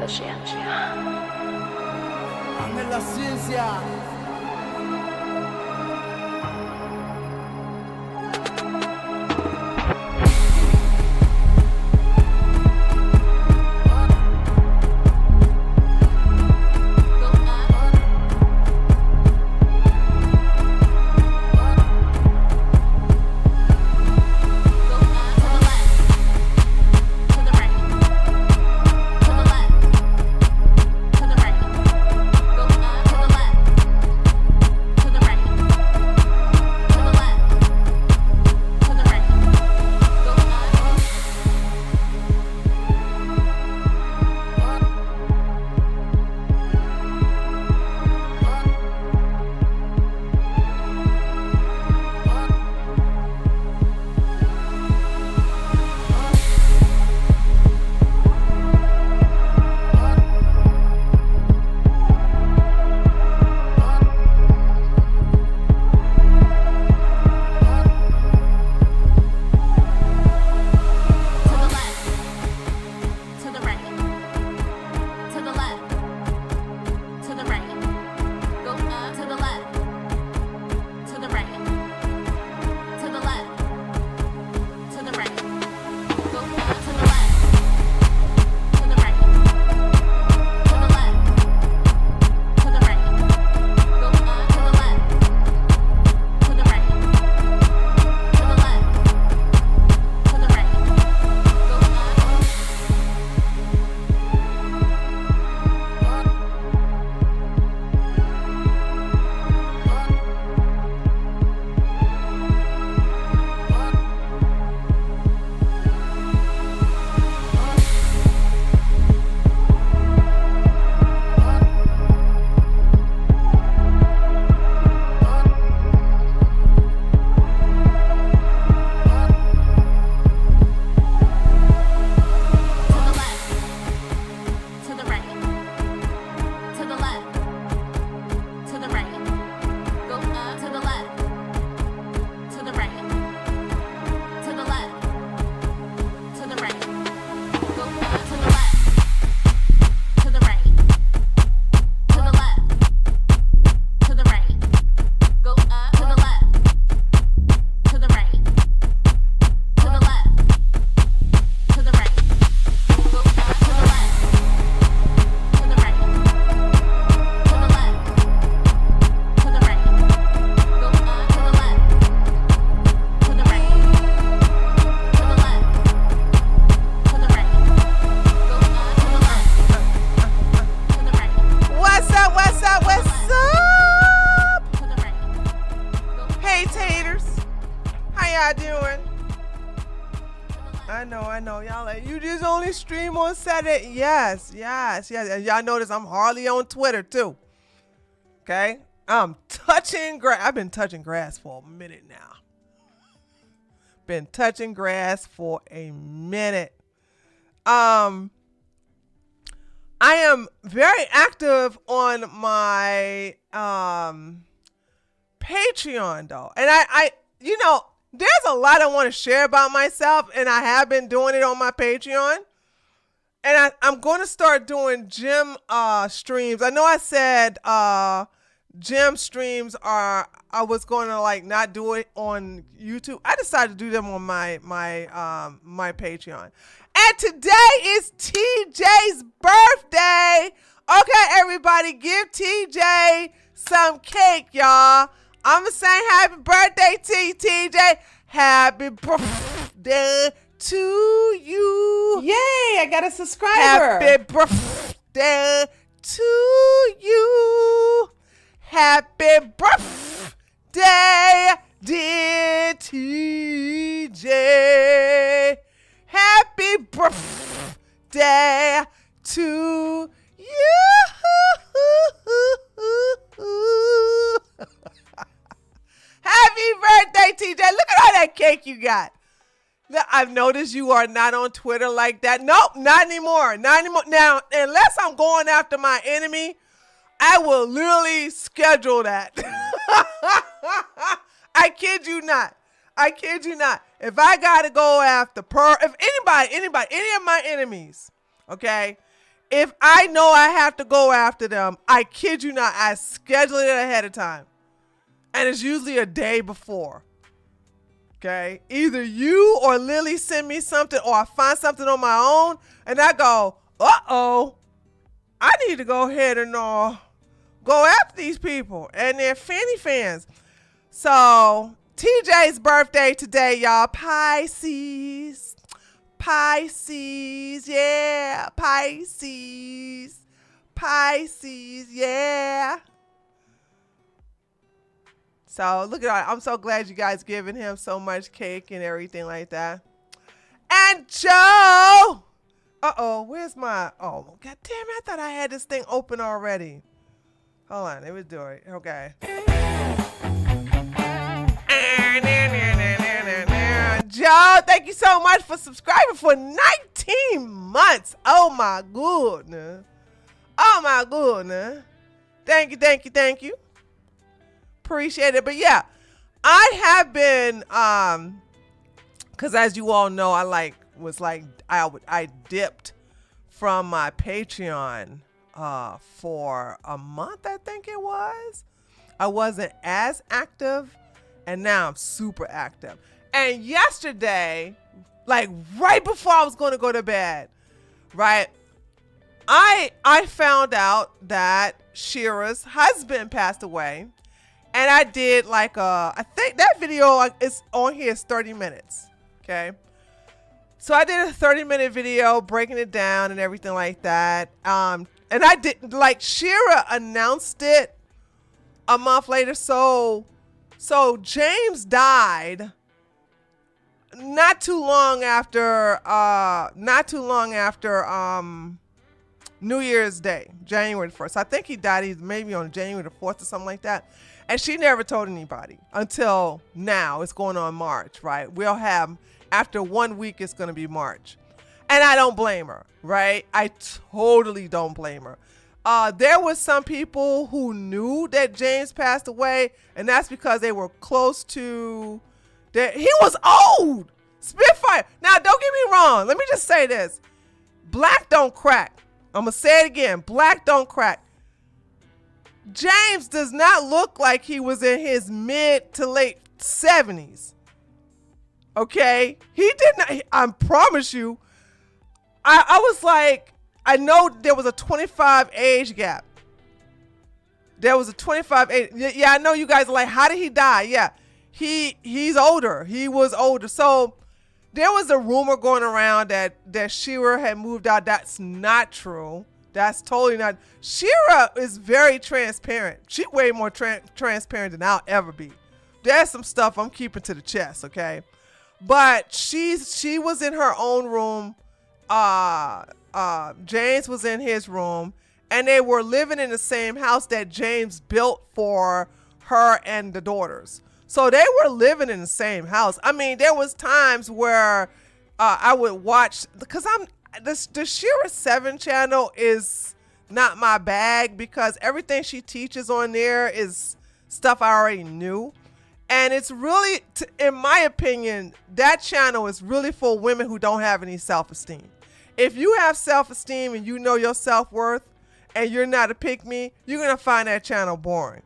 ciencia. Ame la ciencia. Stream on Saturday. Yes. And y'all notice I'm hardly on Twitter too. Okay. I'm touching grass. I've been touching grass for a minute now. Been touching grass for a minute. I am very active on my Patreon though. And I there's a lot I want to share about myself, and I have been doing it on my Patreon. And I'm going to start doing gym streams. I know I said gym streams I was going to not do it on YouTube. I decided to do them on my Patreon. And today is TJ's birthday. Okay, everybody, give TJ some cake, y'all. I'm going to say happy birthday to you, TJ. Happy birthday to you. Yay, I got a subscriber. Happy birthday to you. Happy birthday, dear TJ. Happy birthday to you. Happy birthday, TJ. Look at all that cake you got. I've noticed you are not on Twitter like that. Nope, not anymore. Not anymore. Now, unless I'm going after my enemy, I will literally schedule that. I kid you not. I kid you not. If I got to go after any of my enemies, okay, If I know I have to go after them, I kid you not, I schedule it ahead of time. And it's usually a day before. Okay? Either you or Lily send me something or I find something on my own and I go, uh-oh, I need to go ahead and go after these people and their fanny fans. So, TJ's birthday today, y'all. Pisces. Pisces, yeah. Pisces, yeah. So look at it. I'm so glad you guys giving him so much cake and everything like that. And Joe. Where's my, god damn it, I thought I had this thing open already. Hold on, let me do it. Okay. Joe, thank you so much for subscribing for 19 months. Oh my goodness. Thank you. Appreciate it. But yeah, I have been because as you all know, I dipped from my Patreon for a month, I think it was. I wasn't as active and now I'm super active. And yesterday, like right before I was going to go to bed, right, I found out that Shira's husband passed away. And I did I think that video is on here is 30 minutes. Okay. So I did a 30-minute video breaking it down and everything like that. And I did, Shira announced it a month later. So James died not too long after New Year's Day, January 1st. I think he died maybe on January the 4th or something like that. And she never told anybody until now. It's going on March, right? We'll have, after 1 week, it's going to be March. And I don't blame her, right? I totally don't blame her. There was some people who knew that James passed away, and that's because they were close to that. He was old. Spitfire. Now, don't get me wrong. Let me just say this. Black don't crack. I'm going to say it again. Black don't crack. James does not look like he was in his mid to late 70s. Okay? He did not. I promise you. I was like, I know there was a 25 age gap. There was a 25 age. Yeah, I know you guys are like, how did he die? Yeah, he's older. He was older. So there was a rumor going around that Shira had moved out. That's not true. That's totally not. Shira is very transparent. She's way more transparent than I'll ever be. There's some stuff I'm keeping to the chest, okay? But she was in her own room. James was in his room, and they were living in the same house that James built for her and the daughters. So they were living in the same house. I mean, there was times where I would watch, because the Shira 7 channel is not my bag, because everything she teaches on there is stuff I already knew. And it's really, in my opinion, that channel is really for women who don't have any self-esteem. If you have self-esteem and you know your self-worth and you're not a pick-me, you're going to find that channel boring.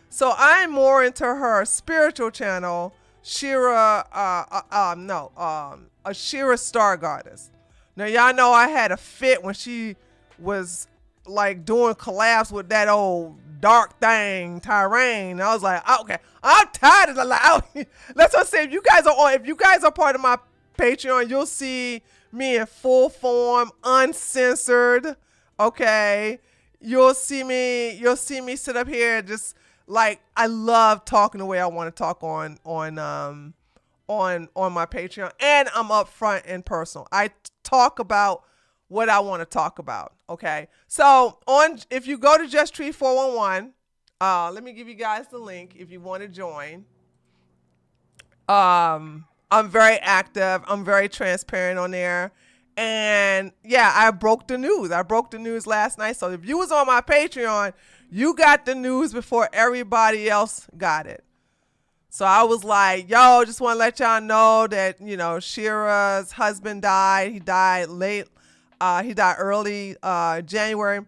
So I'm more into her spiritual channel, Shira, a Shira Star Goddess. Now, y'all know I had a fit when she was like doing collabs with that old dark thing, Tyrann. I was like, oh, okay, I'm tired of the That's what I'm saying. If you guys are part of my Patreon, you'll see me in full form, uncensored. Okay, you'll see me sit up here just like, I love talking the way I want to talk on my Patreon, and I'm upfront and personal. I talk about what I want to talk about. Okay, so if you go to Just Treat 411, let me give you guys the link if you want to join. I'm very active. I'm very transparent on there. And yeah, I broke the news. I broke the news last night. So if you was on my Patreon, you got the news before everybody else got it. So I was like, yo, just want to let y'all know that, Shira's husband died. He died late He died early January,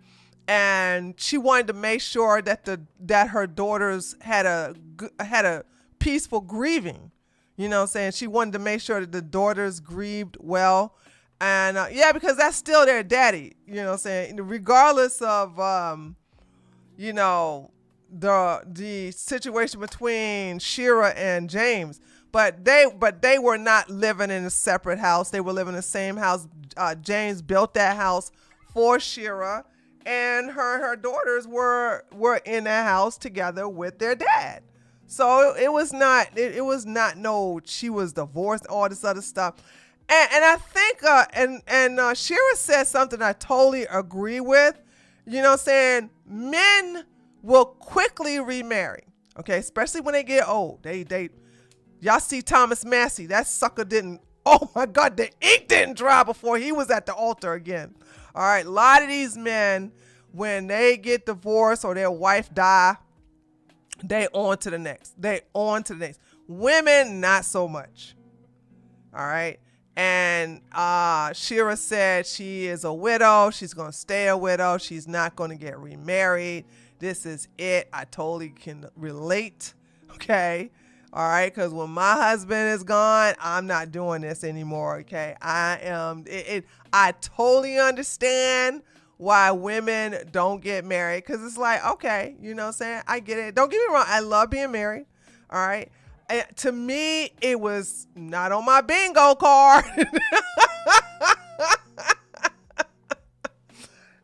and she wanted to make sure that her daughters had a peaceful grieving. You know what I'm saying? She wanted to make sure that the daughters grieved well. And yeah, because that's still their daddy. You know what I'm saying? Regardless of you know, the situation between Shira and James. But they were not living in a separate house. They were living in the same house. James built that house for Shira, and her daughters were in that house together with their dad. So it was not no, she was divorced, all this other stuff. And I think Shira said something I totally agree with. You know what I'm saying? Men will quickly remarry. Okay, especially when they get old. Y'all see Thomas Massey, that sucker didn't, oh my God, the ink didn't dry before he was at the altar again. All right, a lot of these men, when they get divorced or their wife die, they on to the next. Women, not so much. All right. And Shira said she is a widow. She's going to stay a widow. She's not going to get remarried. This is it. I totally can relate. Okay. All right. Because when my husband is gone, I'm not doing this anymore. Okay. I totally understand why women don't get married. Because it's like, okay, you know what I'm saying? I get it. Don't get me wrong. I love being married. All right. And to me, it was not on my bingo card.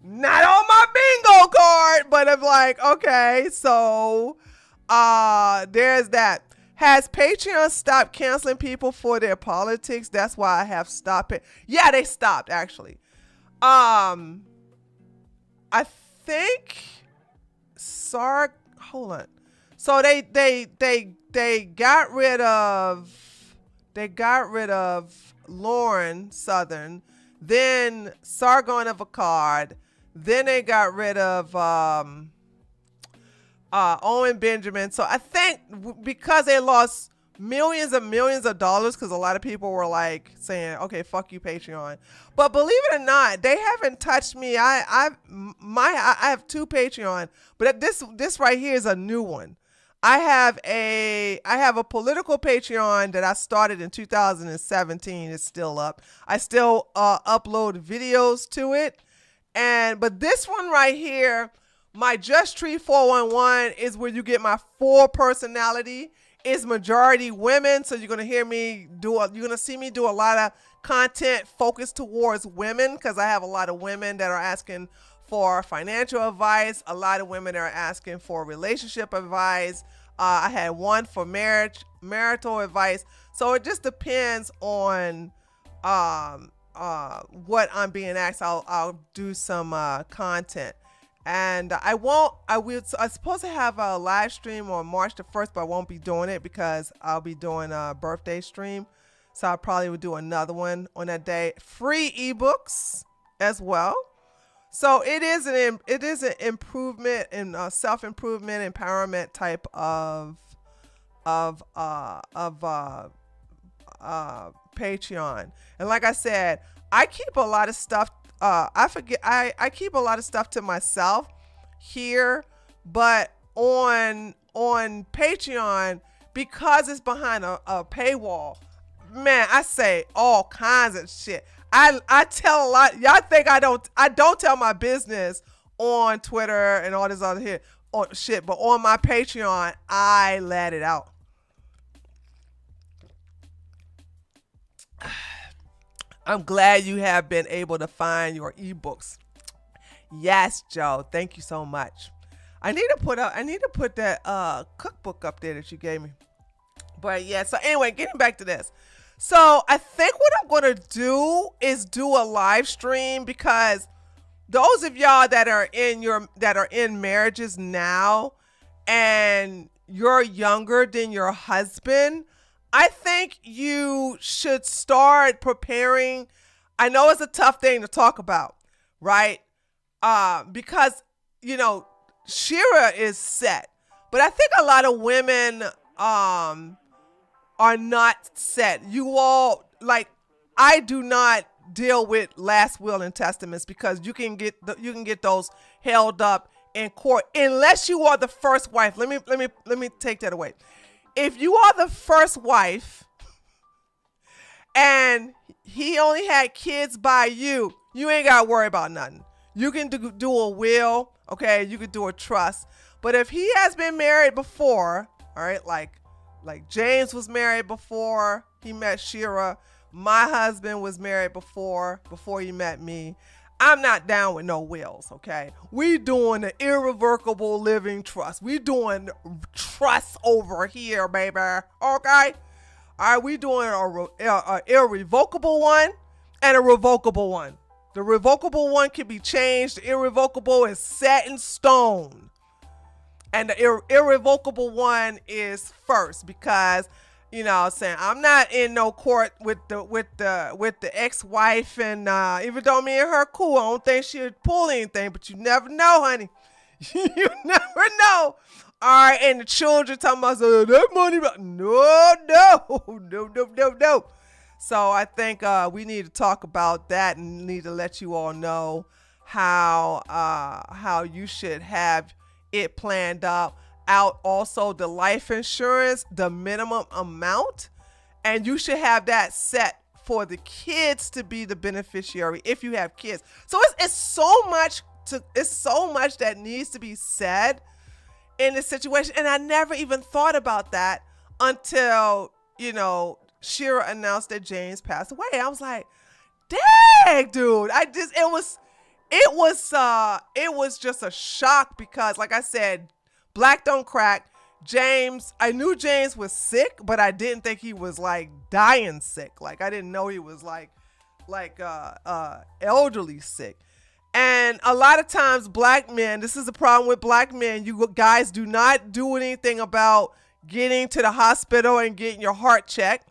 Not on my bingo card. But I'm like, okay, so there's that. Has Patreon stopped canceling people for their politics? That's why I have stopped it. Yeah, they stopped, actually. I think hold on. So they got rid of Lauren Southern, then Sargon of Akkad, then they got rid of Owen Benjamin. So I think because they lost millions and millions of dollars, because a lot of people were like saying, okay, fuck you, Patreon. But believe it or not, they haven't touched me. I have 2 Patreon, but this right here is a new one. I have a political Patreon that I started in 2017. It's still up. I still upload videos to it. But this one right here, my Just Treat 411, is where you get my full personality. It's majority women, so you're gonna see me do a lot of content focused towards women, because I have a lot of women that are asking for financial advice. A lot of women are asking for relationship advice. I had one for marital advice. So it just depends on what I'm being asked. I'll do some content. And I supposed to have a live stream on March the 1st, but I won't be doing it because I'll be doing a birthday stream. So I probably would do another one on that day. Free ebooks as well. So it is an improvement in self-improvement, empowerment type of Patreon. And like I said, I keep a lot of stuff. I keep a lot of stuff to myself here, but on Patreon, because it's behind a paywall, man, I say all kinds of shit. I tell a lot. Y'all think I don't tell my business on Twitter and all this other shit, but on my Patreon, I let it out. I'm glad you have been able to find your ebooks. Yes, Joe. Thank you so much. I need to put that cookbook up there that you gave me. But yeah, so anyway, getting back to this. So I think what I'm going to do is do a live stream, because those of y'all that are in marriages now and you're younger than your husband, I think you should start preparing. I know it's a tough thing to talk about, right? Because, you know, Shira is set, but I think a lot of women are not set. You all, like, I do not deal with last will and testaments, because you can get those held up in court unless you are the first wife. Let me take that away. If you are the first wife and he only had kids by you, you ain't got to worry about nothing. You can do a will, okay? You could do a trust. But if he has been married before, all right, like James was married before he met Shira. My husband was married before he met me. I'm not down with no wills, okay? We doing an irrevocable living trust. We doing trust over here, baby, okay? All right, we doing a irrevocable one and a revocable one. The revocable one can be changed. The irrevocable is set in stone. And the irrevocable one is first, because, you know what I'm saying, I'm not in no court with the ex-wife, and even though me and her cool, I don't think she would pull anything, but you never know, honey. You never know. All right, and the children talking about that money. No. So I think we need to talk about that, and need to let you all know how you should have it planned out. Also, the life insurance, the minimum amount, and you should have that set for the kids to be the beneficiary if you have kids. So it's so much that needs to be said in this situation, and I never even thought about that until, you know, Shira announced that James passed away. I was like, dang, dude. It was just a shock, because, like I said, black don't crack. James, I knew James was sick, but I didn't think he was like dying sick. Like, I didn't know he was like elderly sick. And a lot of times black men, this is the problem with black men, you guys do not do anything about getting to the hospital and getting your heart checked.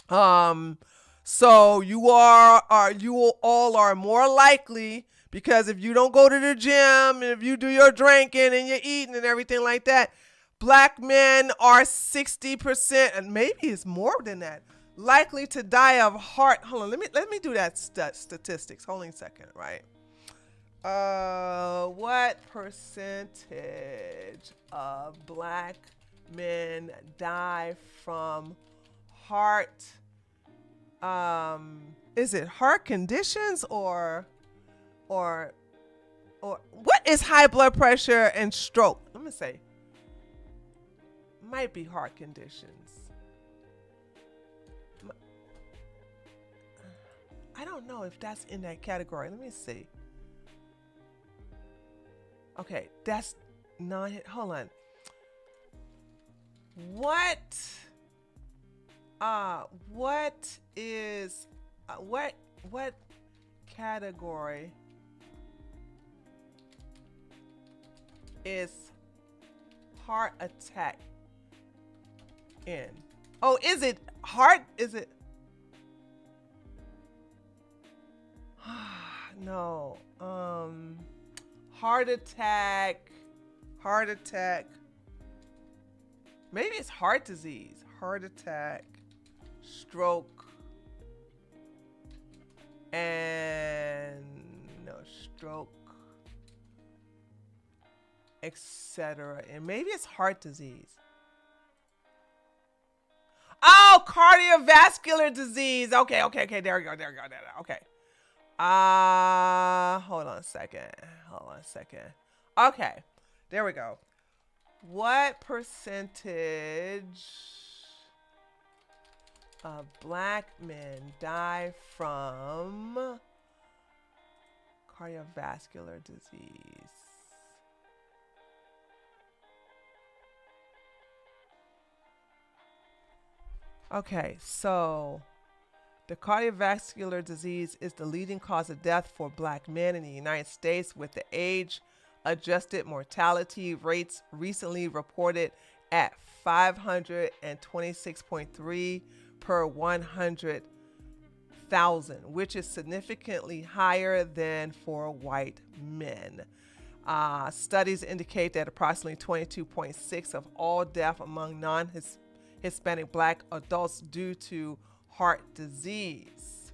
So you all are more likely, because if you don't go to the gym, and if you do your drinking and your eating and everything like that, black men are 60%, and maybe it's more than that, likely to die of heart. Hold on, let me do that statistics. Hold on a second, right? What percentage of black men die from heart? Is it heart conditions or what is high blood pressure and stroke? Let me say, might be heart conditions. I don't know if that's in that category. Let me see. Okay, that's not it. Hold on. What category is heart attack in? Oh, is it heart? Is it? No. Heart attack. Maybe it's heart disease. Heart attack, stroke, etc. And maybe it's heart disease. Oh, cardiovascular disease. Okay. There we go. Okay. Hold on a second. Okay, there we go. What percentage of black men die from cardiovascular disease? Okay, so the cardiovascular disease is the leading cause of death for black men in the United States, with the age-adjusted mortality rates recently reported at 526.3 per 100,000, which is significantly higher than for white men. Studies indicate that approximately 22.6% of all death among non-Hispanic black adults due to heart disease.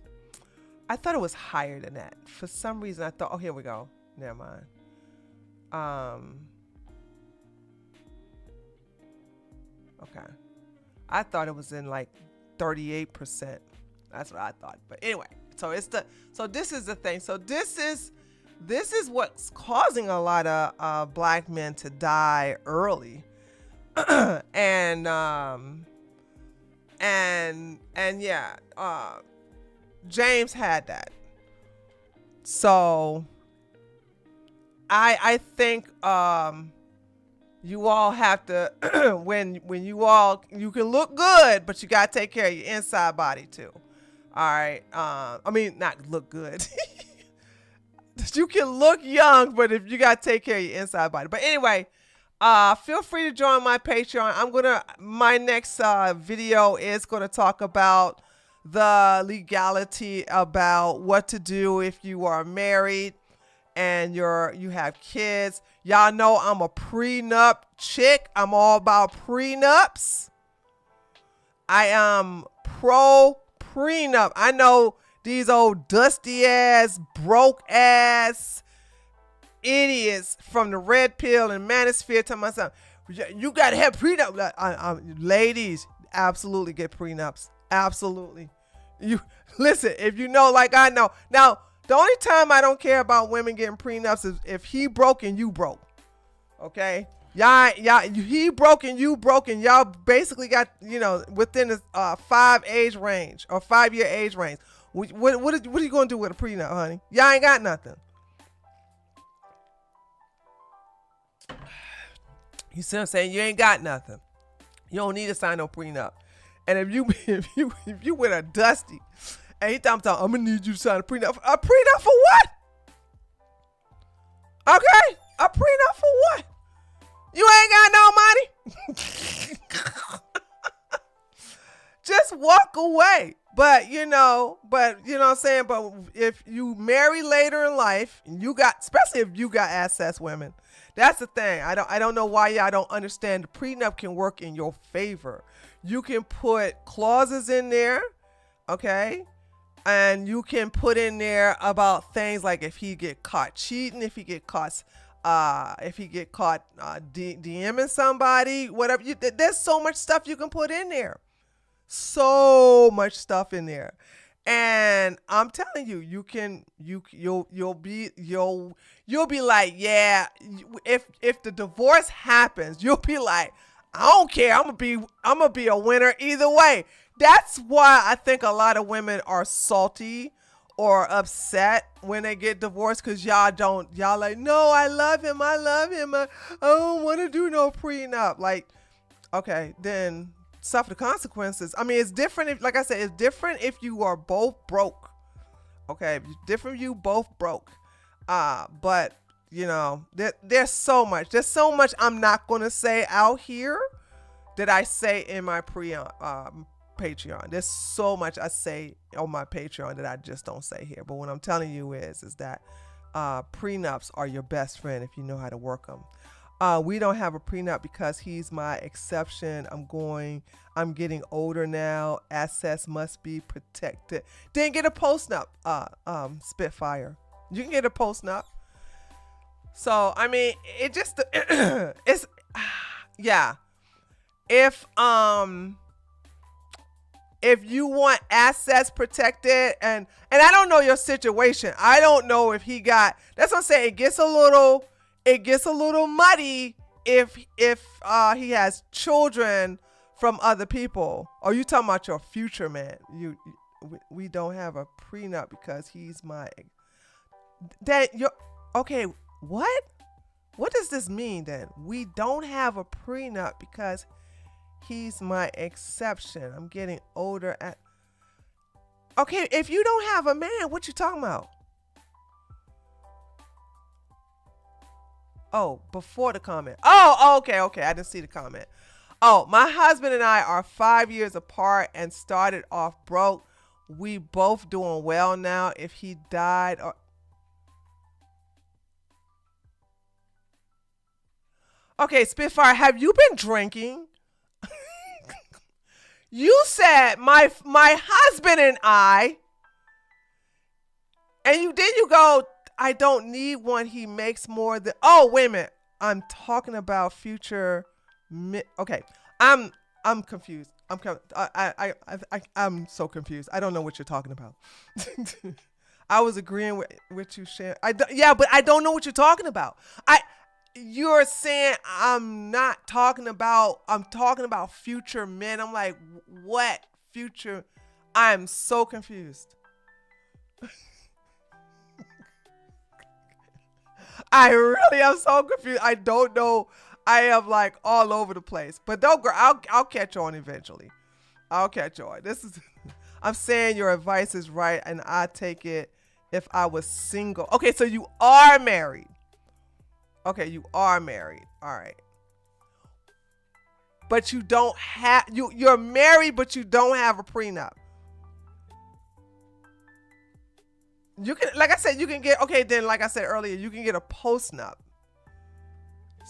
I thought it was higher than that. For some reason, I thought, oh, here we go. Never mind. Okay. I thought it was in like 38%. That's what I thought. But anyway, so this is the thing. So this is what's causing a lot of black men to die early. and yeah, James had that. So I think you all have to when you can look good, but you gotta take care of your inside body too. All right. I mean, not look good. You can look young, but if you gotta take care of your inside body. But anyway, feel free to join my Patreon. My next video is gonna talk about the legality about what to do if you are married and you have kids. Y'all know I'm a prenup chick. I'm all about prenups. I am pro prenup. I know these old dusty ass, broke ass idiots from the red pill and manosphere tell myself, you gotta have prenup. Ladies, absolutely get prenups. Absolutely. You listen, if you know like I know. Now, the only time I don't care about women getting prenups is if he broke and you broke. Okay? Y'all, he broke and you broke, and y'all basically got, within the 5-year age range. What are you going to do with a prenup, honey? Y'all ain't got nothing. You see what I'm saying? You ain't got nothing. You don't need to sign no prenup. And if you with a dusty, and he talking, I'm gonna need you to sign a prenup. A prenup for what? Okay, a prenup for what? You ain't got no money. Just walk away. But you know what I'm saying. But if you marry later in life, and especially if you got assets, women. That's the thing. I don't know why y'all don't understand. The prenup can work in your favor. You can put clauses in there, okay? And you can put in there about things like if he get caught cheating, if he get caught DMing somebody, whatever. There's so much stuff you can put in there. So much stuff in there. And I'm telling you, you'll be like, yeah, if the divorce happens, you'll be like, I don't care. I'm gonna be a winner either way. That's why I think a lot of women are salty or upset when they get divorced, because y'all like, no, I love him. I don't want to do no prenup. Like, okay, then suffer the consequences. I mean, it's different if, like I said, it's different if you are both broke. Okay, different if you both broke. But there's so much. There's so much I'm not gonna say out here that I say in my Patreon. There's so much I say on my Patreon that I just don't say here. But what I'm telling you is that prenups are your best friend if you know how to work them. We don't have a prenup because he's my exception. I'm getting older now. Assets must be protected. Didn't get a postnup, Spitfire. You can get a postnup. So, I mean, it just, it's, yeah. If you want assets protected, and I don't know your situation. I don't know if he got, that's what I'm saying. It gets a little muddy if he has children from other people. Or you talking about your future man. We don't have a prenup because he's my, okay, what? What does this mean then? We don't have a prenup because he's my exception. I'm getting older okay, if you don't have a man, what you talking about? Oh, before the comment. Oh, okay. I didn't see the comment. Oh, my husband and I are 5 years apart and started off broke. We both doing well now. If he died or... Okay, Spitfire, have you been drinking? You said my husband and I, And you go, I don't need one. He makes more than. Oh, wait a minute. I'm talking about future. Okay, I'm confused. I'm so confused. I don't know what you're talking about. I was agreeing with you, Shan. Yeah, but I don't know what you're talking about. You're saying I'm talking about future men. I'm like, what future? I'm so confused. I really am so confused. I don't know. I am like all over the place. But don't girl, I'll catch on eventually. I'll catch on. I'm saying your advice is right, and I take it if I was single. Okay, so you are married. Okay, you are married. All right. But you don't have you're married, but you don't have a prenup. You can, like I said, you can get, okay, then like I said earlier, you can get a postnup.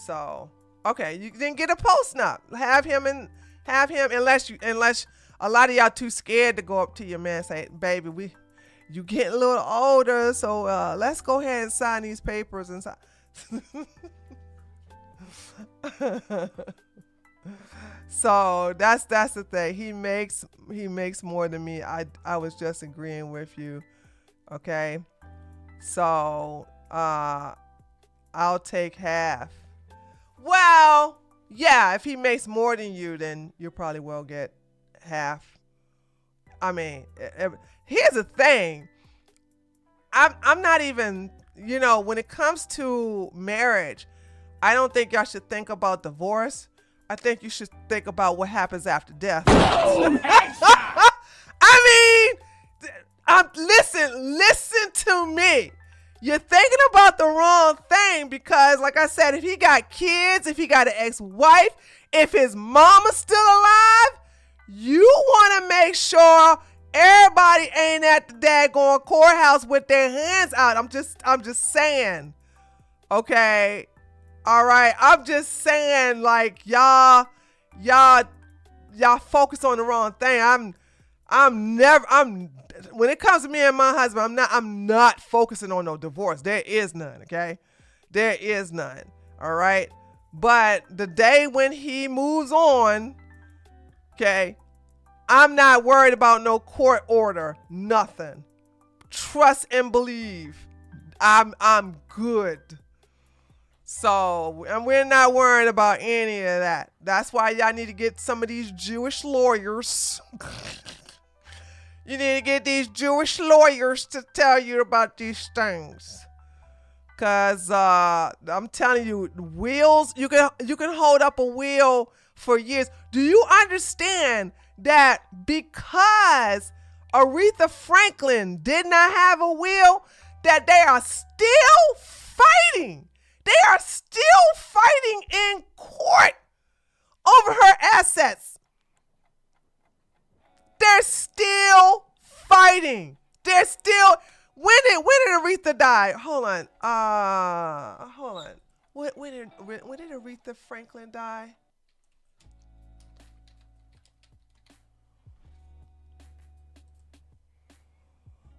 So, okay, you can get a postnup. Have him unless a lot of y'all too scared to go up to your man and say, baby, you getting a little older, so let's go ahead and sign these papers and sign. So that's the thing. He makes more than me. I was just agreeing with you. Okay. So I'll take half. Well, yeah, if he makes more than you, then you probably will get half. I mean, here's the thing. I'm not even, when it comes to marriage, I don't think y'all should think about divorce. I think you should think about what happens after death. I mean, listen to me. You're thinking about the wrong thing because, like I said, if he got kids, if he got an ex-wife, if his mama's still alive, you want to make sure everybody ain't at the daggone courthouse with their hands out. I'm just saying. Okay. All right. I'm just saying, like, y'all focus on the wrong thing. When it comes to me and my husband, I'm not focusing on no divorce. There is none. Okay. There is none. All right. But the day when he moves on, okay, I'm not worried about no court order, nothing. Trust and believe. I'm good. So, and we're not worried about any of that. That's why y'all need to get some of these Jewish lawyers. You need to get these Jewish lawyers to tell you about these things. Cause I'm telling you, wheels, you can hold up a wheel for years. Do you understand that because Aretha Franklin did not have a will, that they are still fighting? They are still fighting in court over her assets. They're still fighting. They're still. When did Aretha die? Hold on. When did Aretha Franklin die?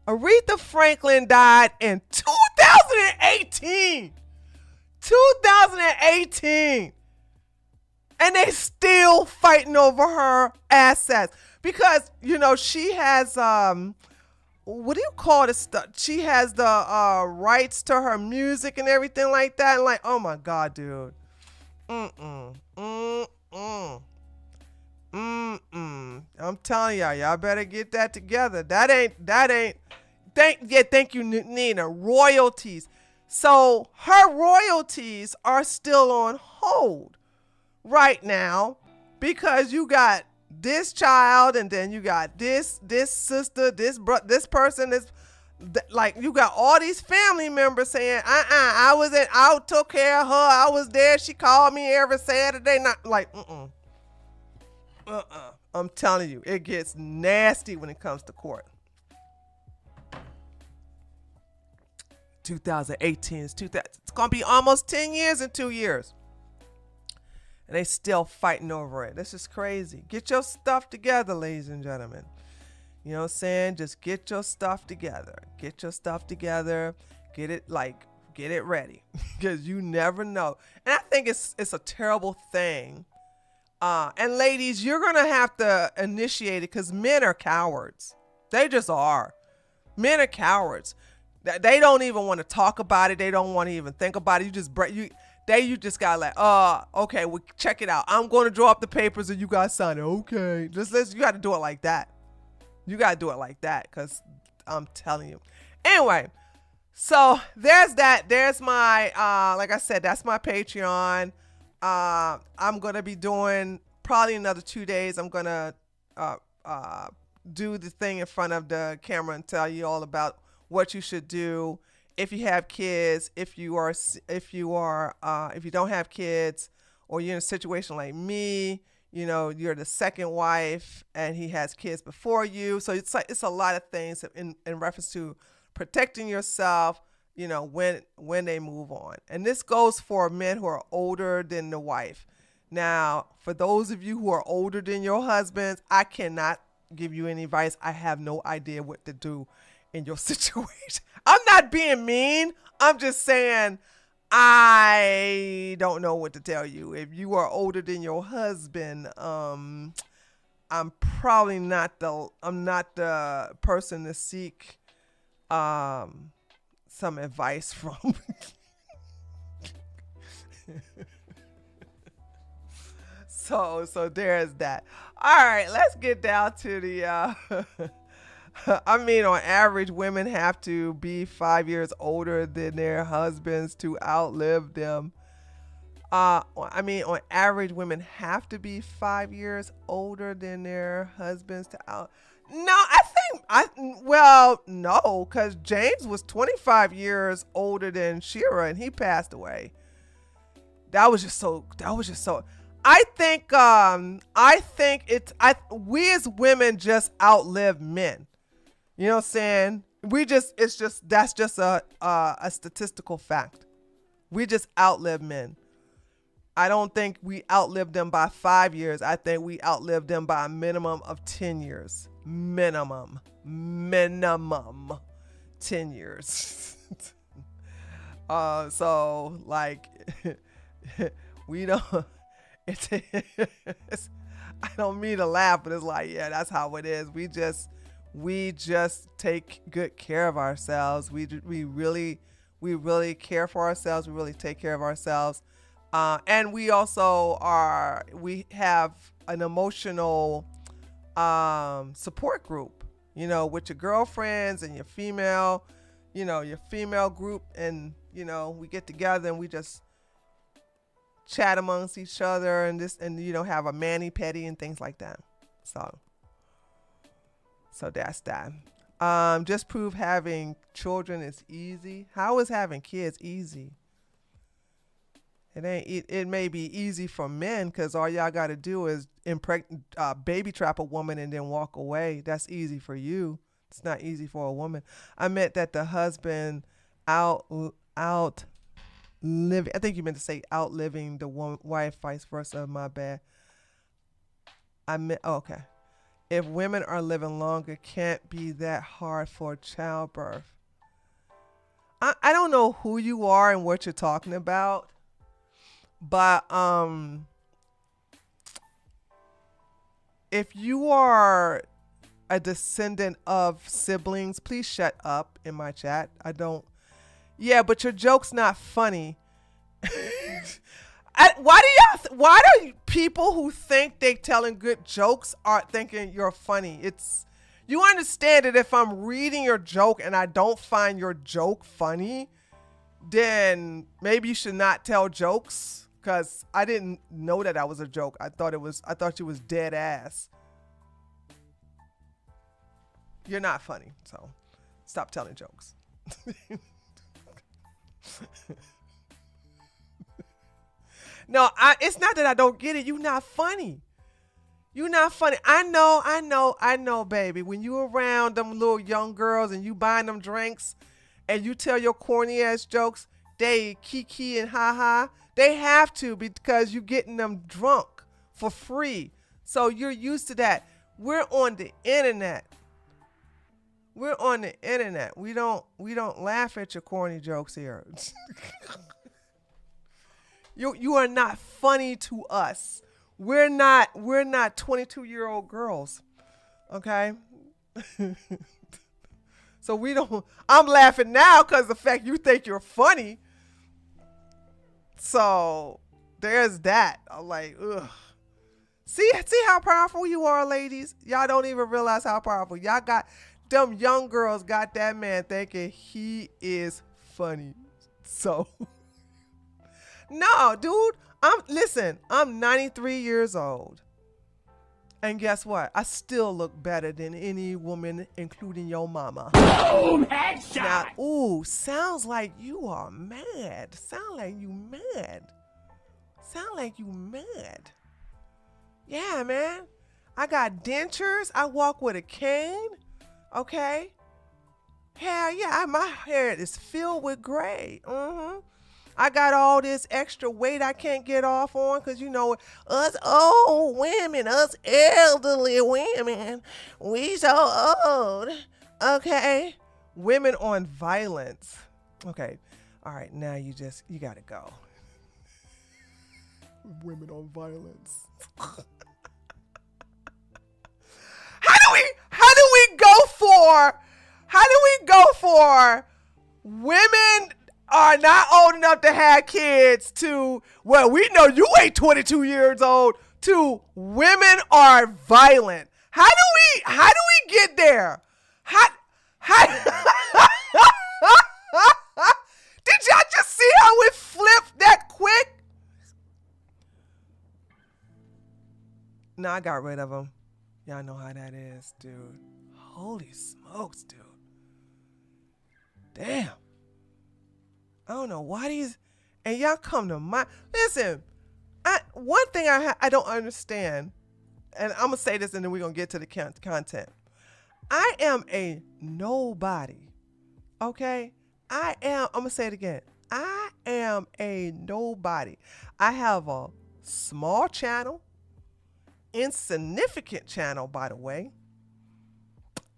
Aretha Franklin died in 2018. 2018. And they still fighting over her assets because, she has, what do you call this stuff? She has the rights to her music and everything like that. And like, oh my God, dude. I'm telling y'all better get that together. Thank you, Nina. Royalties. So her royalties are still on hold right now because you got this child and then you got this sister, this person, like you got all these family members saying, I took care of her. I was there. She called me every Saturday. Not like, I'm telling you, it gets nasty when it comes to court. 2018 is it's gonna be almost 10 years in 2 years, and they still fighting over it. This is crazy. Get your stuff together, ladies and gentlemen. You know what I'm saying? Just get your stuff together. Get your stuff together. Get it ready. Because you never know. And I think it's a terrible thing. And ladies, you're going to have to initiate it because men are cowards. They just are. Men are cowards. They don't even want to talk about it. They don't want to even think about it. You just got like, okay, well, check it out. I'm going to draw up the papers and you guys sign it. Okay. You got to do it like that. You got to do it like that because I'm telling you. Anyway, so there's that. There's my, like I said, that's my Patreon. I'm going to be doing probably another 2 days. I'm going to do the thing in front of the camera and tell you all about what you should do if you have kids, if you don't have kids, or you're in a situation like me. You know, you're the second wife and he has kids before you. So it's a lot of things in reference to protecting yourself, you know, when they move on. And this goes for men who are older than the wife. Now, for those of you who are older than your husbands, I cannot give you any advice. I have no idea what to do in your situation. I'm not being mean. I'm just saying I don't know what to tell you. If you are older than your husband, I'm probably not the person to seek some advice from. So there's that. All right, let's get down to the I mean, on average, women have to be 5 years older than their husbands to outlive them. On average, women have to be 5 years older than their husbands to out. No, no, because James was 25 years older than Shira, and he passed away. That was just so. I think we as women just outlive men. You know what I'm saying? That's just a statistical fact. We just outlive men. I don't think we outlive them by 5 years. I think we outlive them by a minimum of 10 years. Minimum 10 years. So like, we don't, I don't mean to laugh, but it's like, yeah, that's how it is. We just take good care of ourselves. We really care for ourselves. We really take care of ourselves. And we also we have an emotional support group, you know, with your girlfriends and your female group. And, you know, we get together and we just chat amongst each other and have a mani-pedi and things like that. So that's that. Just prove having children is easy. How is having kids easy? It ain't. It may be easy for men because all y'all got to do is baby trap a woman and then walk away. That's easy for you. It's not easy for a woman. I meant that the husband outliving. I think you meant to say outliving the wife, vice versa. My bad. Okay. If women are living longer, can't be that hard for childbirth. I don't know who you are and what you're talking about, but if you are a descendant of siblings, please shut up in my chat. Yeah, but your joke's not funny. Why do people who think they telling good jokes are thinking you're funny? You understand that if I'm reading your joke and I don't find your joke funny, then maybe you should not tell jokes, because I didn't know that was a joke. I thought you was dead ass. You're not funny, so stop telling jokes. No, it's not that I don't get it. You're not funny. You're not funny. I know, baby. When you around them little young girls and you buying them drinks and you tell your corny ass jokes, they kiki and ha. They have to, because you're getting them drunk for free. So you're used to that. We're on the internet. We're on the internet. We don't laugh at your corny jokes here. You are not funny to us. We're not 22-year-old girls. Okay? So we don't. I'm laughing now because the fact you think you're funny. So there's that. I'm like, ugh. See how powerful you are, ladies. Y'all don't even realize how powerful. Y'all got them young girls got that man thinking he is funny. So no, dude. I'm 93 years old. And guess what? I still look better than any woman, including your mama. Boom! Headshot! Now, ooh, sounds like you are mad. Sound like you mad. Yeah, man. I got dentures. I walk with a cane. Okay? Hell yeah, my hair is filled with gray. I got all this extra weight I can't get off on because, you know, us old women, us elderly women, we so old. Okay? Women on violence. Okay. All right. Now you got to go. Women on violence. How do we go for women are not old enough to have kids to, well, we know you ain't 22 years old, to women are violent. How do we get there? How did y'all just see how it flipped that quick? No, I got rid of them. Y'all know how that is, dude. Holy smokes, dude. Damn. I don't know why these, and y'all come to my, listen, one thing I don't understand, and I'm going to say this and then we're going to get to the content. I am a nobody, okay? I'm going to say it again. I am a nobody. I have a small channel, insignificant channel, by the way.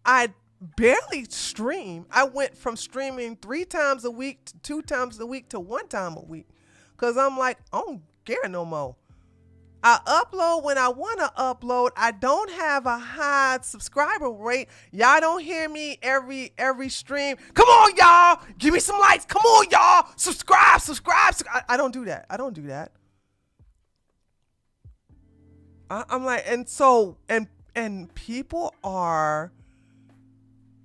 I barely stream. I went from streaming 3 times a week to 2 times a week to 1 time a week because I'm like, I don't care no more. I upload when I want to upload. I don't have a high subscriber rate. Y'all don't hear me every stream. Come on, y'all. Give me some likes. Come on, y'all. Subscribe. I don't do that. I'm like, and so, and people are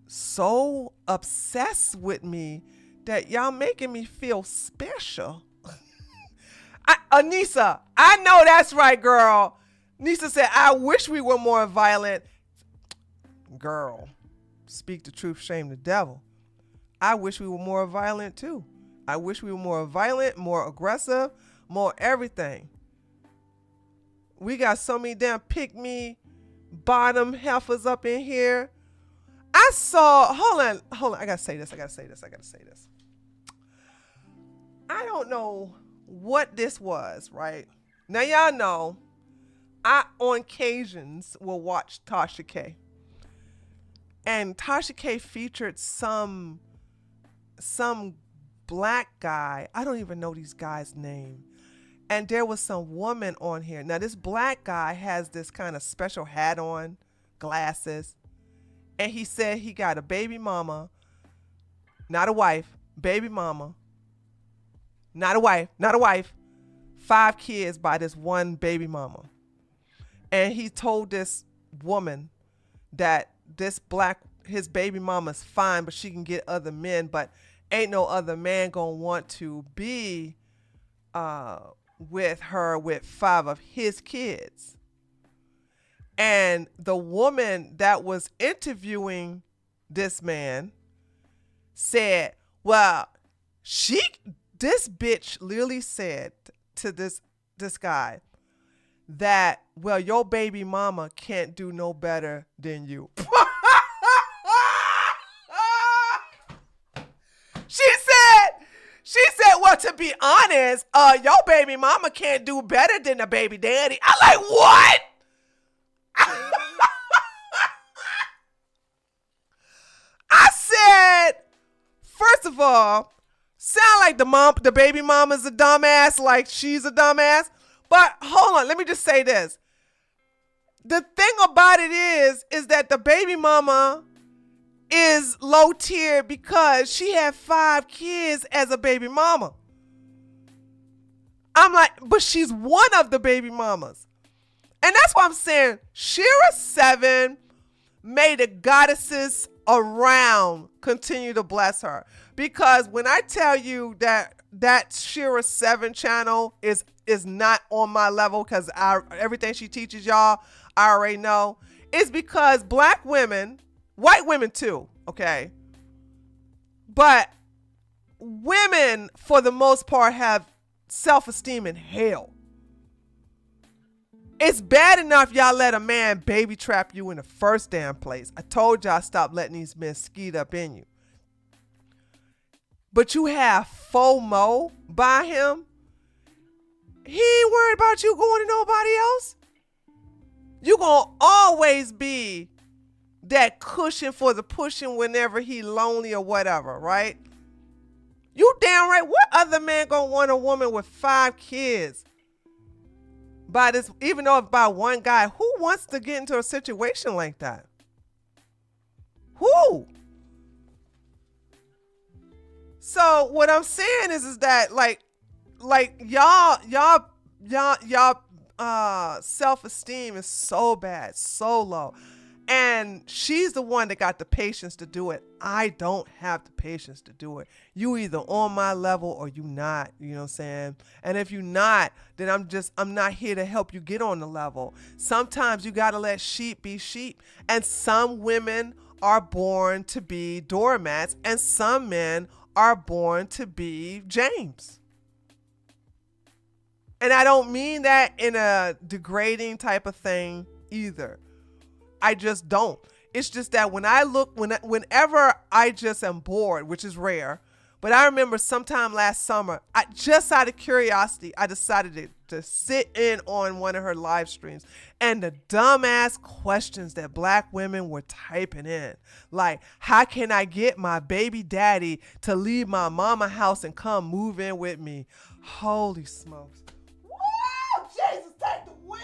so obsessed with me that y'all making me feel special. Anissa, I know that's right, girl. Nisa said, I wish we were more violent. Girl, speak the truth, shame the devil. I wish we were more violent too. I wish we were more violent, more aggressive, more everything. We got so many damn pick-me bottom heifers up in here. I saw, hold on. I gotta say this. I don't know what this was, right? Now y'all know, I on occasions will watch Tasha K. And Tasha K featured some black guy. I don't even know these guys' name. And there was some woman on here. Now this black guy has this kind of special hat on, glasses. And he said he got a baby mama, not a wife, baby mama, not a wife, 5 kids by this one baby mama. And he told this woman that his baby mama's fine, but she can get other men, but ain't no other man gonna want to be with her with 5 of his kids. And the woman that was interviewing this man said, well, this bitch literally said to this guy that, well, your baby mama can't do no better than you. She said, well, to be honest, your baby mama can't do better than the baby daddy. I'm like, what? of all, sound like the baby mama's a dumbass, like she's a dumbass. But hold on, let me just say this. The thing about it is that the baby mama is low tier because she had 5 kids as a baby mama. I'm like, but she's one of the baby mamas. And that's why I'm saying Shira 7 may the goddesses around continue to bless her. Because when I tell you that Shira 7 channel is not on my level, because everything she teaches y'all, I already know. It's because black women, white women too, okay? But women, for the most part, have self-esteem in hell. It's bad enough y'all let a man baby trap you in the first damn place. I told y'all stop letting these men skeet up in you. But you have FOMO by him. He ain't worried about you going to nobody else. You gonna always be that cushion for the pushing whenever he lonely or whatever, right? You damn right. What other man gonna want a woman with 5 kids? By this, even though it's by one guy, who wants to get into a situation like that? Who? So what I'm saying is that like y'all self-esteem is so bad, so low. And she's the one that got the patience to do it. I don't have the patience to do it. You either on my level or you not, you know what I'm saying? And if you not, then I'm not here to help you get on the level. Sometimes you got to let sheep be sheep. And some women are born to be doormats and some men are born to be James. And I don't mean that in a degrading type of thing either. I just don't. It's just that whenever I just am bored, which is rare, but I remember sometime last summer, just out of curiosity, I decided to sit in on one of her live streams, and the dumbass questions that black women were typing in, like, how can I get my baby daddy to leave my mama house and come move in with me? Holy smokes. Woo! Jesus, take the win!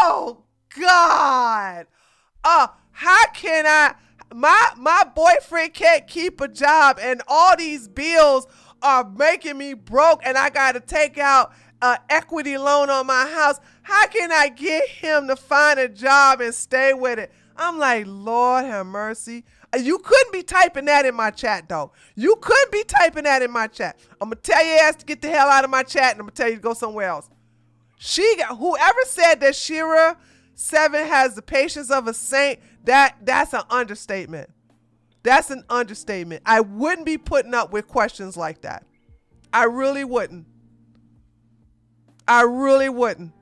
Oh God. How can I, my boyfriend can't keep a job and all these bills are making me broke and I got to take out an equity loan on my house. How can I get him to find a job and stay with it? I'm like, Lord have mercy. You couldn't be typing that in my chat though. You couldn't be typing that in my chat. I'm going to tell your ass to get the hell out of my chat and I'm going to tell you to go somewhere else. Whoever said that Shira 7 has the patience of a saint, that's an understatement. That's an understatement. I wouldn't be putting up with questions like that. I really wouldn't. I really wouldn't.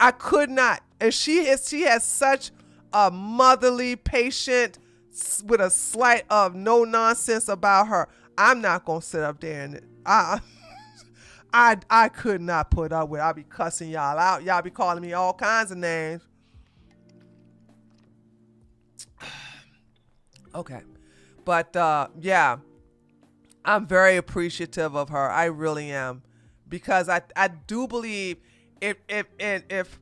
I could not. And she has such a motherly, patient, with a slight of no nonsense about her. I'm not gonna sit up there and I could not put up with it. I'll be cussing y'all out. Y'all be calling me all kinds of names. Okay. But yeah, I'm very appreciative of her. I really am. Because I do believe if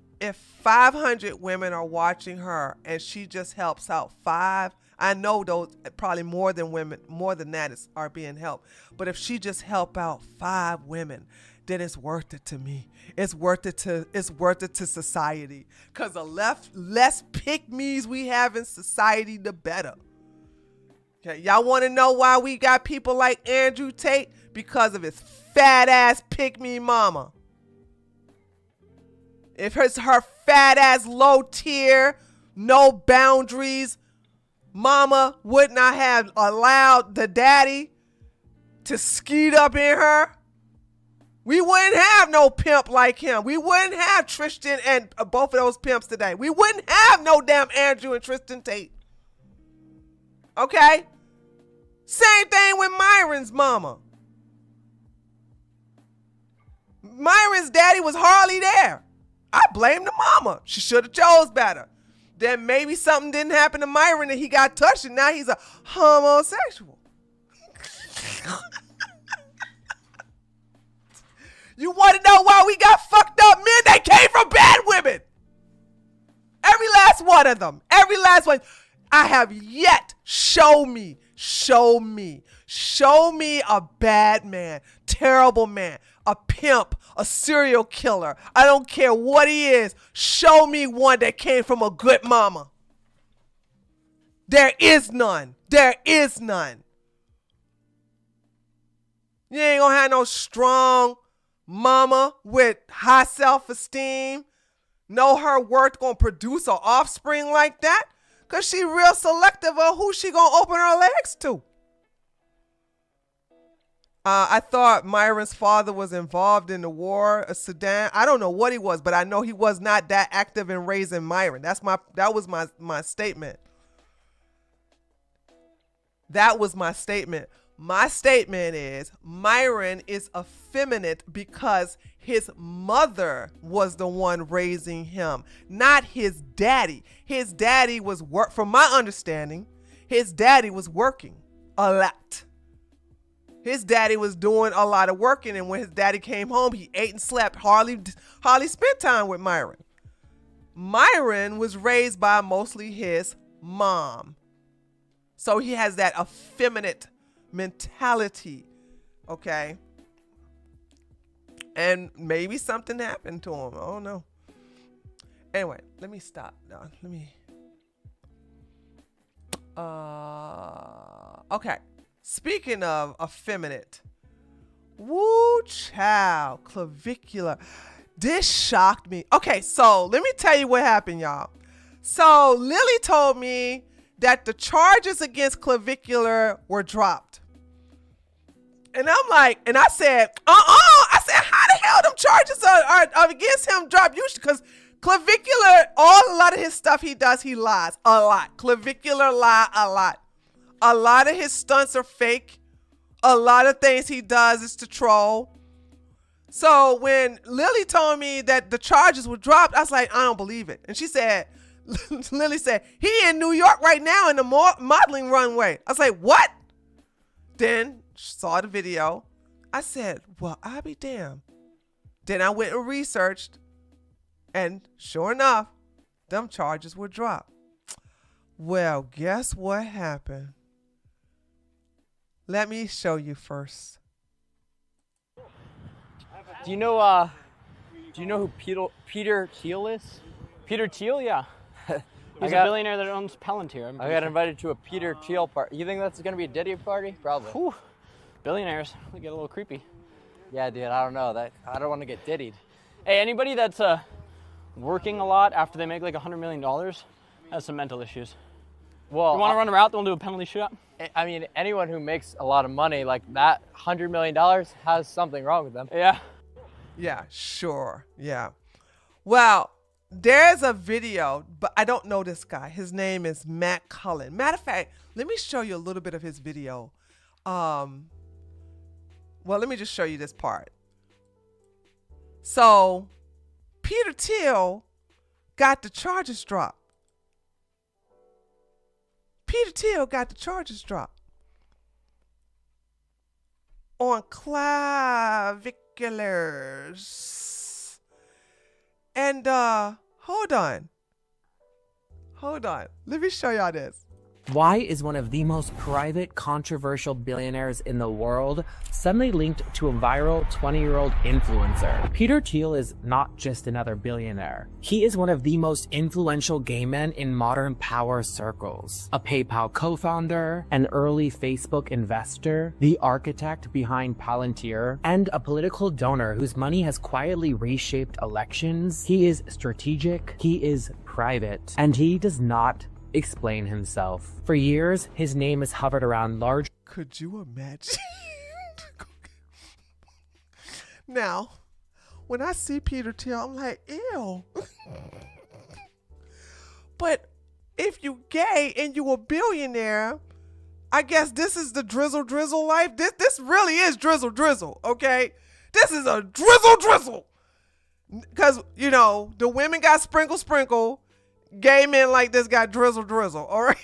500 women are watching her and she just helps out 5, I know those probably more than that are being helped. But if she just help out 5 women, then it's worth it to me. It's worth it to society. Cause the less pick-me's we have in society, the better. Okay, y'all want to know why we got people like Andrew Tate? Because of his fat ass pick-me mama. If it's her fat ass low tier, no boundaries, mama would not have allowed the daddy to skeet up in her, we wouldn't have no pimp like him. We wouldn't have Tristan and both of those pimps today. We wouldn't have no damn Andrew and Tristan Tate. Okay? Same thing with Myron's mama. Myron's daddy was hardly there. I blame the mama. She should have chose better. then maybe something didn't happen to Myron and he got touched and now he's a homosexual. You want to know why we got fucked up men? They came from bad women. Every last one of them. Every last one. I have yet. Show me a bad man, terrible man, a pimp, a serial killer. I don't care what he is. Show me one that came from a good mama. There is none. There is none. You ain't gonna have no strong mama with high self-esteem. Know her worth, gonna produce an offspring like that. Because she real selective of who she gonna open her legs to. I thought Myron's father was involved in the war of Sudan. I don't know what he was, but I know he was not that active in raising Myron. That was my statement. That was my statement. My statement is Myron is effeminate because his mother was the one raising him, not his daddy. His daddy was from my understanding, his daddy was working a lot. His daddy was doing a lot of working, and when his daddy came home, he ate and slept, hardly spent time with Myron. Myron was raised by mostly his mom. So he has that effeminate mentality, okay? And maybe something happened to him. I don't know. Anyway, let me stop. No, let me. Okay. Speaking of effeminate, woo child, clavicular. This shocked me. Okay, so let me tell you what happened, y'all. So Lily told me that the charges against clavicular were dropped. And I'm like, and I said, I said, how the hell them charges are against him dropped? Usually, because clavicular, a lot of his stuff he does, he lies a lot. Clavicular lie a lot. A lot of his stunts are fake. A lot of things he does is to troll. So when Lily told me that the charges were dropped, I was like, I don't believe it. And she said, Lily said, he in New York right now in the modeling runway. I was like, what? Then saw the video. I said, well, I'll be damned. Then I went and researched, and sure enough, them charges were dropped. Well, guess what happened? Let me show you first. Do you know who Peter Thiel is? Peter Thiel, yeah. He's a billionaire that owns Palantir. I got invited to a Peter Thiel party. You think that's going to be a Diddy party? Probably. Whew. Billionaires, they get a little creepy. Yeah, dude, I don't know. I don't want to get diddied. Hey, anybody that's working a lot after they make like $100 million has some mental issues. Well, you want to run a route, they'll do a penalty shootout? I mean, anyone who makes a lot of money, like that $100 million, has something wrong with them. Yeah. Yeah, sure. Yeah. Well, there's a video, but I don't know this guy. His name is Matt Cullen. Matter of fact, let me show you a little bit of his video. Well, let me just show you this part. So, Peter Thiel got the charges dropped. Peter Thiel got the charges dropped on claviculars. And hold on. Let me show y'all this. Why is one of the most private, controversial billionaires in the world suddenly linked to a viral 20-year-old influencer? Peter Thiel is not just another billionaire. He is one of the most influential gay men in modern power circles. A PayPal co-founder, an early Facebook investor, the architect behind Palantir, and a political donor whose money has quietly reshaped elections. He is strategic, he is private, and he does not explain himself. For years, his name has hovered around large. Could you imagine? Now, when I see Peter Thiel, I'm like, ew. But if you gay and you a billionaire, I guess this is the drizzle life. This really is drizzle, okay? This is a drizzle. Because, you know, the women got sprinkle. gay men like this got drizzle, all right?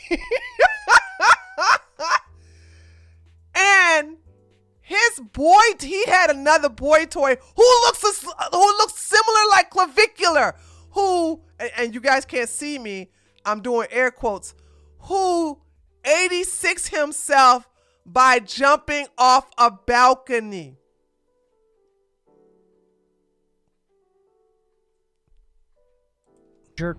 And his boy, he had another boy toy who looks similar like Clavicular, who, and you guys can't see me, I'm doing air quotes, who 86 himself by jumping off a balcony.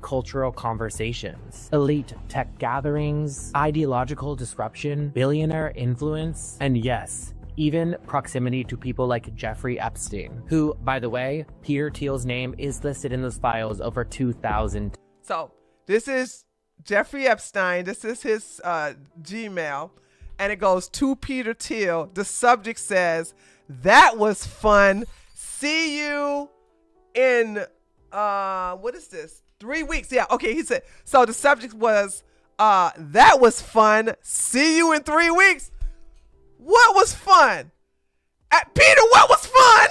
Cultural conversations, elite tech gatherings, ideological disruption, billionaire influence, and yes, even proximity to people like Jeffrey Epstein, who, by the way, Peter Thiel's name is listed in those files over 2,000. So this is Jeffrey Epstein. This is his Gmail, and it goes to Peter Thiel. The subject says, "That was fun. See you in what is this? 3 weeks." Yeah, okay, he said. So the subject was, "That was fun. See you in 3 weeks." What was fun? Peter, what was fun?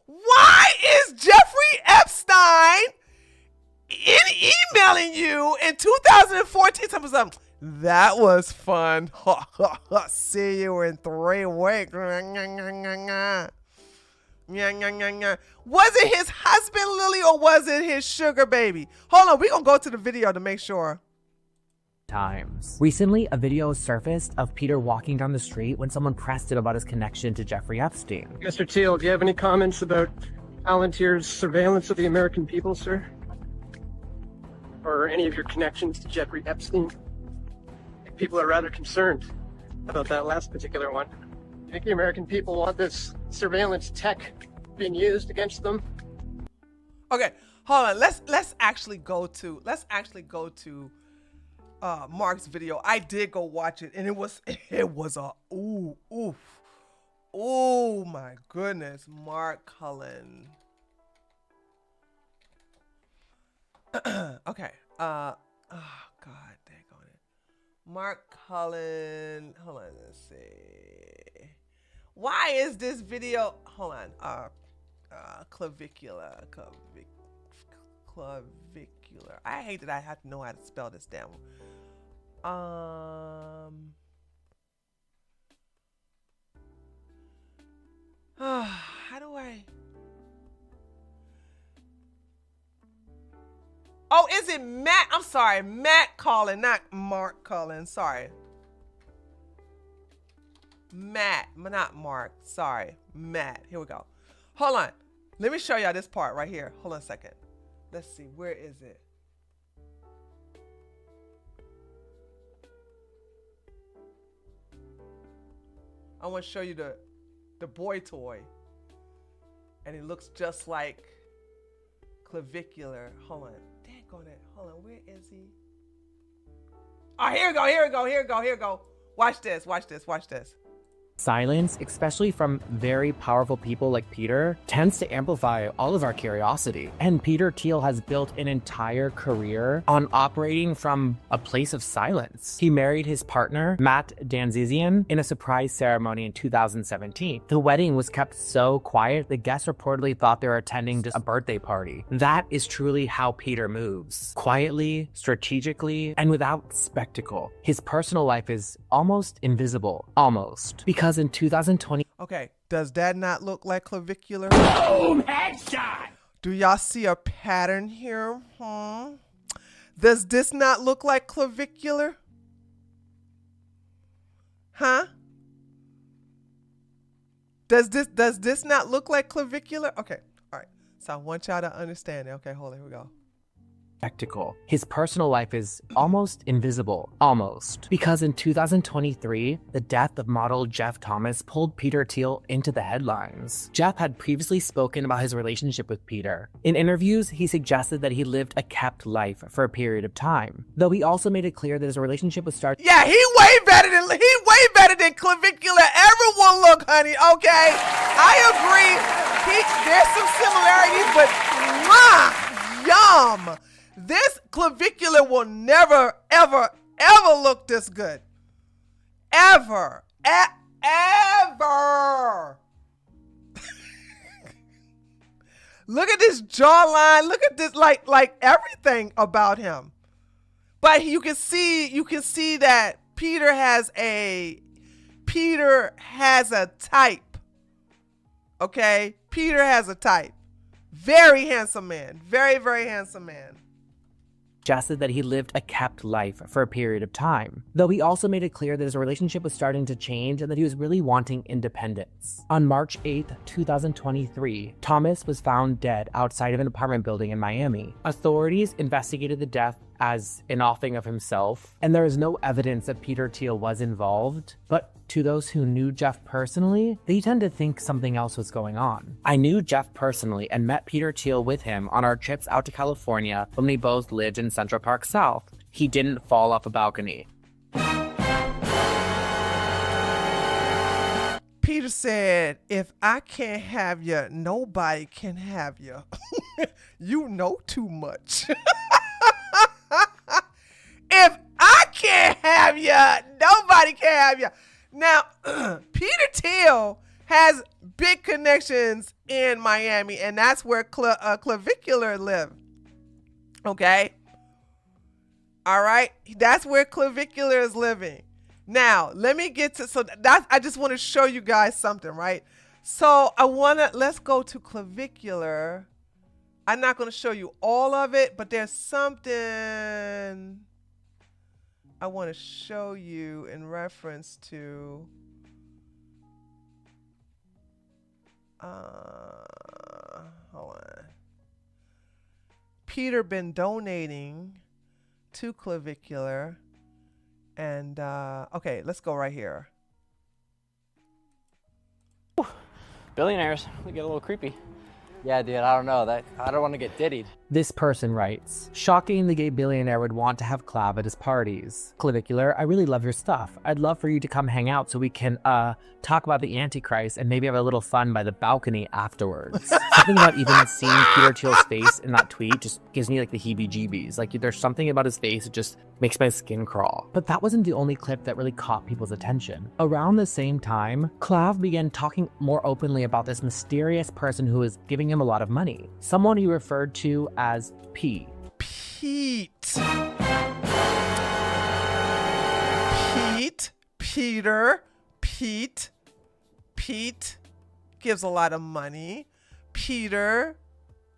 Why is Jeffrey Epstein emailing you in 2014? Something. That was fun. See you in 3 weeks. Was it his husband, Lily, or was it his sugar baby? Hold on, we're going to go to the video to make sure. Times. Recently, a video surfaced of Peter walking down the street when someone pressed him about his connection to Jeffrey Epstein. Mr. Thiel, do you have any comments about Palantir's surveillance of the American people, sir? Or any of your connections to Jeffrey Epstein? I think people are rather concerned about that last particular one. Do you think the American people want this surveillance tech being used against them? Okay, hold on. Let's actually go to Mark's video. I did go watch it, and it was a oh my goodness, Mark Cullen. Okay. Oh God, dang on it. Mark Cullen. Hold on, let's see. Why is this video? Hold on. Clavicular. I hate that I have to know how to spell this damn. How do I? Oh, is it Matt? I'm sorry, Matt Cullen, not Mark Cullen. Sorry. Matt, not Mark. Sorry, Matt. Here we go. Hold on. Let me show y'all this part right here. Hold on a second. Let's see. Where is it? I want to show you the boy toy. And it looks just like Clavicular. Hold on. Dang on it. Hold on. Where is he? Oh, here we go. Watch this. Silence, especially from very powerful people like Peter, tends to amplify all of our curiosity. And Peter Thiel has built an entire career on operating from a place of silence. He married his partner, Matt Danzizian, in a surprise ceremony in 2017. The wedding was kept so quiet, the guests reportedly thought they were attending just a birthday party. That is truly how Peter moves. Quietly, strategically, and without spectacle. His personal life is almost invisible. Almost. Because in 2020... Okay, does that not look like Clavicular? Boom! Headshot! Do y'all see a pattern here? Does this not look like Clavicular? Huh? Does this not look like Clavicular? Okay, all right. So I want y'all to understand it. Okay, hold on, here we go. Spectacle. His personal life is almost invisible. Almost. Because in 2023, the death of model Jeff Thomas pulled Peter Thiel into the headlines. Jeff had previously spoken about his relationship with Peter. In interviews, he suggested that he lived a kept life for a period of time, though he also made it clear that his relationship was started. Yeah, he way better than Clavicular ever will look, honey. Okay, I agree. There's some similarities, but yum. This Clavicular will never, ever, ever look this good. Ever. Ever. Look at this jawline. Look at this, like everything about him. But you can see that Peter has a type. Okay? Peter has a type. Very handsome man. Very, very handsome man. Suggested that he lived a kept life for a period of time, though he also made it clear that his relationship was starting to change and that he was really wanting independence. On March 8th, 2023, Thomas was found dead outside of an apartment building in Miami. Authorities investigated the death as an offing of himself, and there is no evidence that Peter Thiel was involved, but to those who knew Jeff personally, they tend to think something else was going on. I knew Jeff personally and met Peter Thiel with him on our trips out to California when we both lived in Central Park South. He didn't fall off a balcony. Peter said, if I can't have you, nobody can have you. You know too much. If I can't have you, nobody can have you. Now, Peter Thiel has big connections in Miami, and that's where Clavicular lived. Okay? All right? That's where Clavicular is living. Now, let me get to, I just want to show you guys something, right? So let's go to Clavicular. I'm not going to show you all of it, but there's something I want to show you in reference to hold on. Peter been donating to Clavicular, and okay, let's go right here. Billionaires, they get a little creepy. Yeah, dude, I don't know. I don't want to get diddied. This person writes, shocking the gay billionaire would want to have Clav at his parties. Clavicular, I really love your stuff. I'd love for you to come hang out so we can talk about the Antichrist and maybe have a little fun by the balcony afterwards. Something about even seeing Peter Thiel's face in that tweet just gives me like the heebie-jeebies. Like there's something about his face that just makes my skin crawl. But that wasn't the only clip that really caught people's attention. Around the same time, Clav began talking more openly about this mysterious person who was giving him a lot of money. Someone he referred to as P. Pete. Peter. Pete gives a lot of money. Peter,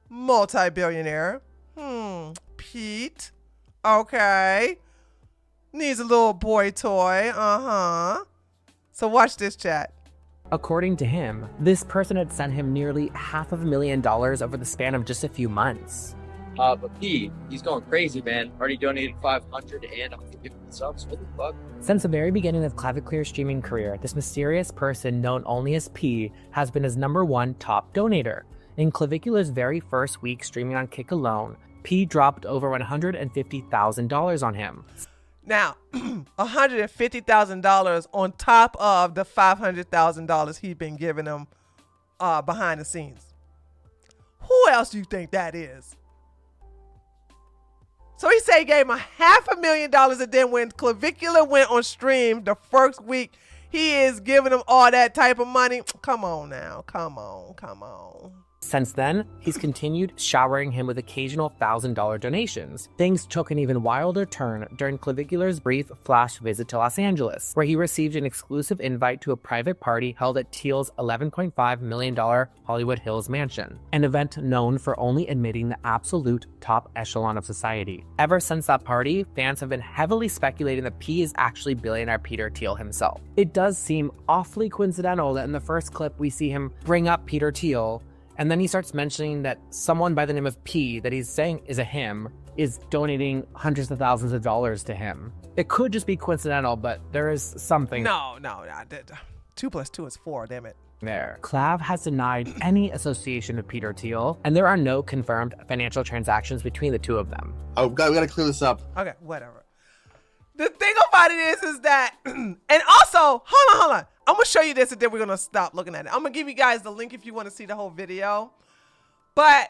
multi-billionaire. Pete. Okay. Needs a little boy toy. So watch this, chat. According to him, this person had sent him nearly $500,000 over the span of just a few months. But P, he's going crazy, man. Already donated 500 and I'm giving subs. What the fuck? Since the very beginning of Claviclear's streaming career, this mysterious person known only as P has been his #1 top donator. In Clavicular's very first week streaming on Kick alone, P dropped over $150,000 on him. Now, $150,000 on top of the $500,000 he's been giving him behind the scenes. Who else do you think that is? So he said he gave him $500,000, and then when Clavicular went on stream the first week, he is giving him all that type of money. Come on now. Come on. Since then, he's continued showering him with occasional $1,000 donations. Things took an even wilder turn during Clavicular's brief flash visit to Los Angeles, where he received an exclusive invite to a private party held at Thiel's $11.5 million Hollywood Hills mansion, an event known for only admitting the absolute top echelon of society. Ever since that party, fans have been heavily speculating that P is actually billionaire Peter Thiel himself. It does seem awfully coincidental that in the first clip we see him bring up Peter Thiel, and then he starts mentioning that someone by the name of P, that he's saying is a him, is donating hundreds of thousands of dollars to him. It could just be coincidental, but there is something. No. 2 + 2 is 4, damn it. There. Clav has denied any association with Peter Thiel, and there are no confirmed financial transactions between the two of them. Oh, we gotta clear this up. Okay, whatever. The thing about it is that, and also, hold on. I'm going to show you this and then we're going to stop looking at it. I'm going to give you guys the link if you want to see the whole video. But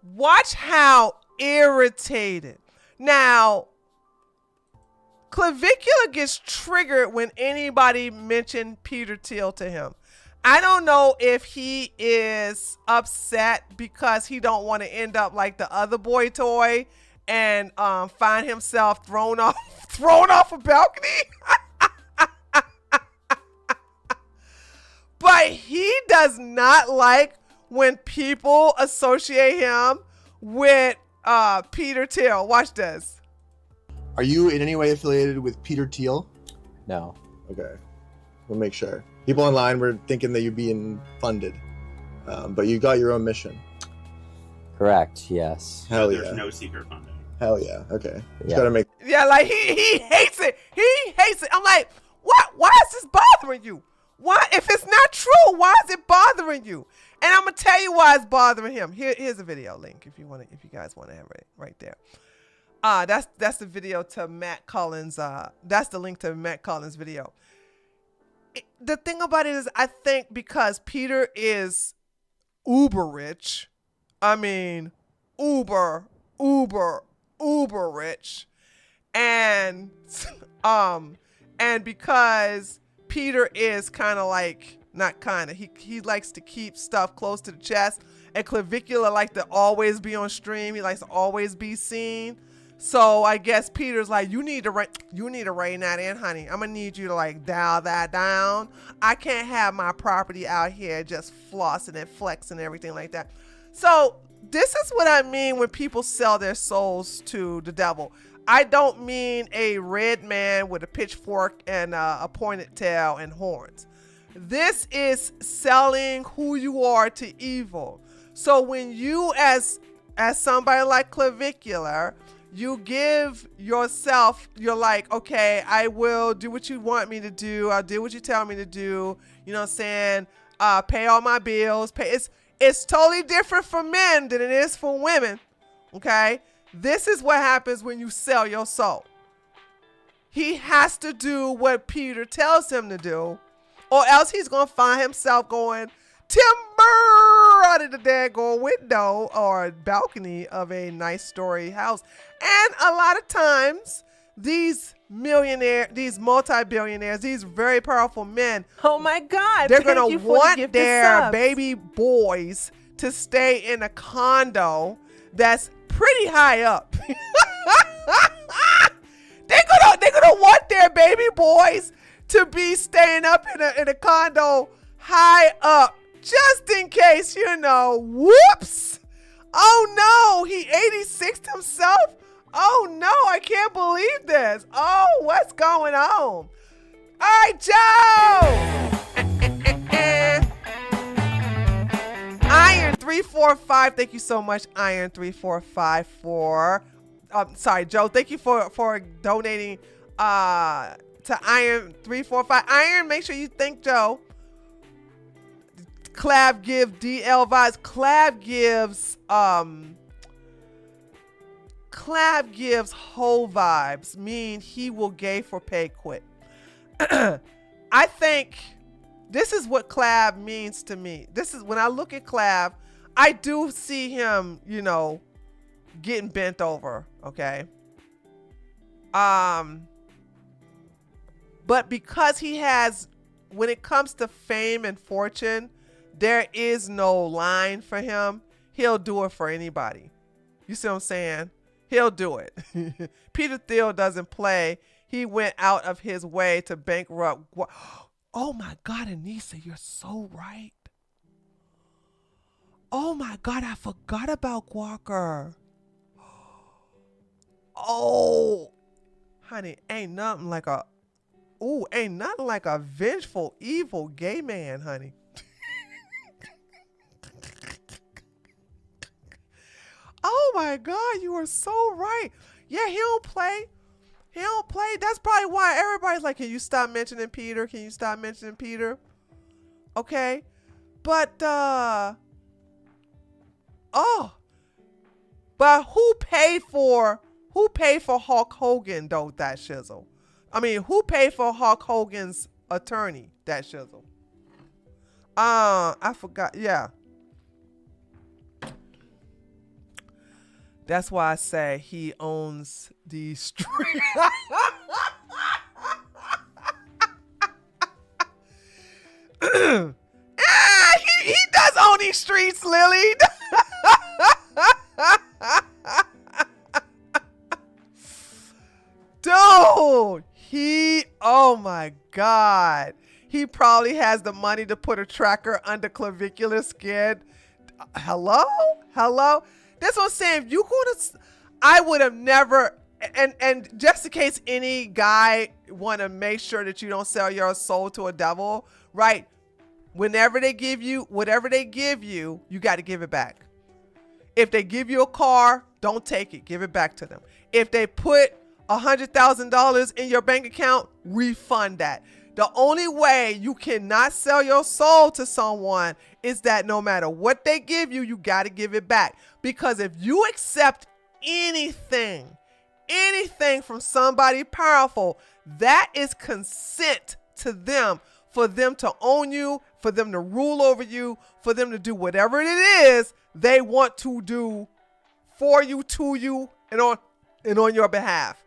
watch how irritated. Now, Clavicular gets triggered when anybody mentioned Peter Thiel to him. I don't know if he is upset because he don't want to end up like the other boy toy and find himself thrown off a balcony. But he does not like when people associate him with Peter Thiel. Watch this. Are you in any way affiliated with Peter Thiel? No. Okay. We'll make sure. People online were thinking that you're being funded, but you got your own mission. Correct. Yes. Hell There's yeah. no secret funding. Hell yeah. Okay. Just Yeah. gotta make. Yeah, like he hates it. He hates it. I'm like, what? Why is this bothering you? Why? If it's not true, why is it bothering you? And I'm gonna tell you why it's bothering him. Here's a video link if you guys want to have it right there. That's the video to Matt Cullen's. That's the link to Matt Cullen's video. The thing about it is, I think because Peter is uber rich. I mean, uber rich, and because Peter is kind of like, not kind of, he likes to keep stuff close to the chest, and Clavicular like to always be on stream. He likes to always be seen. So I guess Peter's like, you need to rein that in, honey. I'm gonna need you to like dial that down. I can't have my property out here just flossing and flexing and everything like that. So this is what I mean when people sell their souls to the devil. I don't mean a red man with a pitchfork and a pointed tail and horns. This is selling who you are to evil. So when you, as somebody like Clavicular, you give yourself, you're like, okay, I will do what you want me to do. I'll do what you tell me to do. You know what I'm saying? Pay all my bills. It's totally different for men than it is for women. Okay? This is what happens when you sell your soul. He has to do what Peter tells him to do, or else he's going to find himself going timber out of the daggone window or balcony of a nice story house. And a lot of times, these multi-billionaires, these very powerful men, Oh my God. they're thank going you to for the want gifted their subs. baby boys to stay in a condo that's pretty high up. They're gonna want their baby boys to be staying up in a condo high up, just in case, whoops. Oh no, he 86'd himself. Oh no, I can't believe this. Oh, what's going on? All right, Joe. Iron345, thank you so much, Iron345 for, Joe, thank you for donating to Iron345. Iron, make sure you thank Joe. Clav gives DL vibes. Clav gives whole vibes, mean he will gay for pay quit. I think this is what Clav means to me. This is when I look at Clav, I do see him, getting bent over, okay? But because he has, when it comes to fame and fortune, there is no line for him. He'll do it for anybody. You see what I'm saying? He'll do it. Peter Thiel doesn't play. He went out of his way to bankrupt. Oh my God, Anissa, you're so right. Oh my God, I forgot about Walker. Oh, honey, ain't nothing like a vengeful, evil gay man, honey. Oh my God, you are so right. Yeah, he don't play. He don't play. That's probably why everybody's like, can you stop mentioning Peter? Can you stop mentioning Peter? Okay. But, but who paid for Hulk Hogan, though, that shizzle? I mean, who paid for Hulk Hogan's attorney, that shizzle? I forgot. Yeah. That's why I say he owns the street. oh my God. He probably has the money to put a tracker under clavicular skin. Hello? That's what I'm saying. If you I would have never, and just in case any guy want to make sure that you don't sell your soul to a devil, right? Whenever they give you, whatever they give you, you got to give it back. If they give you a car, don't take it. Give it back to them. If they put $100,000 in your bank account, refund that. The only way you cannot sell your soul to someone is that no matter what they give you, you got to give it back. Because if you accept anything from somebody powerful, that is consent to them, for them to own you, for them to rule over you, for them to do whatever it is they want to do for you, to you, and on your behalf.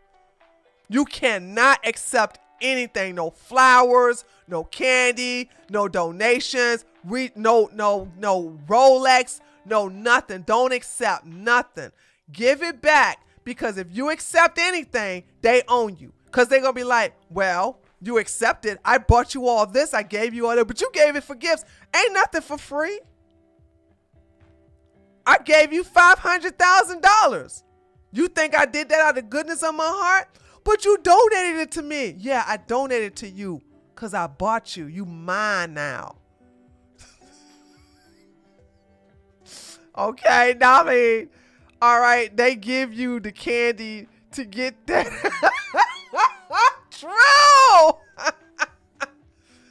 You cannot accept anything. No flowers, no candy, no donations, no Rolex, no nothing. Don't accept nothing. Give it back, because if you accept anything, they own you. Because they're going to be like, well, you accepted. I bought you all this. I gave you all that, but you gave it for gifts. Ain't nothing for free. I gave you $500,000. You think I did that out of the goodness of my heart? But you donated it to me. Yeah, I donated to you because I bought you. You mine now. Okay, now I mean, all right, they give you the candy to get that. True.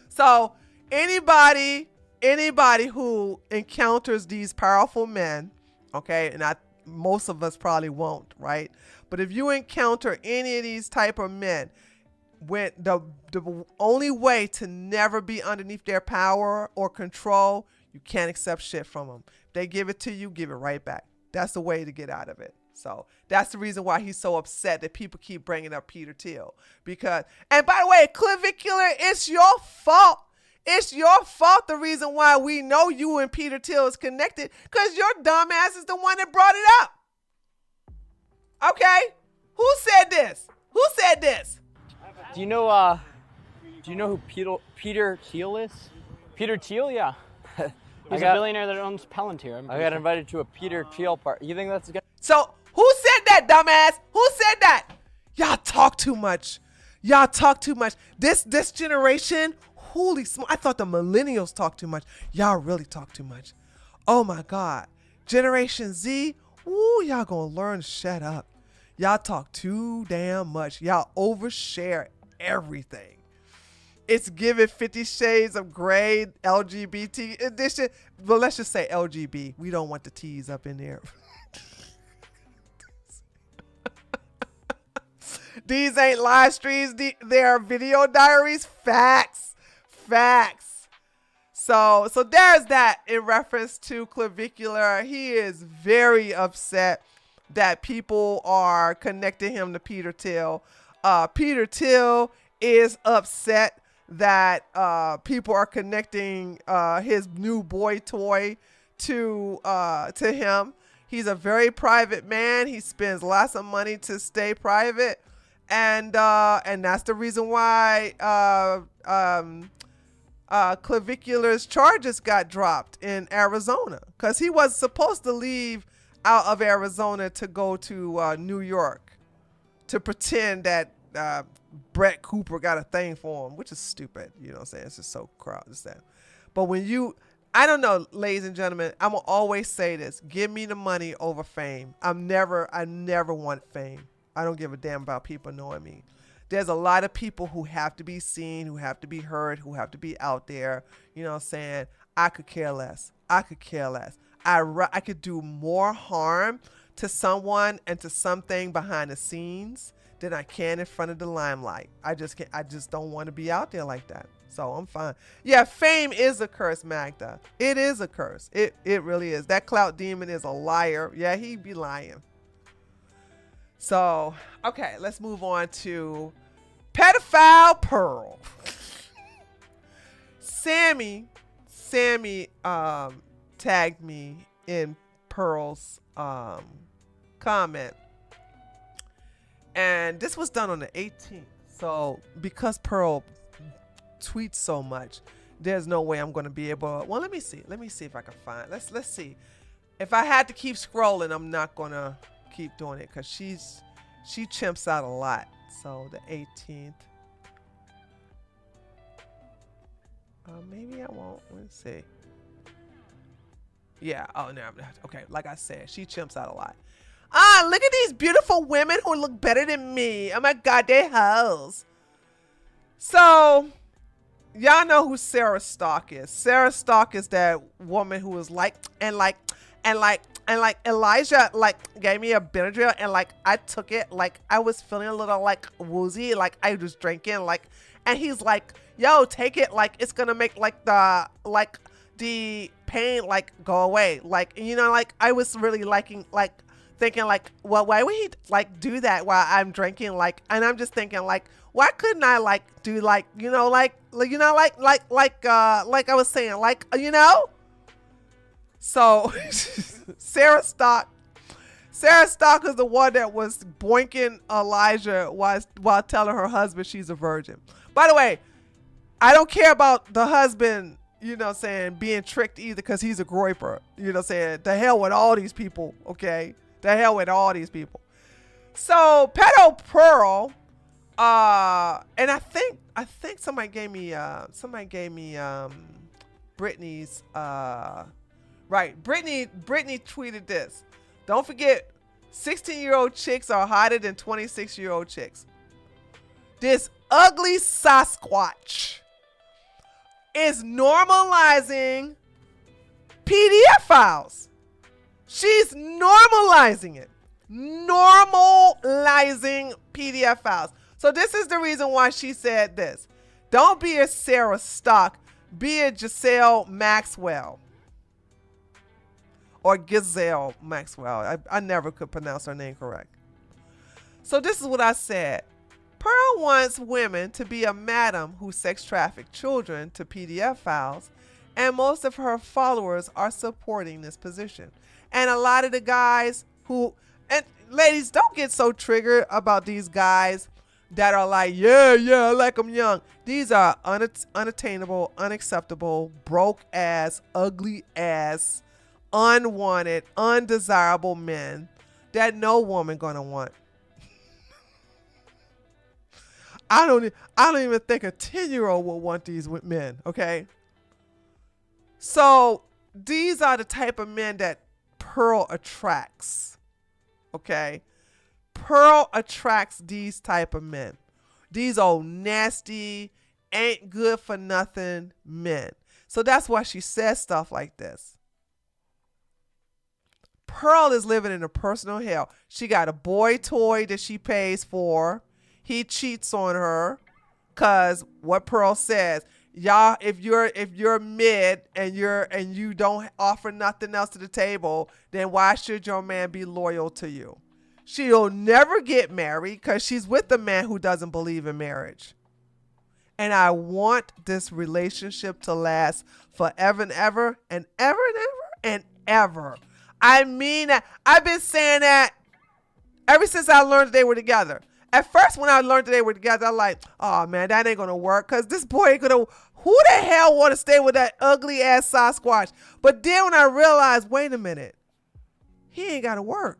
So anybody who encounters these powerful men, okay, and most of us probably won't, right? But if you encounter any of these type of men, when the only way to never be underneath their power or control, you can't accept shit from them. If they give it to you, give it right back. That's the way to get out of it. So that's the reason why he's so upset that people keep bringing up Peter Thiel. Because, and by the way, clavicular, it's your fault. It's your fault, the reason why we know you and Peter Thiel is connected, because your dumbass is the one that brought it up. Okay? Who said this? Who said this? Do you know who Peter Thiel is? Peter Thiel, yeah. He's a billionaire that owns Palantir. I got invited to a Peter Thiel party. You think that's good? So who said that, dumbass? Who said that? Y'all talk too much. Y'all talk too much. This generation, holy smoke. I thought the millennials talk too much. Y'all really talk too much. Oh my God. Generation Z, ooh, y'all gonna learn to shut up. Y'all talk too damn much. Y'all overshare everything. It's given 50 Shades of Grey, LGBT edition. Well, let's just say LGB. We don't want the T's up in there. These ain't live streams. They're video diaries. Facts. So there's that in reference to clavicular. He is very upset that people are connecting him to Peter Thiel. Peter Thiel is upset that people are connecting his new boy toy to him. He's a very private man. He spends lots of money to stay private, and that's the reason why Clavicular's charges got dropped in Arizona, because he was supposed to leave out of Arizona to go to New York to pretend that Brett Cooper got a thing for him, which is stupid. You know what I'm saying? It's just so crowded. But when I don't know, ladies and gentlemen, I'm gonna always say this: give me the money over fame. I never want fame. I don't give a damn about people knowing me. There's a lot of people who have to be seen, who have to be heard, who have to be out there. You know what I'm saying? I could care less. I could do more harm to someone and to something behind the scenes than I can in front of the limelight. I just don't want to be out there like that. So I'm fine. Yeah, fame is a curse, Magda. It is a curse. It really is. That clout demon is a liar. Yeah, he be lying. So, okay, let's move on to pedophile Pearl. Sammy tagged me in Pearl's comment. And this was done on the 18th. So because Pearl tweets so much, there's no way I'm gonna be able. Well, let me see. Let me see if I can find. Let's see. If I had to keep scrolling, I'm not gonna keep doing it because she chimps out a lot. So the 18th. Maybe I won't. Let's see. Yeah. Oh no. Okay. Like I said, she chimps out a lot. Look at these beautiful women who look better than me. Oh my God, they're hoes. So, y'all know who Sarah Stock is. Sarah Stock is that woman who was like Elijah gave me a Benadryl and I took it I was feeling a little woozy I was drinking and he's like, yo, take it it's gonna make the pain go away I was really thinking well, why would he do that while I'm drinking and I'm just thinking why couldn't I do I was saying so Sarah Stock is the one that was boinking Elijah while telling her husband she's a virgin. By the way, I don't care about the husband being tricked either because he's a groiper. The hell with all these people, okay? The hell with all these people. So Pedo Pearl, and I think somebody gave me Brittany's right. Brittany tweeted this. Don't forget, 16-year-old chicks are hotter than 26-year-old chicks. This ugly Sasquatch is normalizing PDF files. She's normalizing it. Normalizing PDF files. So this is the reason why she said this. Don't be a Sarah Stock, be a Giselle Maxwell. Or Gazelle Maxwell. I never could pronounce her name correct. So this is what I said. Pearl wants women to be a madam who sex traffic children to PDF files, and most of her followers are supporting this position. And a lot of the guys who, and ladies, don't get so triggered about these guys that are like, yeah, I like them young. These are unattainable, unacceptable, broke ass, ugly ass, unwanted, undesirable men that no woman gonna want. I don't even think a 10-year-old will want these men, okay? So these are the type of men that Pearl attracts, okay? Pearl attracts these type of men. These old nasty, ain't good for nothing men. So that's why she says stuff like this. Pearl is living in a personal hell. She got a boy toy that she pays for. He cheats on her because what Pearl says, y'all, if you're mid and you don't offer nothing else to the table, then why should your man be loyal to you? She'll never get married because she's with a man who doesn't believe in marriage. And I want this relationship to last forever and ever and ever and ever and ever. I mean, I've been saying that ever since I learned they were together. At first, when I learned that they were together, I'm like, oh man, that ain't gonna work. Cause this boy ain't gonna, who the hell wanna stay with that ugly ass Sasquatch? But then when I realized, wait a minute, he ain't gotta work.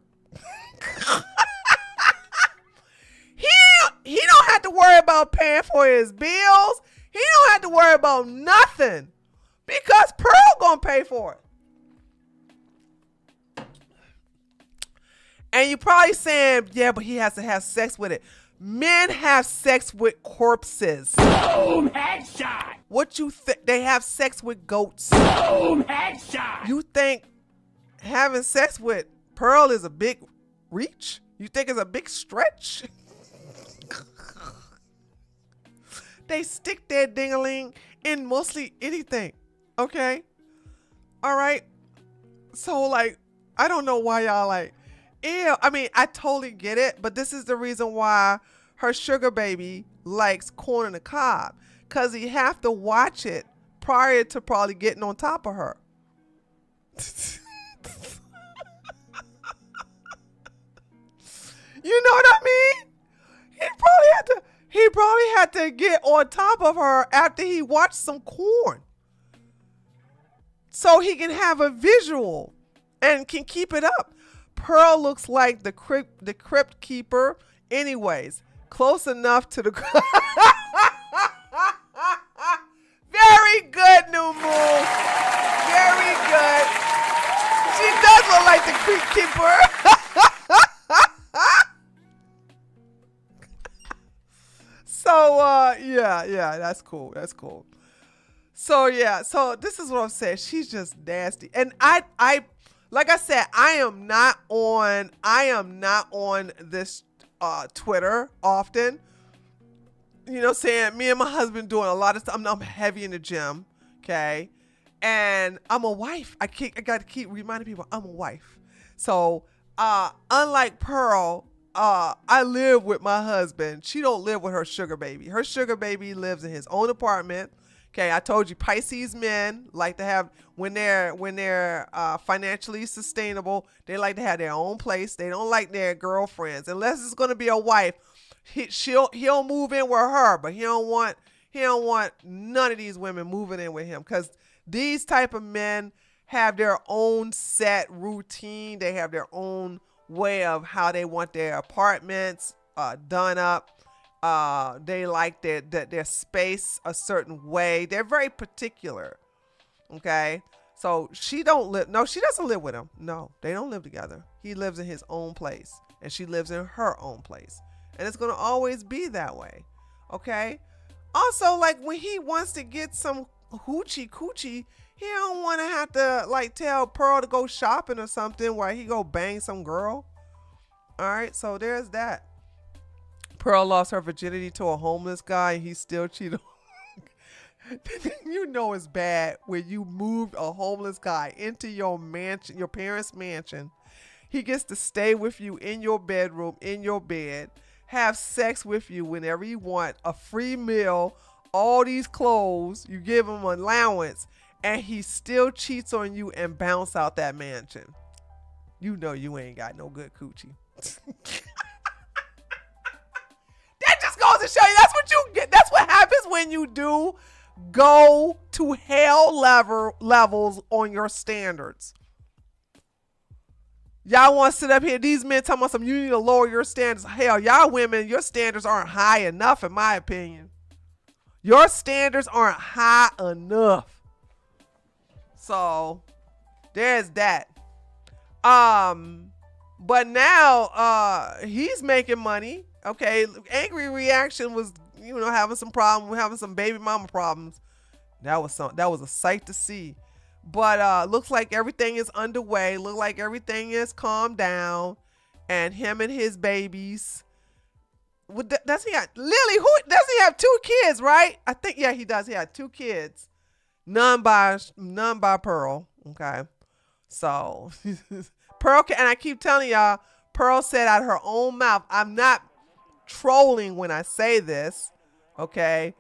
He don't have to worry about paying for his bills. He don't have to worry about nothing because Pearl gonna pay for it. And you're probably saying, yeah, but he has to have sex with it. Men have sex with corpses. Boom, headshot. What you think? They have sex with goats. Boom, headshot. You think having sex with Pearl is a big reach? You think it's a big stretch? They stick their ding-a-ling in mostly anything. Okay? All right? So, I don't know why y'all ew. I mean, I totally get it, but this is the reason why her sugar baby likes corn on the cob, because he have to watch it prior to probably getting on top of her. You know what I mean? He probably had to get on top of her after he watched some corn. So he can have a visual and can keep it up. Pearl looks like the crypt keeper anyways. Close enough to the... Very good, New Moon. Very good. She does look like the crypt keeper. So, yeah, that's cool. That's cool. So, yeah, so this is what I'm saying. She's just nasty. And I like I said, I am not on this Twitter often. You know, saying me and my husband doing a lot of stuff. I'm heavy in the gym, okay? And I'm a wife. I got to keep reminding people I'm a wife. So, unlike Pearl, I live with my husband. She don't live with her sugar baby. Her sugar baby lives in his own apartment. Okay, I told you Pisces men like to have when they're financially sustainable, they like to have their own place. They don't like their girlfriends unless it's going to be a wife. He'll move in with her, but he don't want none of these women moving in with him because these type of men have their own set routine. They have their own way of how they want their apartments done up. They like their space a certain way. They're very particular. Okay. So she doesn't live with him. No, they don't live together. He lives in his own place and she lives in her own place. And it's going to always be that way. Okay. Also, like when he wants to get some hoochie coochie, he don't want to have to like tell Pearl to go shopping or something while he go bang some girl. All right. So there's that. Pearl lost her virginity to a homeless guy and he still cheated. You know it's bad when you moved a homeless guy into your mansion, your parents' mansion. He gets to stay with you in your bedroom, in your bed, have sex with you whenever you want, a free meal, all these clothes, you give him an allowance, and he still cheats on you and bounce out that mansion. You know you ain't got no good coochie. That just goes to show you that's what you get. That's what happens when you do go to hell levels on your standards. Y'all want to sit up here, these men talking about you need to lower your standards. Hell, y'all women, your standards aren't high enough in my opinion. Your standards aren't high enough. So, there's that. But now, he's making money. Okay, Angry Reaction was, having some problem, having some baby mama problems. That was a sight to see. But looks like everything is underway. Look like everything is calmed down. And him and his babies. Does he have Lily? Does he have 2 kids? Right? I think he does. He had 2 kids. None by Pearl. Okay, so Pearl and I keep telling y'all, Pearl said out of her own mouth. I'm not trolling when I say this. Okay.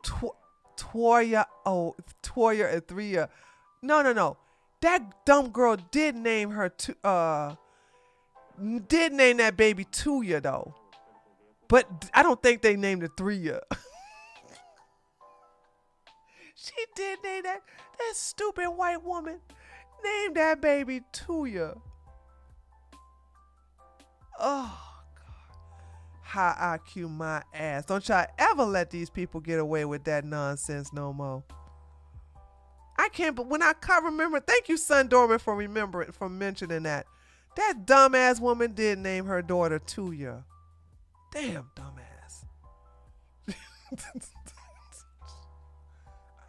Toya and Threa. No. That dumb girl did name her did name that baby Tuya though. But I don't think they named it Threa. She did name that stupid white woman named that baby Tuya. Oh high IQ my ass. Don't y'all ever let these people get away with that nonsense no more. I can't, but when I can't remember, thank you, Sun Dorman, for mentioning that. That dumbass woman did name her daughter Tuya. Damn dumbass.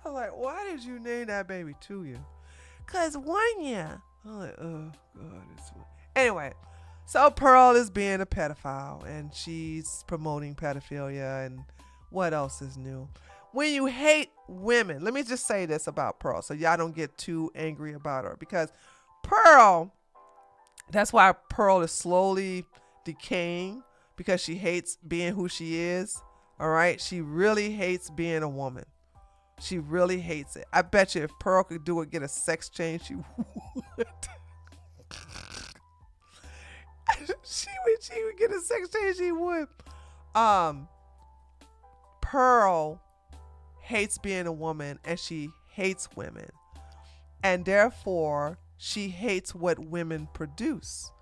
I was like, why did you name that baby Tuya? Cause 1 year. I'm like, oh God. Anyway. So Pearl is being a pedophile and she's promoting pedophilia and what else is new? When you hate women, let me just say this about Pearl so y'all don't get too angry about her because Pearl, that's why Pearl is slowly decaying because she hates being who she is. All right. She really hates being a woman. She really hates it. I bet you if Pearl could get a sex change, she would. she would get a sex change, she would. Pearl hates being a woman and she hates women. And therefore, she hates what women produce.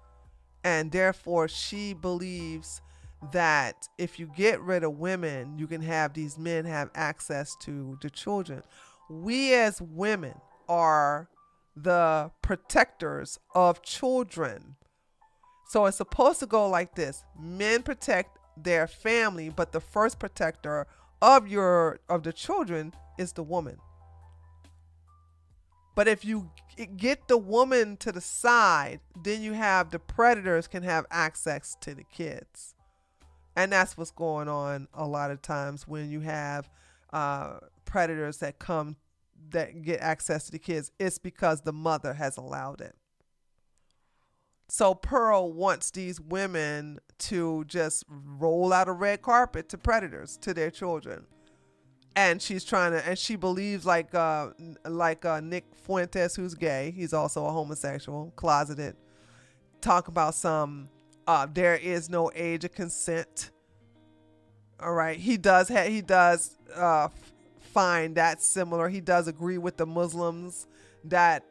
And therefore, she believes that if you get rid of women, you can have these men have access to the children. We as women are the protectors of children. So it's supposed to go like this. Men protect their family, but the first protector of the children is the woman. But if you get the woman to the side, then you have the predators can have access to the kids. And that's what's going on a lot of times when you have predators that get access to the kids. It's because the mother has allowed it. So Pearl wants these women to just roll out a red carpet to predators, to their children. And she's trying to, and she believes like Nick Fuentes, who's gay. He's also a homosexual, closeted. Talk about there is no age of consent. All right. He does find that similar. He does agree with the Muslims that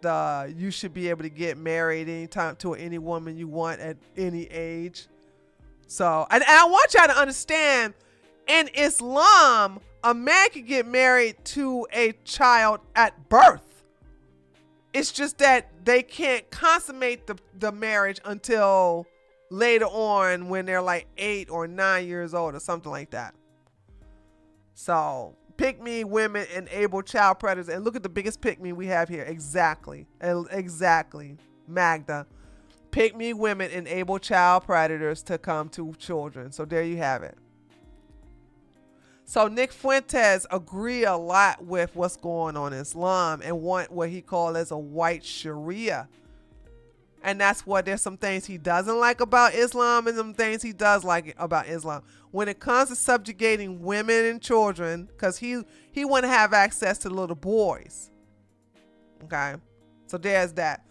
you should be able to get married anytime to any woman you want at any age. So, and I want y'all to understand, in Islam, a man can get married to a child at birth. It's just that they can't consummate the marriage until later on when they're like 8 or 9 years old or something like that. So pick me women enable child predators, and look at the biggest pick me we have here. Exactly Magda. Pick me women enable child predators to come to children. So there you have it. So Nick Fuentes agree a lot with what's going on in Islam and want what he calls as a white Sharia. And that's what there's some things he doesn't like about Islam and some things he does like about Islam. When it comes to subjugating women and children, because he want to have access to little boys. Okay. So there's that.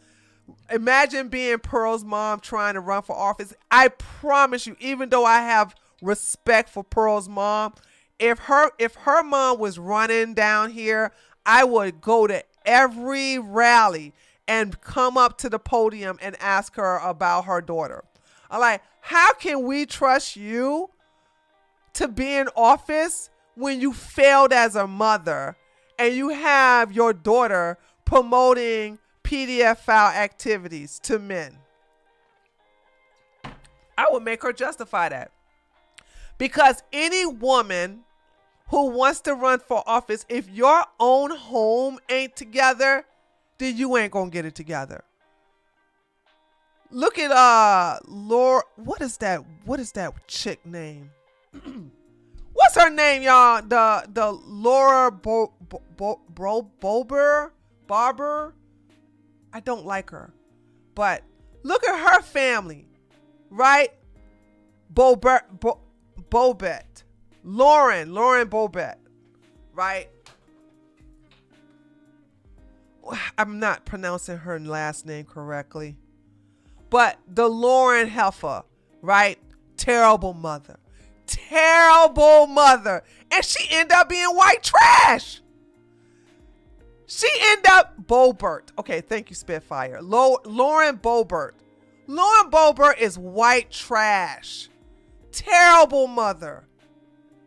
Imagine being Pearl's mom trying to run for office. I promise you, even though I have respect for Pearl's mom, if her mom was running down here, I would go to every rally and come up to the podium and ask her about her daughter. I'm like, how can we trust you to be in office when you failed as a mother and you have your daughter promoting pedophile activities to men? I would make her justify that. Because any woman who wants to run for office, if your own home ain't together, then you ain't gonna get it together. Look at Laura. What is that chick name? What's her name, y'all? The Laura Barber. I don't like her, but look at her family, right? Bobet. Lauren Bobet, right? I'm not pronouncing her last name correctly, but the Lauren heifer, right? Terrible mother, and she ended up being white trash. She ended up Bobert. Okay, thank you, Spitfire. Lauren Bobert. Lauren Bobert is white trash. Terrible mother.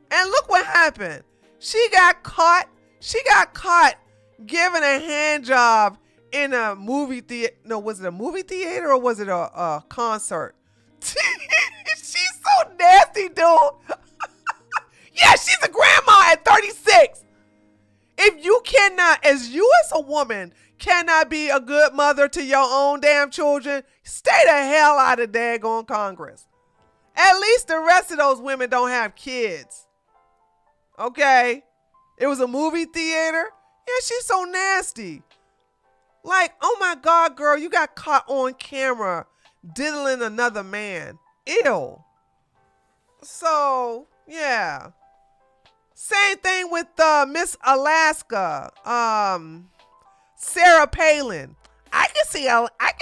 And look what happened. She got caught giving a hand job in a movie theater. No, was it a movie theater or was it a concert? She's so nasty, dude. Yeah, she's a grandma at 36. If you cannot, as a woman, cannot be a good mother to your own damn children, stay the hell out of daggone Congress. At least the rest of those women don't have kids. Okay? It was a movie theater. Yeah, she's so nasty. Like, oh my God, girl, you got caught on camera diddling another man. Ew. So, yeah. Same thing with Miss Alaska. Sarah Palin. I can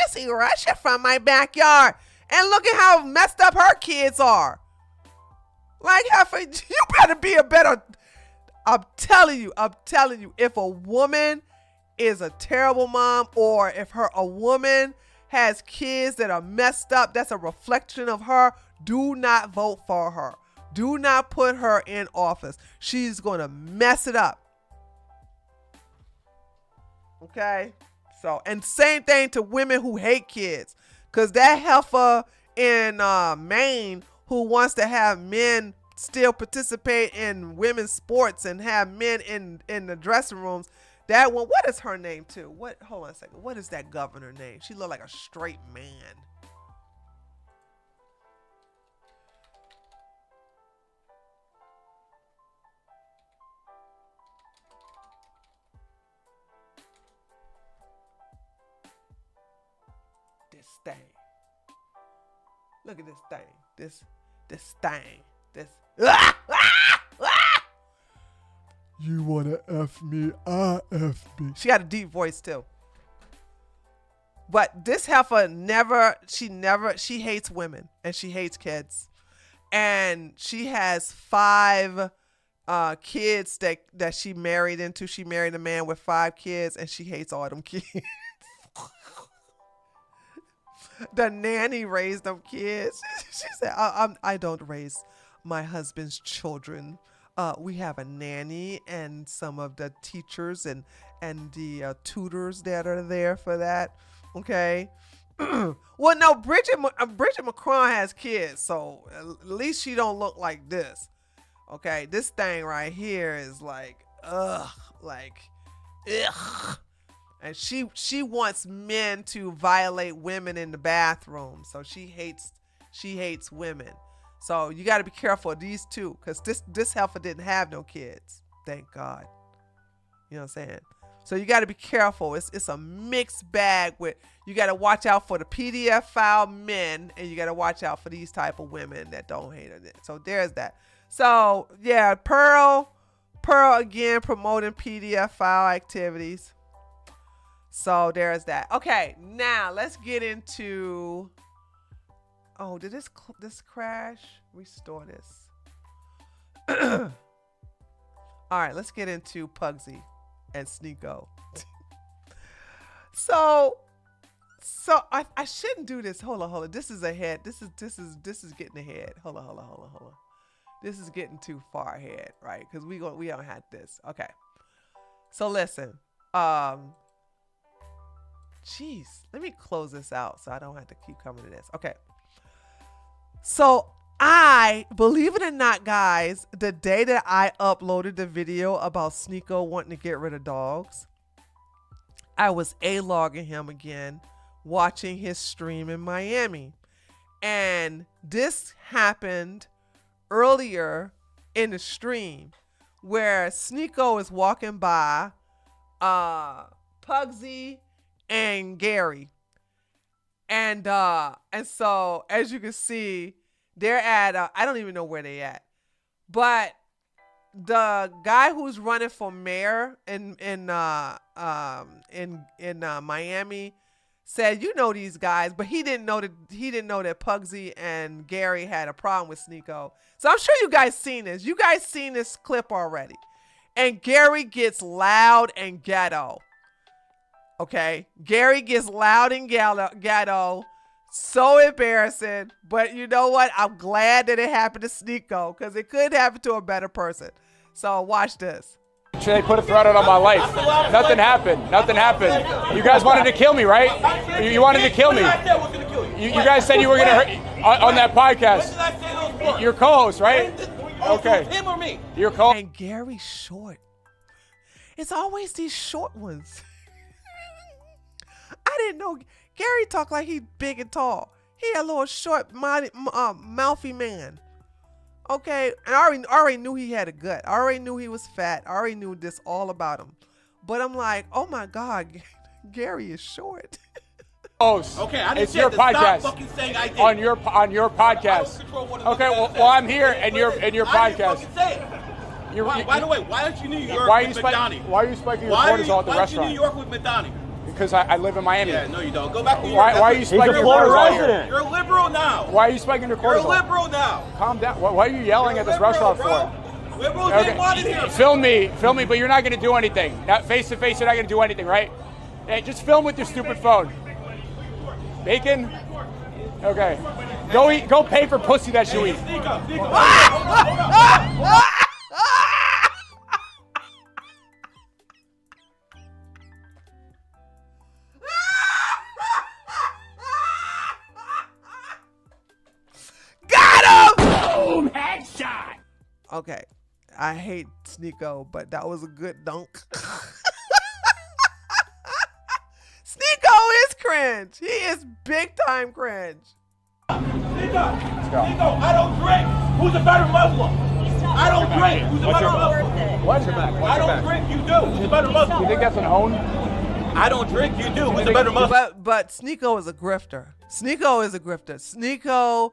see Russia from my backyard. And look at how messed up her kids are. Like, you better be a better I'm telling you, if a woman is a terrible mom, or if a woman has kids that are messed up, that's a reflection of her. Do not vote for her. Do not put her in office. She's going to mess it up. Okay? So, and same thing to women who hate kids. Because that heifer in Maine who wants to have men still participate in women's sports and have men in the dressing rooms, that one, what is her name too? Hold on a second. What is that governor name? She looked like a straight man. This thing. Look at this thing. This thing. Ah! Ah! Ah! You wanna F me, I F me. She got a deep voice too. But this heifer she hates women and she hates kids. And she has 5 kids that she married into. She married a man with 5 kids and she hates all them kids. The nanny raised them kids. She said, I don't raise my husband's children. We have a nanny and some of the teachers and the tutors that are there for that. Okay. Well, no, Bridget McCron has kids, so at least she don't look like this. Okay, this thing right here is like, ugh. And she wants men to violate women in the bathroom, so she hates women. So you got to be careful of these two, because this heifer didn't have no kids, thank God. You know what I'm saying? So you got to be careful. It's a mixed bag. You got to watch out for the PDF file men, and you got to watch out for these type of women that don't hate her. So there's that. So yeah, Pearl again promoting PDF file activities. So there's that. Okay, now let's get into. Oh, did this crash? Restore this. All right, let's get into Pugsy and Sneako. So I shouldn't do this. Hold on. This is ahead. This is getting ahead. Hold on. This is getting too far ahead, right? Because we don't have this. Okay. So listen. Jeez, let me close this out so I don't have to keep coming to this. Okay. So believe it or not, guys, the day that I uploaded the video about Sneako wanting to get rid of dogs, I was A-logging him again, watching his stream in Miami. And this happened earlier in the stream where Sneako is walking by Pugsy and Gary. And so as you can see, they're at I don't even know where they at, but the guy who's running for mayor in Miami said, you know these guys, but he didn't know that Pugsy and Gary had a problem with Sneako. So I'm sure you guys seen this. You guys seen this clip already. And Gary gets loud and ghetto. Okay, Gary gets loud and ghetto, so embarrassing. But you know what? I'm glad that it happened to Sneako, because it could happen to a better person. So watch this. They put a threat out on my life. Nothing happened. You guys wanted to kill me, right? You wanted to kill me. You guys said you were going to hurt on that podcast. Your co-host, right? Okay. Him or me? Your co-host. And Gary's short. It's always these short ones. I didn't know Gary talked like he's big and tall. He a little short, mouthy man. Okay, and I already knew he had a gut. I already knew he was fat. I already knew this all about him. But I'm like, oh my God, Gary is short. Okay, I didn't it's your podcast. Stop fucking saying I did. On your podcast. Okay, well I'm here and your podcast. By the way, why aren't you in New York with Madani? Why are you spiking your cortisol at the restaurant? Why aren't you in New York with Madani? Because I live in Miami. Yeah, no you don't. Go back to New Why York. are you spiking your cortisol here? You're a liberal now. Why are you spiking your cortisol? You're a liberal now. Calm down. Why are you yelling at this restaurant for? Liberals ain't wanted here. Film me, but you're not going to do anything. Not face to face, you're not going to do anything, right? Hey, just film with your stupid phone. Bacon? Okay. Go pay for pussy that you eat. Boom! Headshot! Okay. I hate Sneako, but that was a good dunk. Sneako is cringe. He is big time cringe. Sneako, I don't drink. Who's a better Muslim? I don't drink. Who's a better Muslim? What's your back? I don't drink. You do. Who's a better Muslim? You think that's an own? I don't drink. You do. Who's a better Muslim? But Sneako is a grifter. Sneako is a grifter. Sneako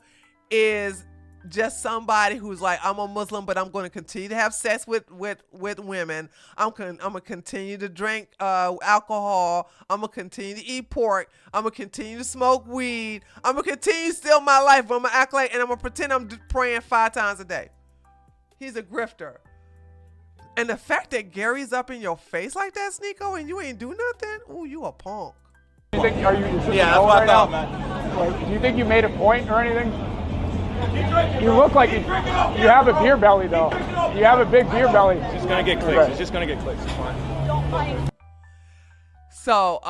is just somebody who's like, I'm a Muslim, but I'm going to continue to have sex with women. I'm going to continue to drink alcohol. I'm going to continue to eat pork. I'm going to continue to smoke weed. I'm going to continue to steal my life. But I'm going to act like, and I'm going to pretend I'm praying 5 times a day. He's a grifter. And the fact that Gary's up in your face like that, Sneako, and you ain't do nothing, ooh, you a punk. You think, are you yeah, that's what I thought, man. Like, do you think you made a point or anything? You look like you have a beer belly, though. You have a big beer belly. It's just gonna get clicks. Okay. It's just gonna get clicks. It's fine. So,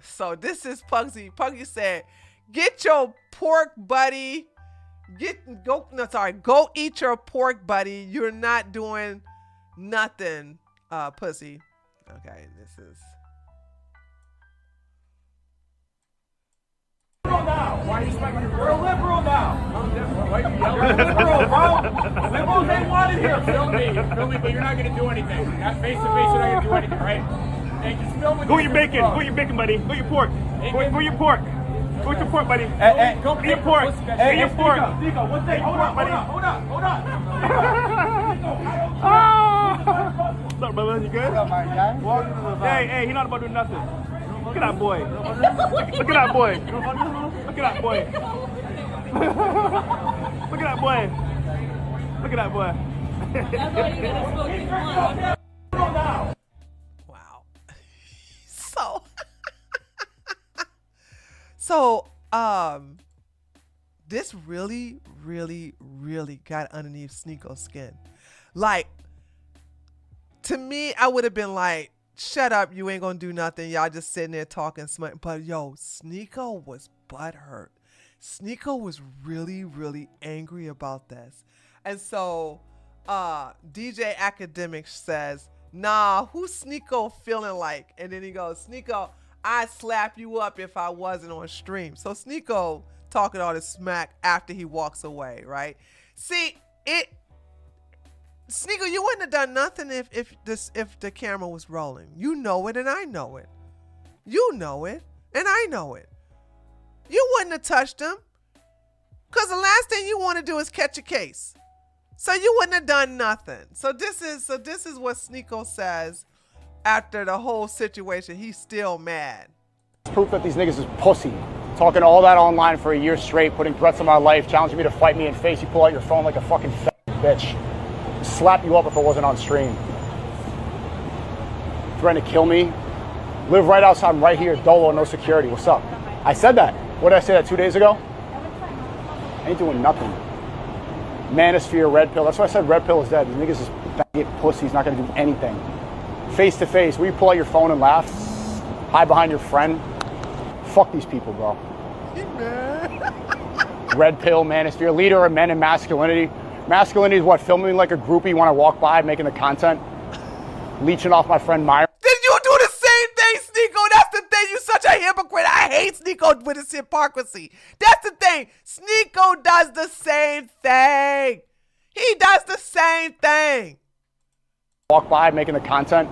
so this is Pugsy. Pugsy said, "Get your pork, buddy. Go eat your pork, buddy. You're not doing nothing, pussy." Okay, this is. Why are you smacking your girl? We're liberal now. We're liberal, bro. Liberals ain't wanted here. Film me, but you're not going to do anything. Not face to face, you're not going to do anything, right? Hey, just film with Who your bacon? Who your bacon, buddy? Who your pork? Who your pork? Who's your pork, buddy? Hey, go eat your pork. Hey, your pork. Sneako, what's that? Hold on. What's up, brother? You good? What's up, my guy? Welcome to the vibe. Hey, he not about to do nothing. Look at that boy. Look at that boy. Look at that boy. Look at that boy. Look at that boy. Wow. So, this really, really, really got underneath Sneako's skin. Like, to me, I would have been like, shut up, you ain't gonna do nothing. Y'all just sitting there talking smart. But yo, Sneako was butthurt. Sneako was really, really angry about this. And so DJ Academic says, nah, who's Sneako feeling like? And then he goes, Sneako, I'd slap you up if I wasn't on stream. So Sneako talking all this smack after he walks away, right? See, Sneako, you wouldn't have done nothing if the camera was rolling. You know it and I know it. You know it and I know it. You wouldn't have touched him. Because the last thing you want to do is catch a case. So you wouldn't have done nothing. So this is what Sneako says after the whole situation. He's still mad. It's proof that these niggas is pussy. Talking all that online for a year straight, putting threats on my life, challenging me to fight me in face. You pull out your phone like a fucking fat bitch. Slap you up if it wasn't on stream. Threatening to kill me. Live right outside, I'm right here, dolo, no security. What's up? I said that. What did I say that 2 days ago? I ain't doing nothing. Manosphere, red pill. That's why I said red pill is dead. These niggas is faggot pussy. He's not gonna do anything. Face to face, will you pull out your phone and laugh? Hide behind your friend? Fuck these people, bro. Red pill, manosphere, leader of men in masculinity. Masculinity is what? Filming like a groupie you want to walk by, making the content? Leeching off my friend Myron. Did you do the same thing, Sneako? That's the thing. You such a hypocrite. I hate Sneako with his hypocrisy. That's the thing. Sneako does the same thing. He does the same thing. Walk by, making the content?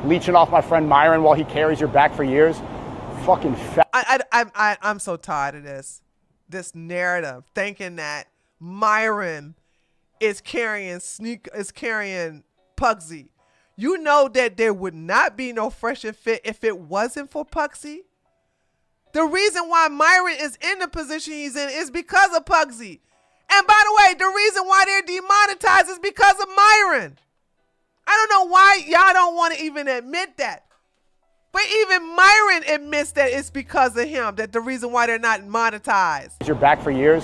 Leeching off my friend Myron while he carries your back for years? Fucking fat. I'm so tired of this narrative, thinking that Myron is carrying Pugsy. You know that there would not be no Fresh and Fit if it wasn't for Pugsy. The reason why Myron is in the position he's in is because of Pugsy. And by the way, the reason why they're demonetized is because of Myron. I don't know why y'all don't want to even admit that. But even Myron admits that it's because of him, that the reason why they're not monetized. You're back for years.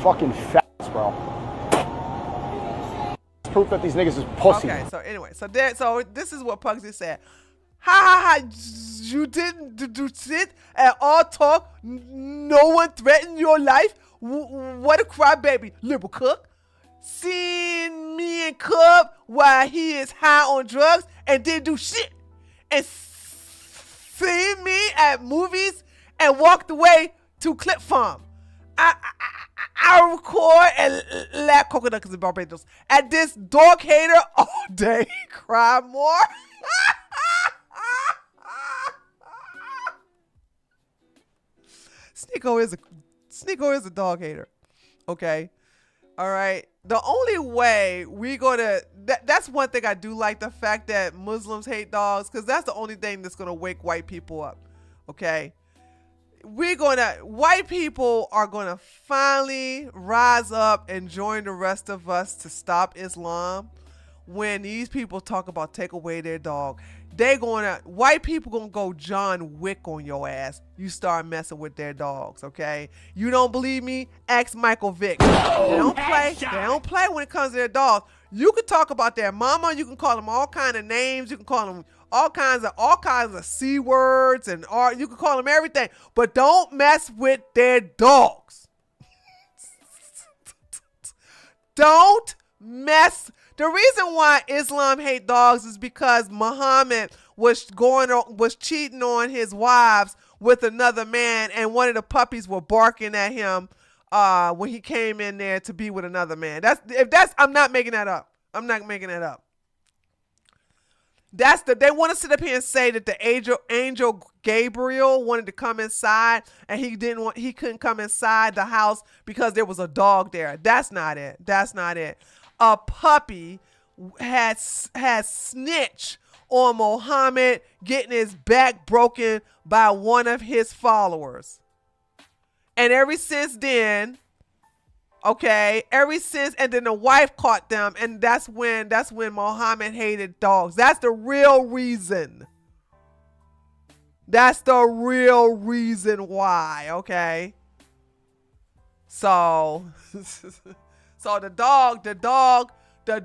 Fucking fat, bro. It's proof that these niggas is pussy. Okay, so anyway, so this is what Pugsy said. Ha ha ha, you didn't do shit at all talk. No one threatened your life. What a crybaby, liberal cook. Seeing me and Cub while he is high on drugs and didn't do shit. And seeing me at movies and walked away to Clip Farm. I record and laugh coconut because of Barbados. At this dog hater all day, cry more. Sneako is a dog hater. Okay. All right. The only way we gonna that's one thing I do like, the fact that Muslims hate dogs, because that's the only thing that's gonna wake white people up. Okay. White people are gonna finally rise up and join the rest of us to stop Islam. When these people talk about take away their dog, white people gonna go John Wick on your ass. You start messing with their dogs, okay? You don't believe me? Ask Michael Vick. They don't play when it comes to their dogs. You can talk about their mama. You can call them all kind of names. You can call them all kinds of C words, and you can call them everything. But don't mess with their dogs. Don't mess. The reason why Islam hate dogs is because Muhammad was cheating on his wives with another man, and one of the puppies were barking at him when he came in there to be with another man. I'm not making that up. I'm not making that up. They want to sit up here and say that the angel Gabriel wanted to come inside and he couldn't come inside the house because there was a dog there. That's not it. That's not it. A puppy has snitched on Muhammad getting his back broken by one of his followers. And ever since then, and then the wife caught them, and that's when Muhammad hated dogs. That's the real reason. That's the real reason why, okay? So the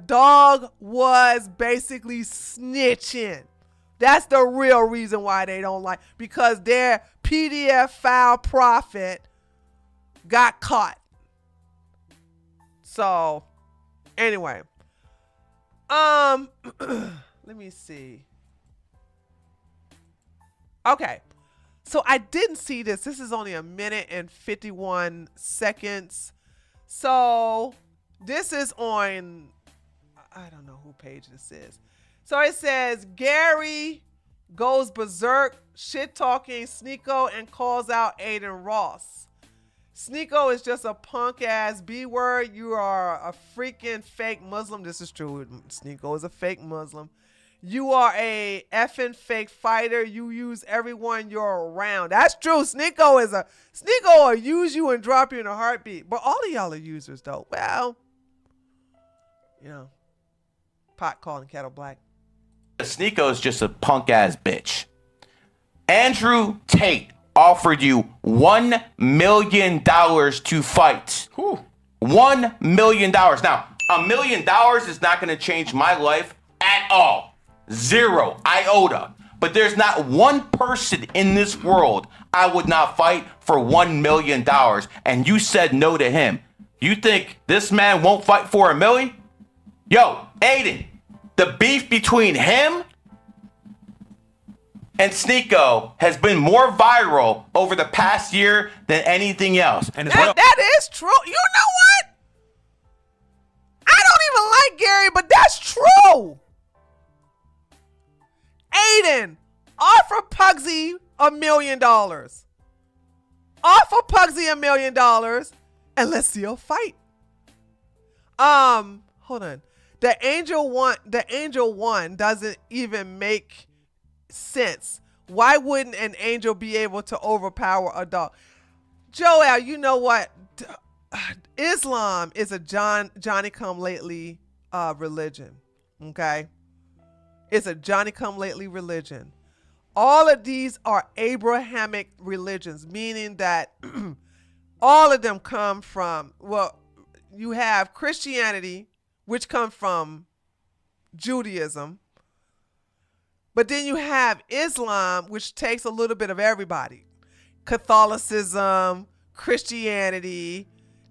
dog was basically snitching. That's the real reason why they don't like, because their PDF file prophet got caught. So anyway, let me see. Okay. So I didn't see this. This is only 1 minute and 51 seconds. So this is on, I don't know who page this is. So it says Gary goes berserk, shit talking Sneako and calls out Aiden Ross. Sneako is just a punk ass B word. You are a freaking fake Muslim. This is true. Sneako is a fake Muslim. You are a effing fake fighter. You use everyone you're around. That's true. Sneako will use you and drop you in a heartbeat. But all of y'all are users though. Well, pot calling kettle black. Sneako is just a punk ass bitch. Andrew Tate offered you $1 million to fight. $1 million. Now, $1 million is not going to change my life at all. 0 iota. But there's not one person in this world I would not fight for $1 million. And you said no to him. You think this man won't fight for $1 million? Yo, Aiden, the beef between him and Sneako has been more viral over the past year than anything else. And that is true. You know what? I don't even like Gary, but that's true. Aiden, offer Pugsy $1 million. Offer Pugsy $1 million, and let's see a fight. Hold on. The Angel one doesn't even make sense. Why wouldn't an angel be able to overpower a dog? Joel, you know what? Islam is a Johnny come lately religion. Okay, it's a Johnny come lately religion. All of these are Abrahamic religions, meaning that all of them come from, well, you have Christianity, which comes from Judaism, but then you have Islam, which takes a little bit of everybody. Catholicism, Christianity,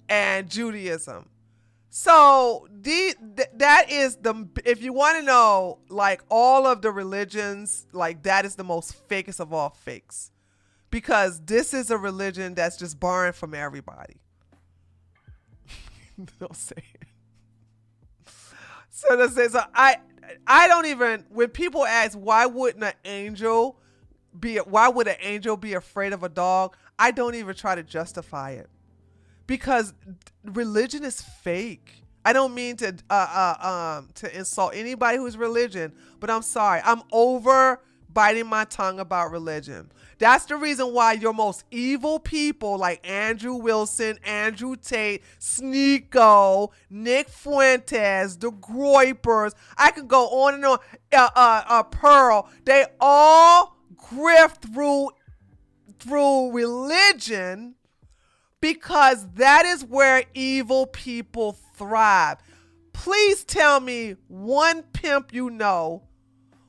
and Judaism. So that is if you want to know, like, all of the religions, like, that is the most fakest of all fakes, because this is a religion that's just borrowing from everybody. Don't say it. So I don't even, when people ask why would an angel be afraid of a dog, I don't even try to justify it. Because religion is fake. I don't mean to insult anybody who's religion, but I'm sorry. I'm over biting my tongue about religion. That's the reason why your most evil people like Andrew Wilson, Andrew Tate, Sneako, Nick Fuentes, the Groypers, I could go on and on, Pearl, they all grift through religion, because that is where evil people thrive. Please tell me one pimp you know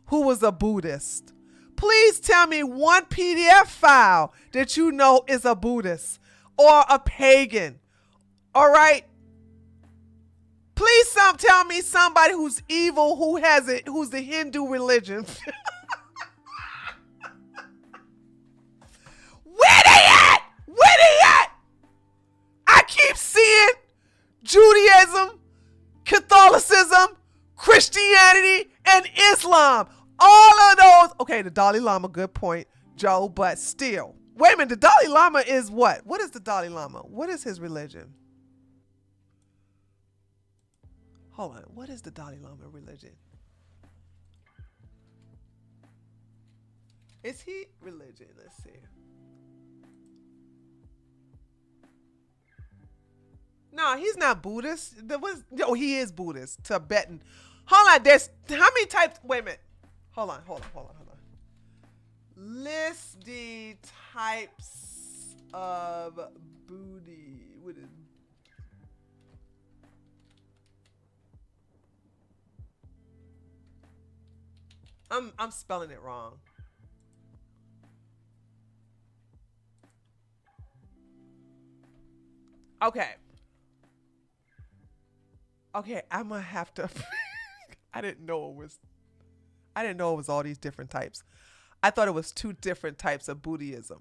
who was a Buddhist. Please tell me one PDF file that you know is a Buddhist or a pagan. All right? Please tell me somebody who's evil who's the Hindu religion. Where they at? Where they at? I keep seeing Judaism, Catholicism, Christianity, and Islam. All of those. Okay, the Dalai Lama, good point, Joe, but still. Wait a minute, the Dalai Lama is what? What is the Dalai Lama? What is his religion? Hold on, what is the Dalai Lama religion? Is he religion? Let's see. No, he's not Buddhist. He is Buddhist. Tibetan. Hold on, there's how many types? Wait a minute. Hold on. List the types of booty. What is? I'm spelling it wrong. Okay, I'm gonna have to. I didn't know it was all these different types. I thought it was 2 different types of Buddhism.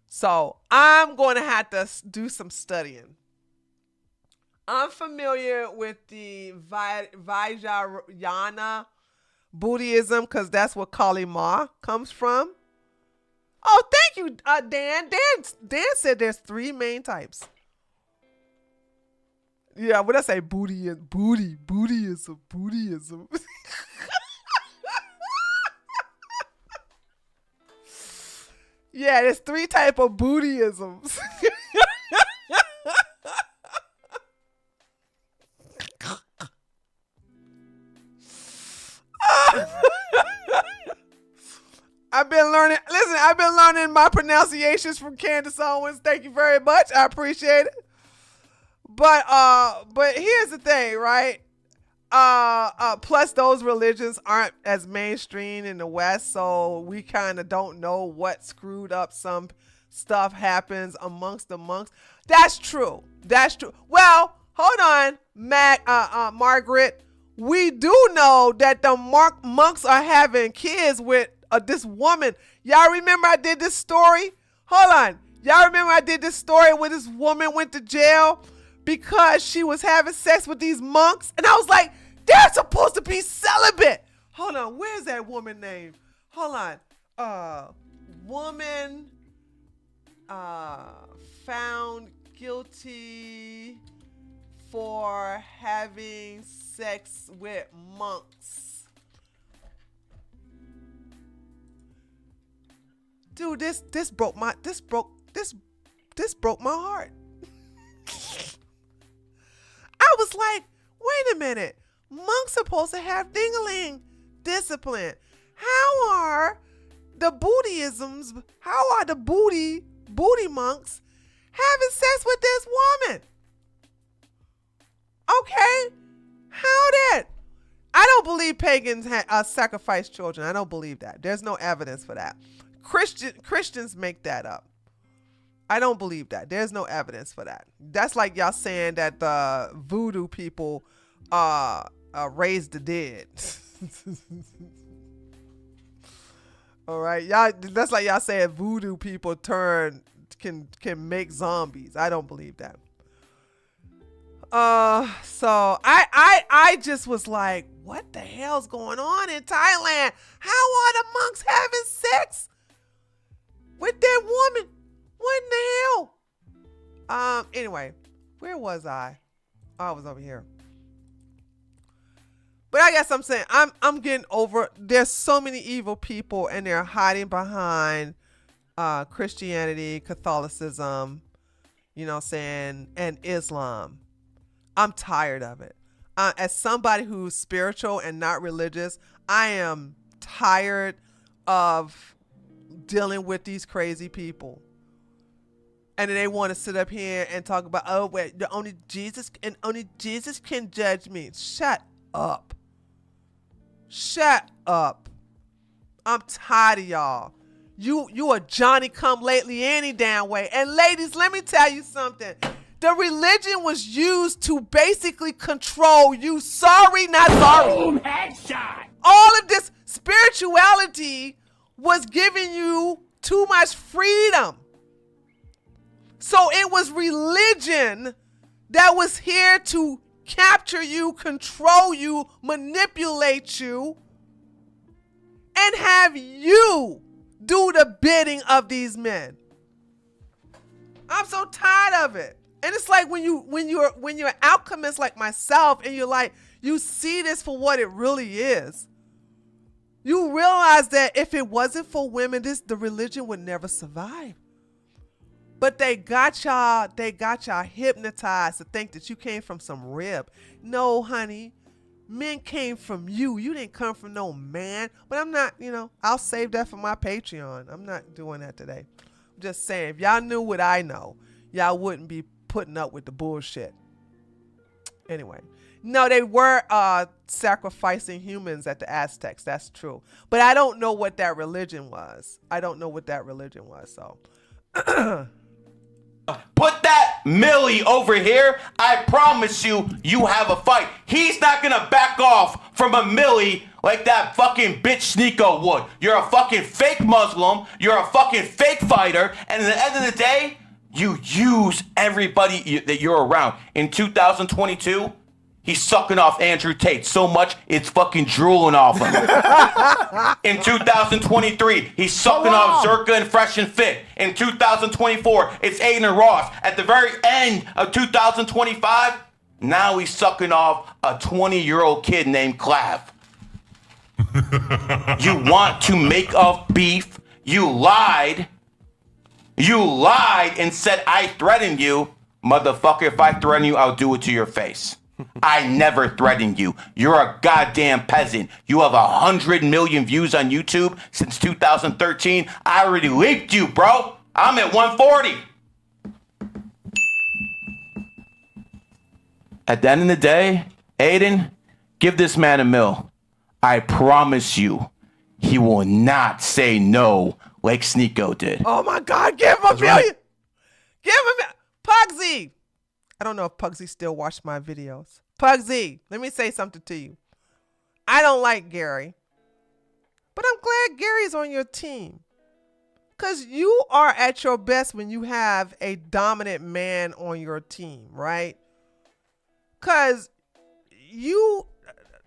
So I'm going to have to do some studying. I'm familiar with the Vajrayana Buddhism, because that's where Kali Ma comes from. Oh, thank you, Dan. Dan said there's 3 main types. Yeah, what I say, Buddhism. Yeah, there's 3 type of Buddhisms. I've been learning my pronunciations from Candace Owens. Thank you very much. I appreciate it. But here's the thing, right? Plus those religions aren't as mainstream in the West, so we kind of don't know what screwed up some stuff happens amongst the monks. That's true. Well, hold on, Margaret. We do know that the monks are having kids with this woman. Y'all remember I did this story? Hold on. Y'all remember I did this story where this woman went to jail because she was having sex with these monks? And I was like, they're supposed to be celibate. Hold on, where's that woman name? Hold on. Woman found guilty for having sex with monks. Dude, this broke my heart. I was like, wait a minute. Monks supposed to have ding-a-ling discipline. How are the booty monks having sex with this woman? Okay. How that? I don't believe pagans sacrifice children. I don't believe that. There's no evidence for that. Christians make that up. I don't believe that. There's no evidence for that. That's like y'all saying that the voodoo people raised the dead. All right, y'all. That's like y'all saying voodoo people can make zombies. I don't believe that. So I just was like, what the hell's going on in Thailand? How are the monks having sex with that woman? What in the hell? Anyway, where was I? Oh, I was over here. But I guess I'm saying I'm getting over. There's so many evil people, and they're hiding behind Christianity, Catholicism, you know what I'm saying, and Islam. I'm tired of it. As somebody who's spiritual and not religious, I am tired of dealing with these crazy people. And then they want to sit up here and talk about, oh, wait, only Jesus can judge me. Shut up. Shut up. I'm tired of y'all. You a Johnny come lately any damn way. And ladies, let me tell you something. The religion was used to basically control you. Sorry, not sorry. Boom, headshot. All of this spirituality was giving you too much freedom. So it was religion that was here to capture you, control you, manipulate you, and have you do the bidding of these men. I'm so tired of it. And it's like when you're an alchemist like myself, and you're like, you see this for what it really is. You realize that if it wasn't for women, the religion would never survive. But they got y'all hypnotized to think that you came from some rib. No, honey. Men came from you. You didn't come from no man. But I'm not, I'll save that for my Patreon. I'm not doing that today. I'm just saying, if y'all knew what I know, y'all wouldn't be putting up with the bullshit. Anyway. No, they were sacrificing humans at the Aztecs. That's true. But I don't know what that religion was. So... Put that Millie over here. I promise you have a fight. He's not gonna back off from a Millie like that fucking bitch Sneako would. You're a fucking fake Muslim. You're a fucking fake fighter. And at the end of the day, you use everybody that you're around. In 2022, he's sucking off Andrew Tate so much it's fucking drooling off him. In 2023, he's sucking off Zerka and Fresh and Fit. In 2024, it's Aiden Ross. At the very end of 2025, now he's sucking off a 20-year-old kid named Clav. You want to make up beef. You lied. And said I threatened you. Motherfucker, if I threaten you, I'll do it to your face. I never threatened you. You're a goddamn peasant. You have 100 million views on YouTube since 2013. I already leaked you, bro. I'm at 140. At the end of the day, Aiden, give this man a $1 million. I promise you, he will not say no like Sneako did. Oh my God, give him $1 million. Right. Give him Pugsy. I don't know if Pugsy still watched my videos. Pugsy, let me say something to you. I don't like Gary, but I'm glad Gary's on your team. Because you are at your best when you have a dominant man on your team, right? Because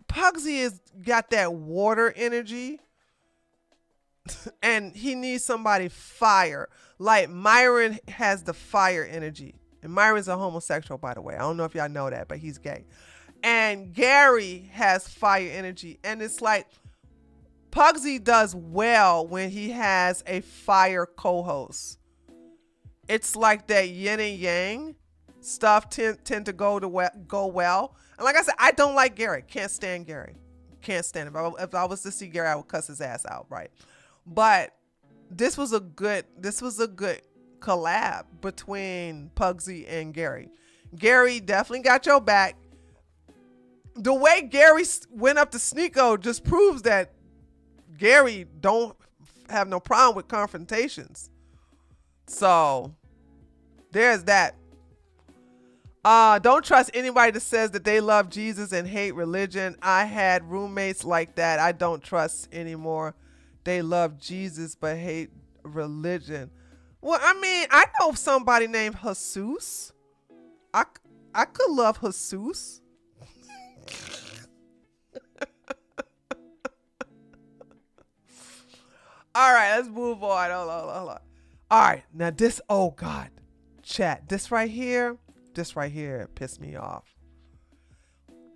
Pugsy has got that water energy, and he needs somebody fire. Like Myron has the fire energy. And Myron's a homosexual, by the way. I don't know if y'all know that, but he's gay. And Gary has fire energy. And it's like Pugsy does well when he has a fire co-host. It's like that yin and yang. stuff tend to go well. And like I said, I don't like Gary. Can't stand Gary. Can't stand him. If I was to see Gary, I would cuss his ass out, right? But this was a good collab between Pugsy and Gary. Gary definitely got your back. The way Gary went up to Sneako just proves that Gary don't have no problem with confrontations. So there's that. Don't trust anybody that says that they love Jesus and hate religion. I had roommates like that. I don't trust anymore. They love Jesus but hate religion. Well, I mean, I know somebody named Jesus. I could love Jesus. All right, let's move on. Hold on. All right, now this, oh God, chat, this right here pissed me off.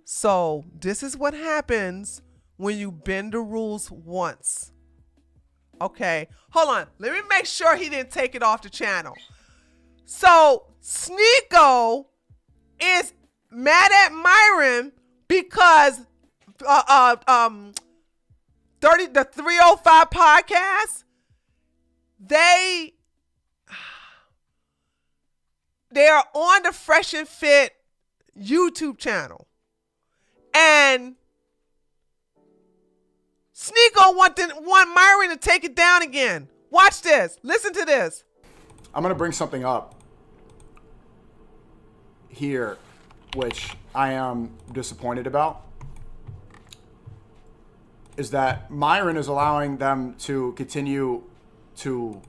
So this is what happens when you bend the rules once. Okay, hold on. Let me make sure he didn't take it off the channel. So Sneako is mad at Myron because the 305 podcast, they are on the Fresh and Fit YouTube channel. And Sneako want Myron to take it down again. Watch this. Listen to this. I'm going to bring something up here, which I am disappointed about, is that Myron is allowing them to continue to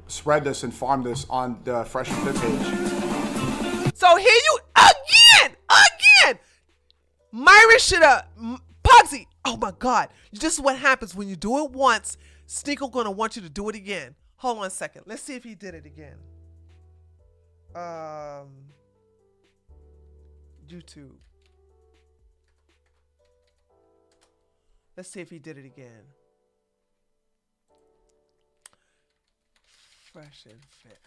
spread this and farm this on the Fresh and Fit page. So here you, again, Myron should have, Pugsy, oh my God. This is what happens when you do it once. Sneako gonna want you to do it again. Hold on a second. Let's see if he did it again. YouTube. Let's see if he did it again. Fresh and Fit.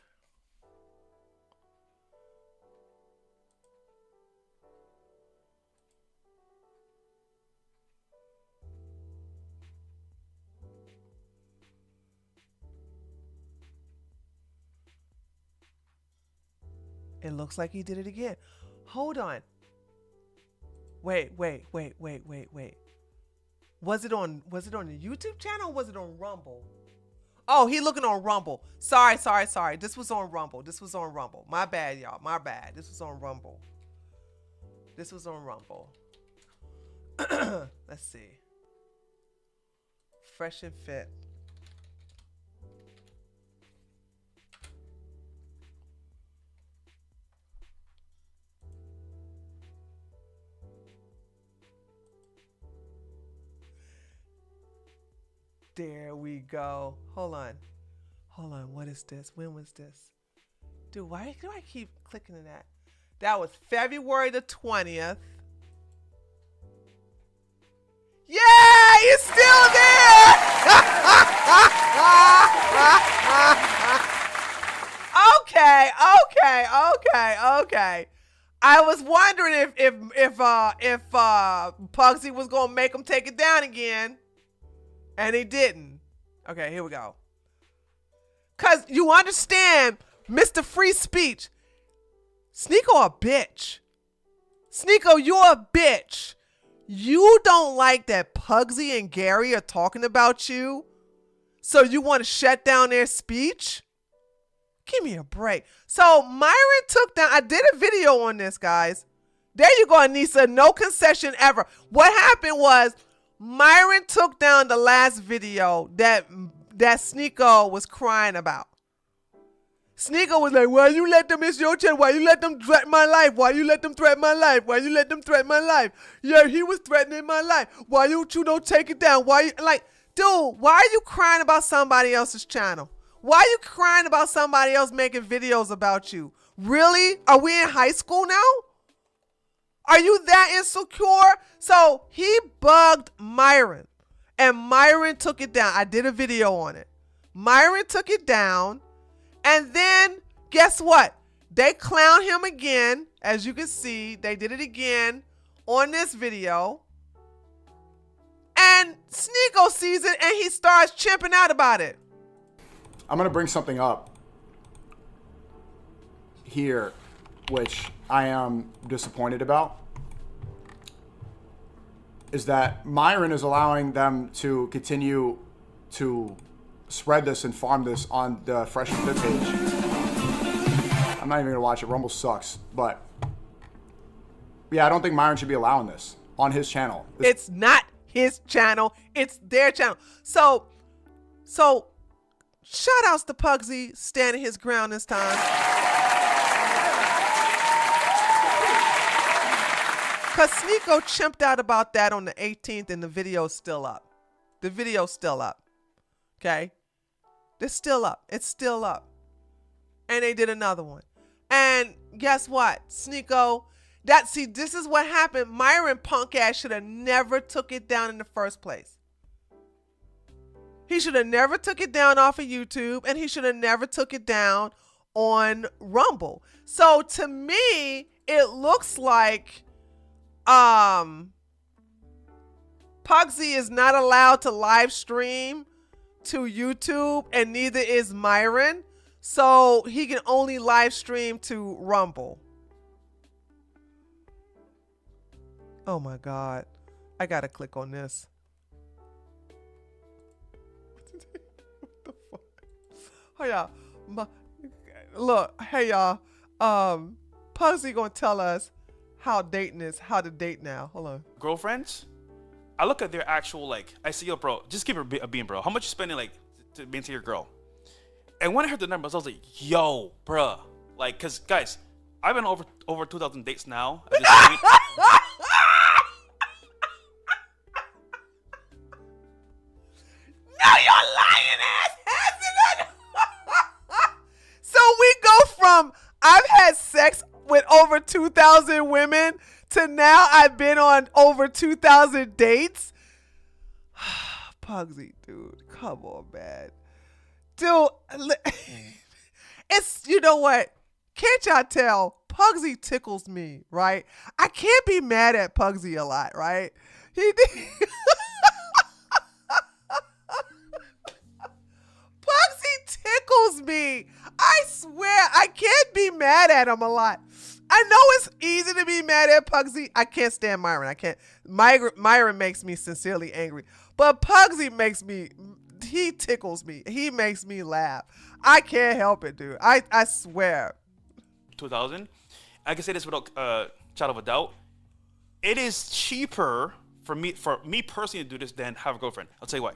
It looks like he did it again. Hold on. Wait. Was it on the YouTube channel or was it on Rumble? Oh, he looking on Rumble. Sorry. This was on Rumble. My bad, y'all. My bad. This was on Rumble. Let's see. Fresh and Fit. There we go. Hold on. What is this? When was this? Dude, why do I keep clicking in that? That was February the 20th. Yeah, he's still there. Okay. I was wondering if Pugsy was gonna make him take it down again. And he didn't. Okay, here we go. Because you understand, Mr. Free Speech. Sneako a bitch. Sneako, you're a bitch. You don't like that Pugsy and Gary are talking about you, so you want to shut down their speech? Give me a break. So Myron took down, I did a video on this, guys. There you go, Anissa. No concession ever. What happened was, Myron took down the last video that Sneako was crying about. Sneako was like, why you let them, it's your channel, why you let them threaten my life? Why you let them threaten my life? Why you let them threaten my life? Yeah, he was threatening my life. Why you don't take it down? Why you, like, dude, why are you crying about somebody else's channel? Why are you crying about somebody else making videos about you? Really? Are we in high school now? Are you that insecure? So he bugged Myron and Myron took it down. I did a video on it. Myron took it down and then guess what? They clowned him again As you can see, they did it again on this video. And Sneako sees it and he starts chimping out about it. I'm going to bring something up here, which I am disappointed about, is that Myron is allowing them to continue to spread this and farm this on the Fresh and Fit page. I'm not even going to watch it. Rumble sucks. But, yeah, I don't think Myron should be allowing this on his channel. It's not his channel. It's their channel. So shout outs to Pugsy standing his ground this time. Because Sneako chimped out about that on the 18th and the video's still up. The video's still up. Okay? It's still up. It's still up. And they did another one. And guess what? Sneako, this is what happened. Myron punk ass should have never took it down in the first place. He should have never took it down off of YouTube, and he should have never took it down on Rumble. So to me, it looks like Pugsy is not allowed to live stream to YouTube, and neither is Myron. So he can only live stream to Rumble. Oh my God. I gotta click on this. What the fuck? Oh yeah. Look, hey y'all. Pugsy gonna tell us how to date now. Hold on. Girlfriends, I look at their actual, like, I see, yo, bro, just give her a bean, bro. How much you spending, like, to be into your girl? And when I heard the numbers, I was like, yo, bruh. Like, because, guys, I've been over 2,000 dates now at this point. No, you're lying ass hasn't. So we go from I've had sex with over 2,000 women to now I've been on over 2,000 dates. Pugsy, dude, come on, man. Dude, it's, you know what? Can't y'all tell? Pugsy tickles me, right? I can't be mad at Pugsy a lot, right? He did. Pugsy tickles me. I swear, I can't be mad at him a lot. I know it's easy to be mad at Pugsy. I can't stand Myron. I can't. Myron makes me sincerely angry. But Pugsy he tickles me. He makes me laugh. I can't help it, dude. I swear. 2,000. I can say this without shadow of a doubt. It is cheaper for me personally to do this than have a girlfriend. I'll tell you why.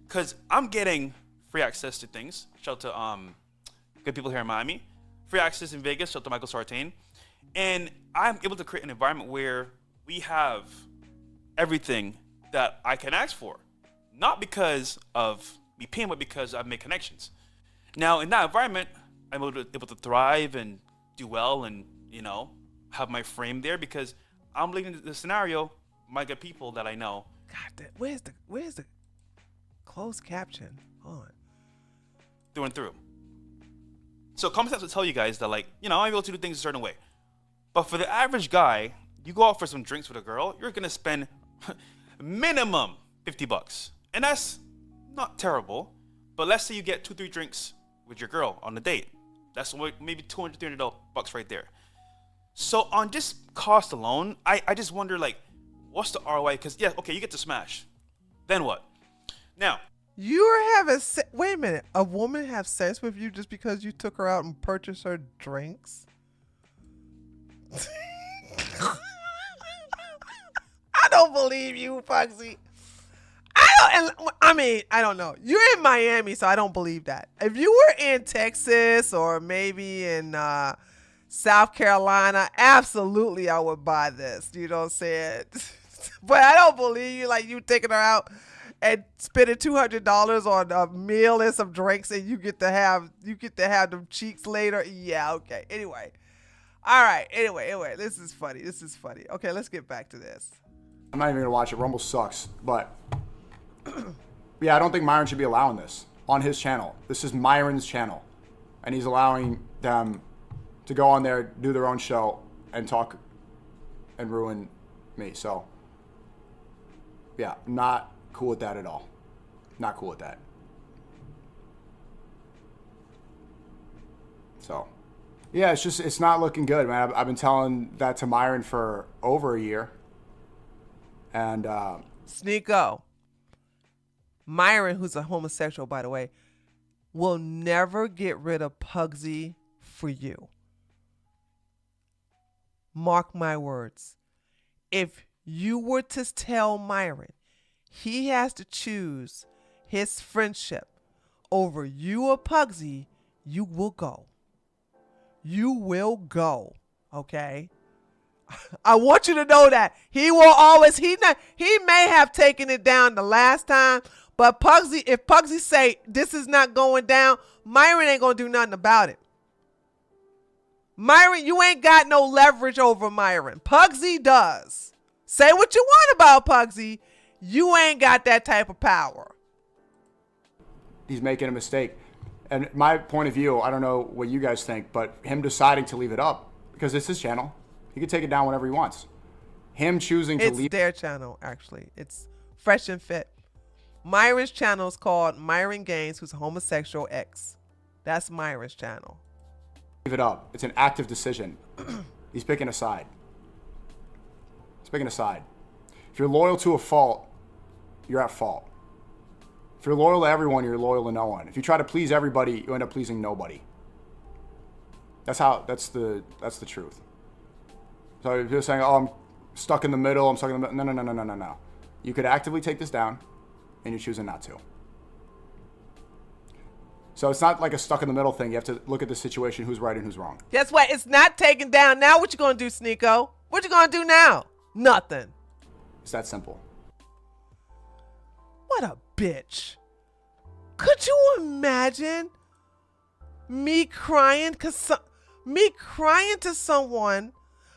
Because I'm getting free access to things. Shout out to good people here in Miami. Free access in Vegas. Shout out to Michael Sartain. And I'm able to create an environment where we have everything that I can ask for. Not because of me paying, but because I've made connections. Now, in that environment, I'm able to thrive and do well and, you know, have my frame there because I'm living the scenario, my good people that I know. God, where's the closed caption? Hold on. Through and through. So common sense will tell you guys that, like, you know, I'm able to do things a certain way. But for the average guy, you go out for some drinks with a girl, you're going to spend minimum $50. And that's not terrible. But let's say you get 2-3 drinks with your girl on a date. That's maybe $200, $300 right there. So on this cost alone, I just wonder, like, what's the ROI? Because, yeah, okay, you get to smash. Then what? Now, you're having wait a minute. A woman have sex with you just because you took her out and purchased her drinks? I don't believe you, Pugsy. I don't know. You're in Miami, so I don't believe that. If you were in Texas or maybe in South Carolina, absolutely I would buy this. You know what I'm saying? But I don't believe you. Like, you taking her out and spending $200 on a meal and some drinks, and you get to have them cheeks later. Yeah, okay. Anyway. All right. Anyway, this is funny. Okay, let's get back to this. I'm not even gonna watch it. Rumble sucks. But yeah, I don't think Myron should be allowing this on his channel. This is Myron's channel, and he's allowing them to go on there, do their own show, and talk and ruin me. So, yeah, not cool with that at all. Not cool with that. So, yeah, it's not looking good, man. I've been telling that to Myron for over a year. And Sneako, Myron, who's a homosexual, by the way, will never get rid of Pugsy for you. Mark my words. If you were to tell Myron he has to choose his friendship over you or Pugsy, you will go. You will go, okay? I want you to know that. He will always, he may have taken it down the last time, but Pugsy, if Pugsy say this is not going down, Myron ain't gonna do nothing about it. Myron, you ain't got no leverage over Myron. Pugsy does. Say what you want about Pugsy. You ain't got that type of power. He's making a mistake. And my point of view, I don't know what you guys think, but him deciding to leave it up, because it's his channel, he can take it down whenever he wants. Him choosing to leave... It's their channel, actually. It's Fresh and Fit. Myron's channel is called Myron Gaines, who's a homosexual ex. That's Myron's channel. Leave it up. It's an active decision. He's picking a side. He's picking a side. If you're loyal to a fault, you're at fault. If you're loyal to everyone, you're loyal to no one. If you try to please everybody, you end up pleasing nobody. That's the truth. So if you're saying, oh, I'm stuck in the middle, no. You could actively take this down, and you're choosing not to. So it's not like a stuck in the middle thing. You have to look at the situation, who's right and who's wrong. Guess what? It's not taken down. Now what you gonna do, Sneako? What you gonna do now? Nothing. It's that simple. What a bitch. Could you imagine me crying to someone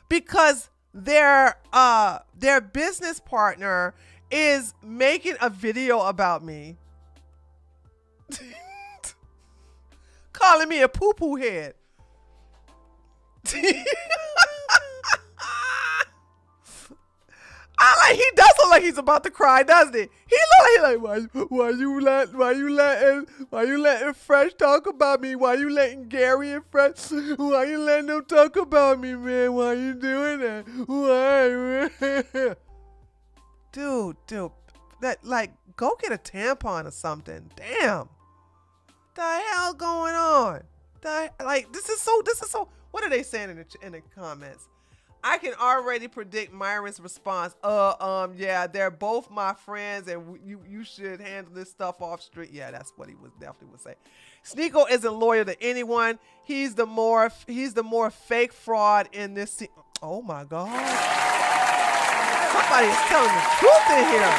because their business partner is making a video about me? Calling me a poo-poo head. He does look like he's about to cry, doesn't he? He look like why you letting Fresh talk about me? Why you letting Gary and Fresh? Why you letting them talk about me, man? Why you doing that? Why? Dude, that go get a tampon or something. Damn. The hell going on? This is so. What are they saying in the comments? I can already predict Myron's response. Yeah, they're both my friends, and you should handle this stuff off street. Yeah, that's what he definitely would say. Sneako isn't loyal to anyone. He's the more fake fraud in this scene. Oh my God! Somebody is telling the truth in here.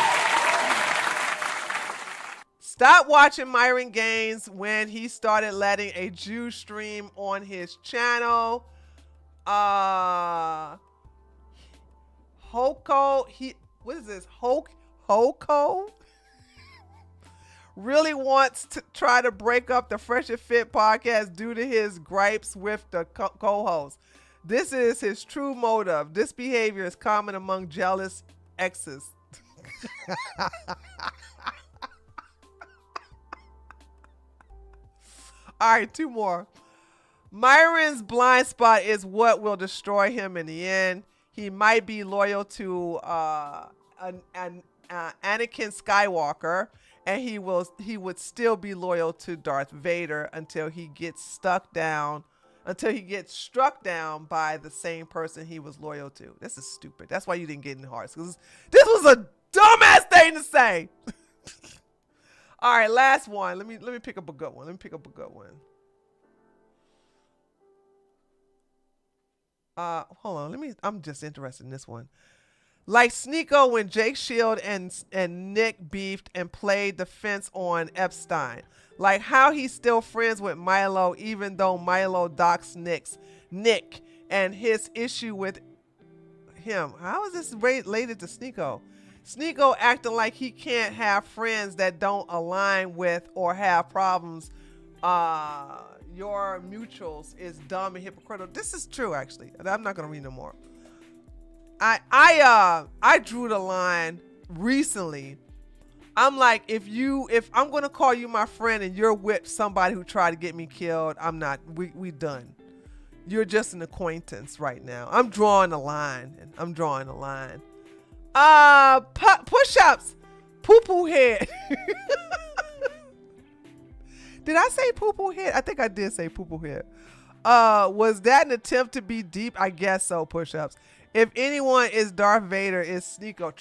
Stop watching Myron Gaines when he started letting a Jew stream on his channel. Hoko, what is this? Hoko really wants to try to break up the Fresh and Fit podcast due to his gripes with the co-host. This is his true motive. This behavior is common among jealous exes. All right, two more. Myron's blind spot is what will destroy him in the end. He might be loyal to Anakin Skywalker, and he would still be loyal to Darth Vader until he gets struck down by the same person he was loyal to. This is stupid. That's why you didn't get in hearts, because this was a dumbass thing to say. All right, last one. Let me pick up a good one. Hold on. I'm just interested in this one. Like Sneako when Jake Shield and Nick beefed and played defense on Epstein. Like how he's still friends with Milo even though Milo doxed Nick and his issue with him. How is this related to Sneako? Sneako acting like he can't have friends that don't align with or have problems, your mutuals is dumb and hypocritical. This is true, actually. I'm not gonna read no more. I drew the line recently. I'm like, if I'm gonna call you my friend and you're with somebody who tried to get me killed, I'm not. We done. You're just an acquaintance right now. I'm drawing a line. Push-ups. Poo-poo head. Did I say poo-poo head? I think I did say poo-poo head. Was that an attempt to be deep? I guess so, push-ups. If anyone is Darth Vader, it's Sneako.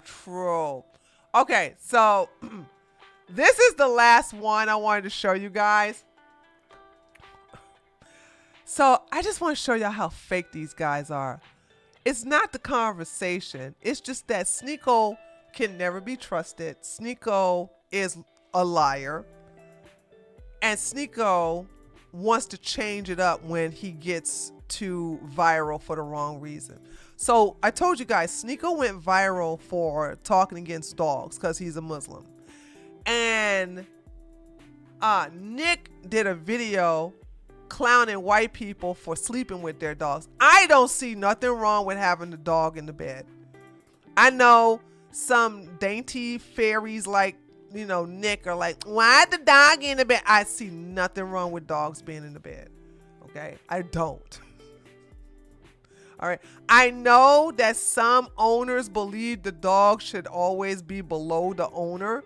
True. Okay, so this is the last one I wanted to show you guys. So I just want to show y'all how fake these guys are. It's not the conversation. It's just that Sneako can never be trusted. Sneako is a liar. And Sneako wants to change it up when he gets too viral for the wrong reason. So I told you guys, Sneako went viral for talking against dogs because he's a Muslim. And Nick did a video clowning white people for sleeping with their dogs. I don't see nothing wrong with having the dog in the bed. I know some dainty fairies like, Nick are like, why the dog in the bed? I see nothing wrong with dogs being in the bed. Okay? I don't. All right. I know that some owners believe the dog should always be below the owner.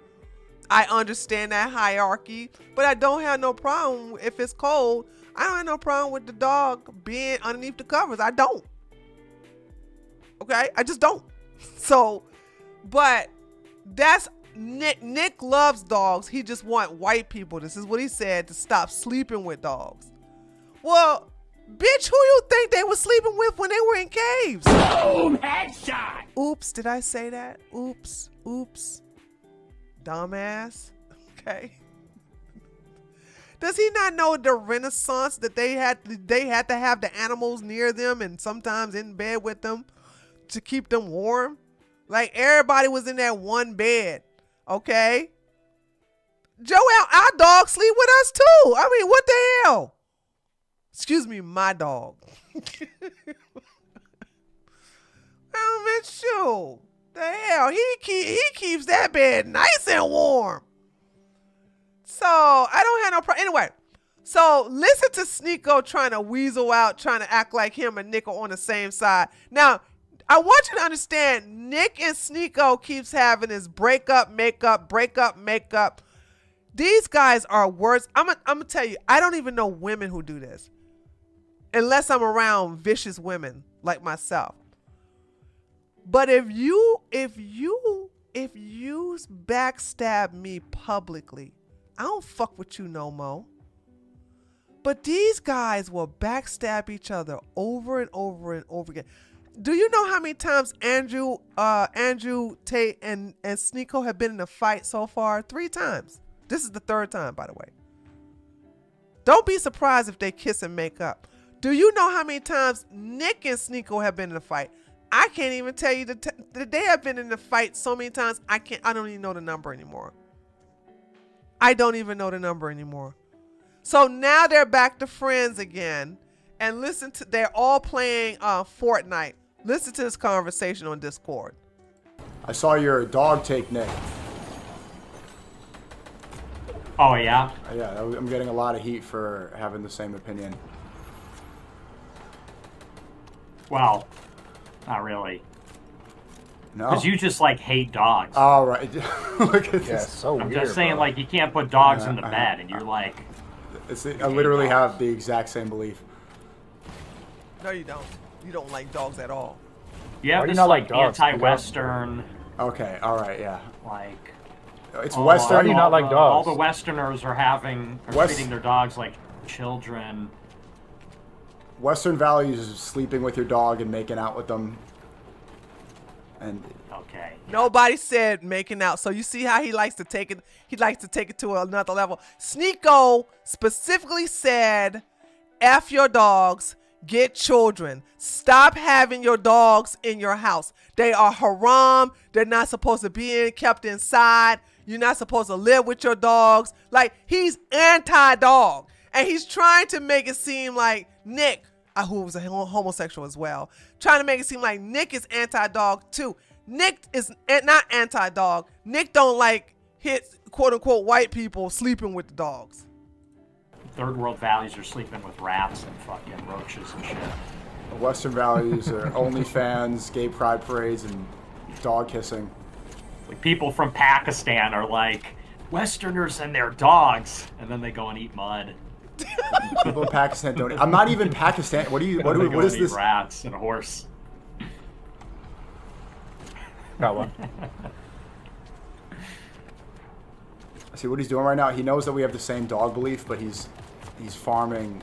I understand that hierarchy, but I don't have no problem if it's cold. I don't have no problem with the dog being underneath the covers. I don't. Okay? I just don't. So, but that's Nick. Nick loves dogs. He just want white people, this is what he said, to stop sleeping with dogs. Well, bitch, who you think they were sleeping with when they were in caves? Boom, headshot. Oops, did I say that? Oops. Dumbass. Okay. Does he not know the Renaissance that they had to have the animals near them and sometimes in bed with them to keep them warm? Like everybody was in that one bed. Okay. Joel, our dog sleep with us too. I mean, what the hell? Excuse me, my dog. Shoot. The hell? He keeps that bed nice and warm. So I don't have no problem. Anyway, so listen to Sneako trying to weasel out, trying to act like him and Nick are on the same side. Now, I want you to understand, Nick and Sneako keeps having this breakup, makeup. These guys are worse. I'm gonna tell you, I don't even know women who do this. Unless I'm around vicious women like myself. But if you backstab me publicly, I don't fuck with you no more. But these guys will backstab each other over and over and over again. Do you know how many times Andrew Tate and Sneako have been in a fight so far? 3 times. This is the 3rd time, by the way. Don't be surprised if they kiss and make up. Do you know how many times Nick and Sneako have been in a fight? I can't even tell you that they have been in a fight so many times. I don't even know the number anymore. So now they're back to friends again. And they're all playing Fortnite. Listen to this conversation on Discord. I saw your dog take Nick. Oh, yeah? Yeah, I'm getting a lot of heat for having the same opinion. Well, not really. No? Because you just, hate dogs. Oh, right. Look at this. So I'm weird, just saying, bro. you can't put dogs in the bed, and you're like... I literally have the exact same belief. No, you don't. You don't like dogs at all. You have this, anti-Western... Okay, alright, yeah. It's all, Western. Why do you not like dogs? All the Westerners are treating their dogs like children. Western values is sleeping with your dog and making out with them. And okay. Nobody said making out. So you see how he likes to take it. He likes to take it to another level. Sneako specifically said, "F your dogs, get children. Stop having your dogs in your house. They are haram. They're not supposed to be kept inside. You're not supposed to live with your dogs." Like, he's anti-dog. And he's trying to make it seem like Nick, who was a homosexual as well, trying to make it seem like Nick is anti-dog too. Nick is not anti-dog. Nick don't like hit quote-unquote white people sleeping with the dogs. Third world values are sleeping with rats and fucking roaches and shit. Western values are OnlyFans, gay pride parades, and dog kissing. Like people from Pakistan are like, Westerners and their dogs, and then they go and eat mud. People in Pakistan don't. I'm not even Pakistan. What is this? Rats and a horse. Got one. See what he's doing right now. He knows that we have the same dog belief, but he's farming.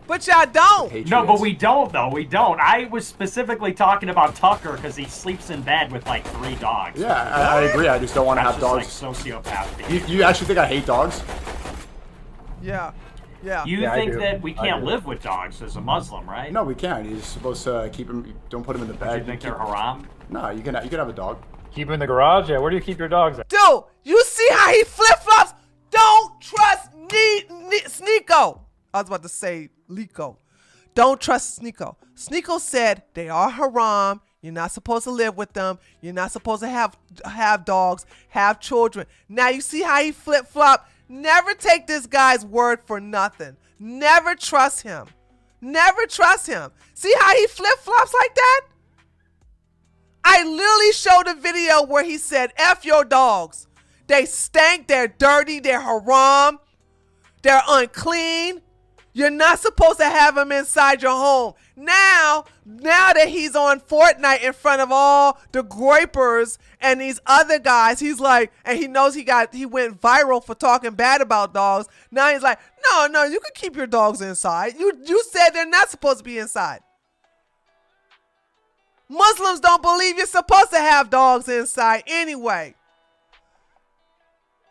But y'all don't. No, but we don't though. We don't. I was specifically talking about Tucker because he sleeps in bed with like 3 dogs. Yeah, I agree. I just don't want to have dogs. Like sociopath. You actually think I hate dogs? Yeah. Yeah. You think that we can't live with dogs as a Muslim, right? No, we can't. You're supposed to keep them. Don't put them in the bed. You think they're haram? No, you can have a dog. Keep them in the garage? Yeah, where do you keep your dogs at? Dude, you see how he flip-flops? Don't trust Sneako. I was about to say Lico. Don't trust Sneako. Sneako said they are haram. You're not supposed to live with them. You're not supposed to have dogs, have children. Now you see how he flip-flop? Never take this guy's word for nothing. Never trust him. Never trust him. See how he flip-flops like that? I literally showed a video where he said, F your dogs. They stink, they're dirty, they're haram, they're unclean. You're not supposed to have them inside your home. Now that he's on Fortnite in front of all the groypers and these other guys, he's like, and he knows he went viral for talking bad about dogs. Now he's like, no, you can keep your dogs inside. You said they're not supposed to be inside. Muslims don't believe you're supposed to have dogs inside anyway.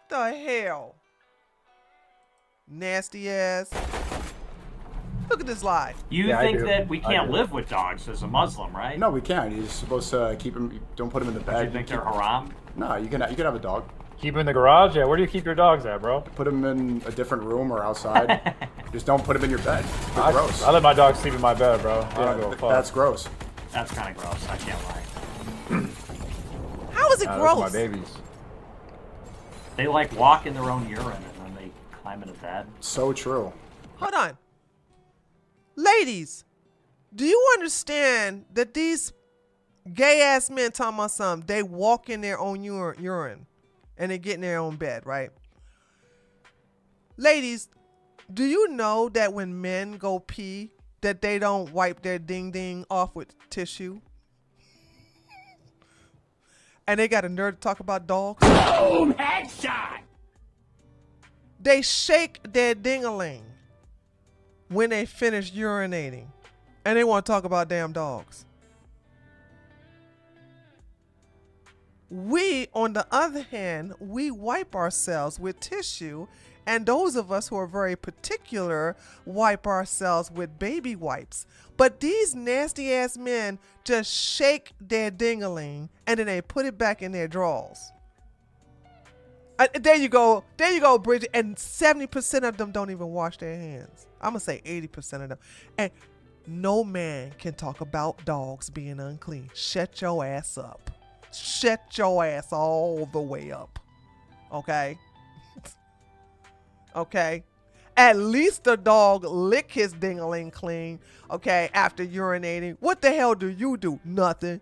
The hell? Nasty ass. Look at this lie. You think that we can't live with dogs as a Muslim, right? No, we can. You're supposed to keep them. Don't put them in the bed. You think they're haram? No, you can have a dog. Keep them in the garage? Yeah, where do you keep your dogs at, bro? Put them in a different room or outside. Just don't put them in your bed. They're gross. I let my dog sleep in my bed, bro. I don't give a fuck. That's gross. That's kind of gross. I can't lie. How is it gross? My babies. They like walk in their own urine and then they climb into bed. So true. Hold on. Ladies, do you understand that these gay ass men talking about something, they walk in their own urine and they get in their own bed, right? Ladies, do you know that when men go pee, that they don't wipe their ding ding off with tissue? And they got a nerd to talk about dogs? Boom! Headshot! They shake their ding-a-ling when they finish urinating. And they want to talk about damn dogs. We, on the other hand, we wipe ourselves with tissue, and those of us who are very particular wipe ourselves with baby wipes. But these nasty ass men just shake their ding-a-ling and then they put it back in their drawers. There you go, Bridget. And 70% of them don't even wash their hands. I'm gonna say 80% of them. And no man can talk about dogs being unclean. Shut your ass up. Shut your ass all the way up. Okay? Okay? At least the dog lick his ding-a-ling clean, okay, after urinating. What the hell do? Nothing.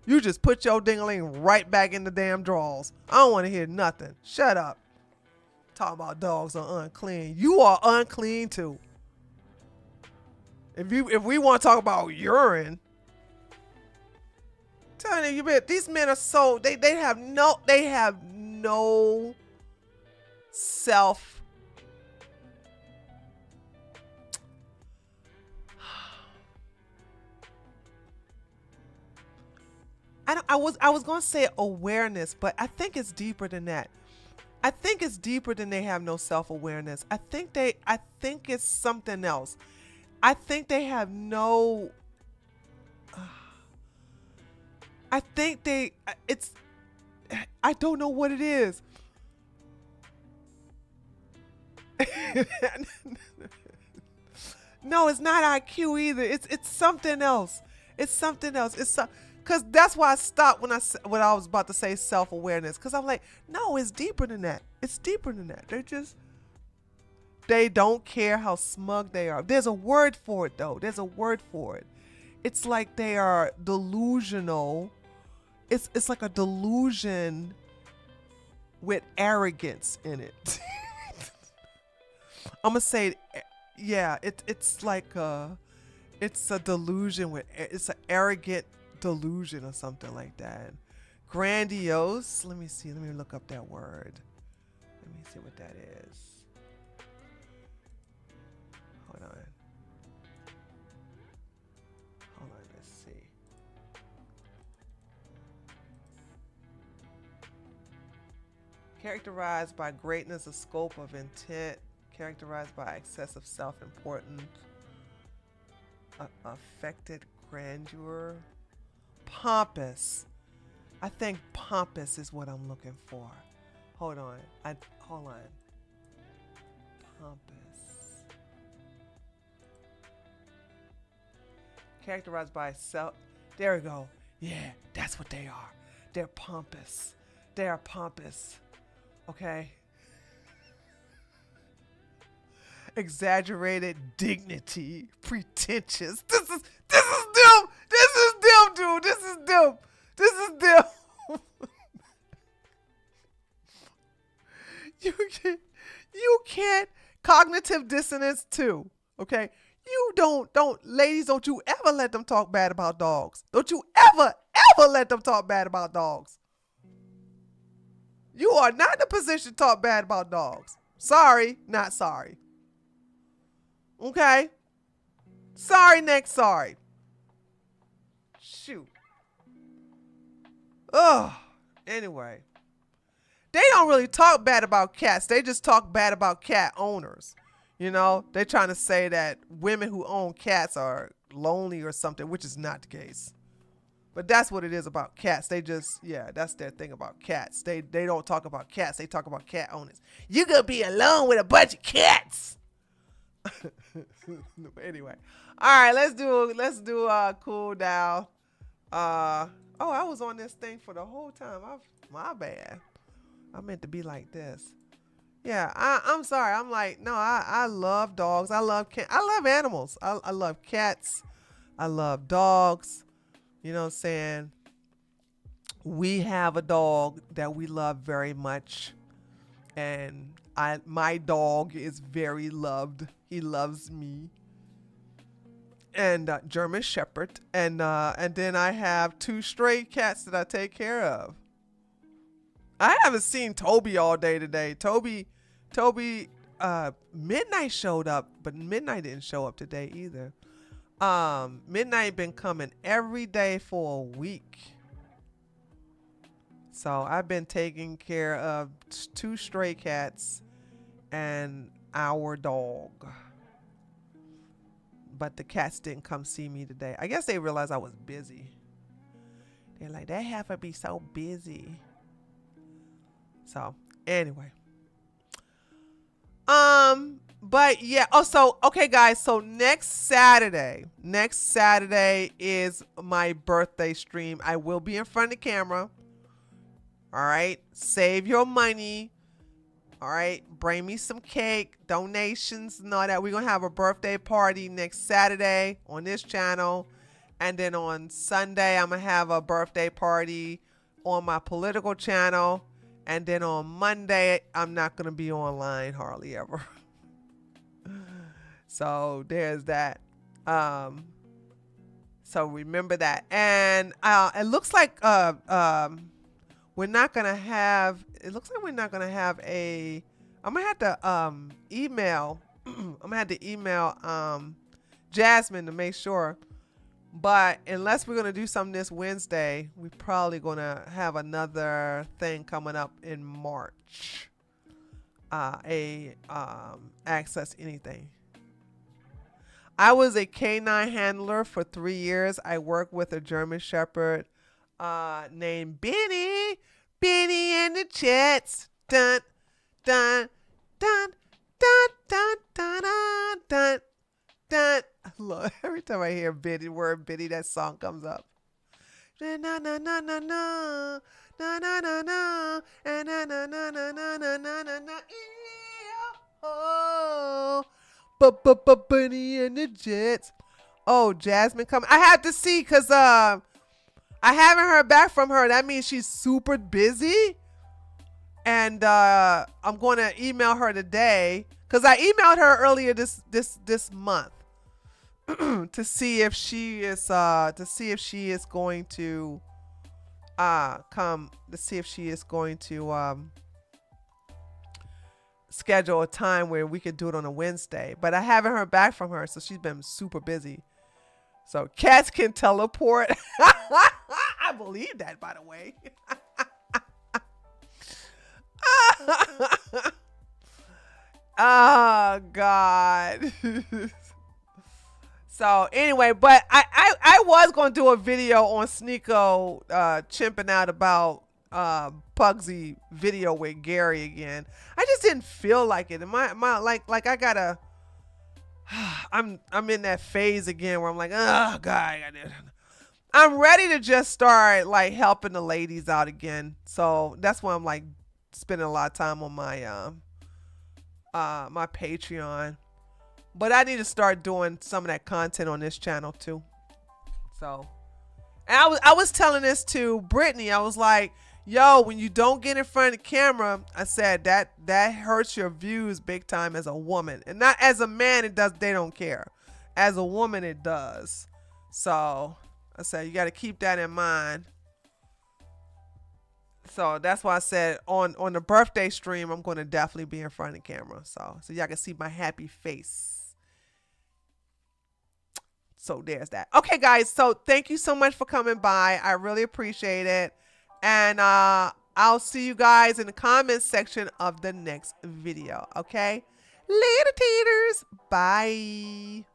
You just put your ding-a-ling right back in the damn drawers. I don't want to hear nothing. Shut up. Talk about dogs are unclean. You are unclean too. If we want to talk about urine, telling you, these men are so they have no self. I was gonna say awareness, but I think it's deeper than that. I think it's deeper than they have no self-awareness. I think it's something else. I think they have no. I don't know what it is. No, it's not IQ either. It's something else. It's something else. Cause that's why I stopped when I was about to say self-awareness. Cause I'm like, no, it's deeper than that. It's deeper than that. They don't care how smug they are. There's a word for it though. There's a word for it. It's like they are delusional. It's like a delusion with arrogance in it. I'm gonna say, yeah, it's like it's a delusion it's an arrogant delusion or something like that. Grandiose. Let me see. Let me look up that word. Let me see what that is. Hold on. Let's see. Characterized by greatness of scope of intent, characterized by excessive self-importance, affected grandeur, pompous. I think pompous is what I'm looking for. Hold on. Hold on. Pompous. Characterized by self. There we go. Yeah, that's what they are. They're pompous. They are pompous. Okay. Exaggerated dignity, pretentious. This is them. This is them, dude. This is them. This is them. You can't cognitive dissonance too. Okay. You don't ladies, don't you ever let them talk bad about dogs. Don't you ever let them talk bad about dogs. You are not in a position to talk bad about dogs. Sorry, not sorry. Okay? Sorry, next sorry. Shoot. Ugh. Anyway. They don't really talk bad about cats. They just talk bad about cat owners. You know, they're trying to say that women who own cats are lonely or something, which is not the case. But that's what it is about cats. They just, yeah, that's their thing about cats. They don't talk about cats. They talk about cat owners. You gonna be alone with a bunch of cats. Anyway, all right, let's do cool down. Oh, I was on this thing for the whole time. My bad. I meant to be like this. Yeah, I'm sorry. I'm like, no, I love dogs. I love animals. I love cats. I love dogs. You know what I'm saying? We have a dog that we love very much. And my dog is very loved. He loves me. And German Shepherd. And then I have 2 stray cats that I take care of. I haven't seen Toby all day today. Toby, Midnight showed up, but Midnight didn't show up today either. Midnight been coming every day for a week. So I've been taking care of 2 stray cats and our dog. But the cats didn't come see me today. I guess they realized I was busy. They're like, they have to be so busy. So anyway. But yeah, also, okay guys, so next Saturday is my birthday stream. I will be in front of the camera. All right, save your money. All right, bring me some cake, donations and all that. We're gonna have a birthday party next Saturday on this channel. And then on Sunday, I'm gonna have a birthday party on my political channel. And then on Monday, I'm not gonna be online hardly ever. So there's that. So remember that. And it looks like we're not gonna have. It looks like we're not gonna have a. I'm gonna have to email. I'm gonna have to email Jasmine to make sure. But unless we're gonna do something this Wednesday, we're probably gonna have another thing coming up in March. Access anything. I was a canine handler for 3 years. I worked with a German Shepherd named Benny. Benny in the chats. Dun, dun, dun, Dun, dun, dun, dun, dun, dun. Look, every time I hear Biddy, word Biddy, that song comes up. Na na na na na na na na na na na na na na na na na na na. Oh, Bunny and the Jets. Oh, Jasmine coming. I have to see because I haven't heard back from her. That means she's super busy. And I'm going to email her today because I emailed her earlier this month to see if she is going to come to see if she is going to schedule a time where we could do it on a Wednesday. But I haven't heard back from her, so she's been super busy. So cats can teleport. I believe that, by the way. Oh God. So anyway, but I was gonna do a video on Sneako chimping out about Pugsy video with Gary again. I just didn't feel like it. My like I gotta I'm in that phase again where I'm like, oh God, I'm ready to just start like helping the ladies out again. So that's why I'm like spending a lot of time on my my Patreon. But I need to start doing some of that content on this channel too. So, and I was telling this to Brittany. I was like, yo, when you don't get in front of the camera, I said that hurts your views big time as a woman. And not as a man, they don't care. As a woman, it does. So I said, you got to keep that in mind. So that's why I said on the birthday stream, I'm going to definitely be in front of the camera. So y'all can see my happy face. So there's that. Okay, guys. So thank you so much for coming by. I really appreciate it. And I'll see you guys in the comments section of the next video. Okay? Later, taters. Bye.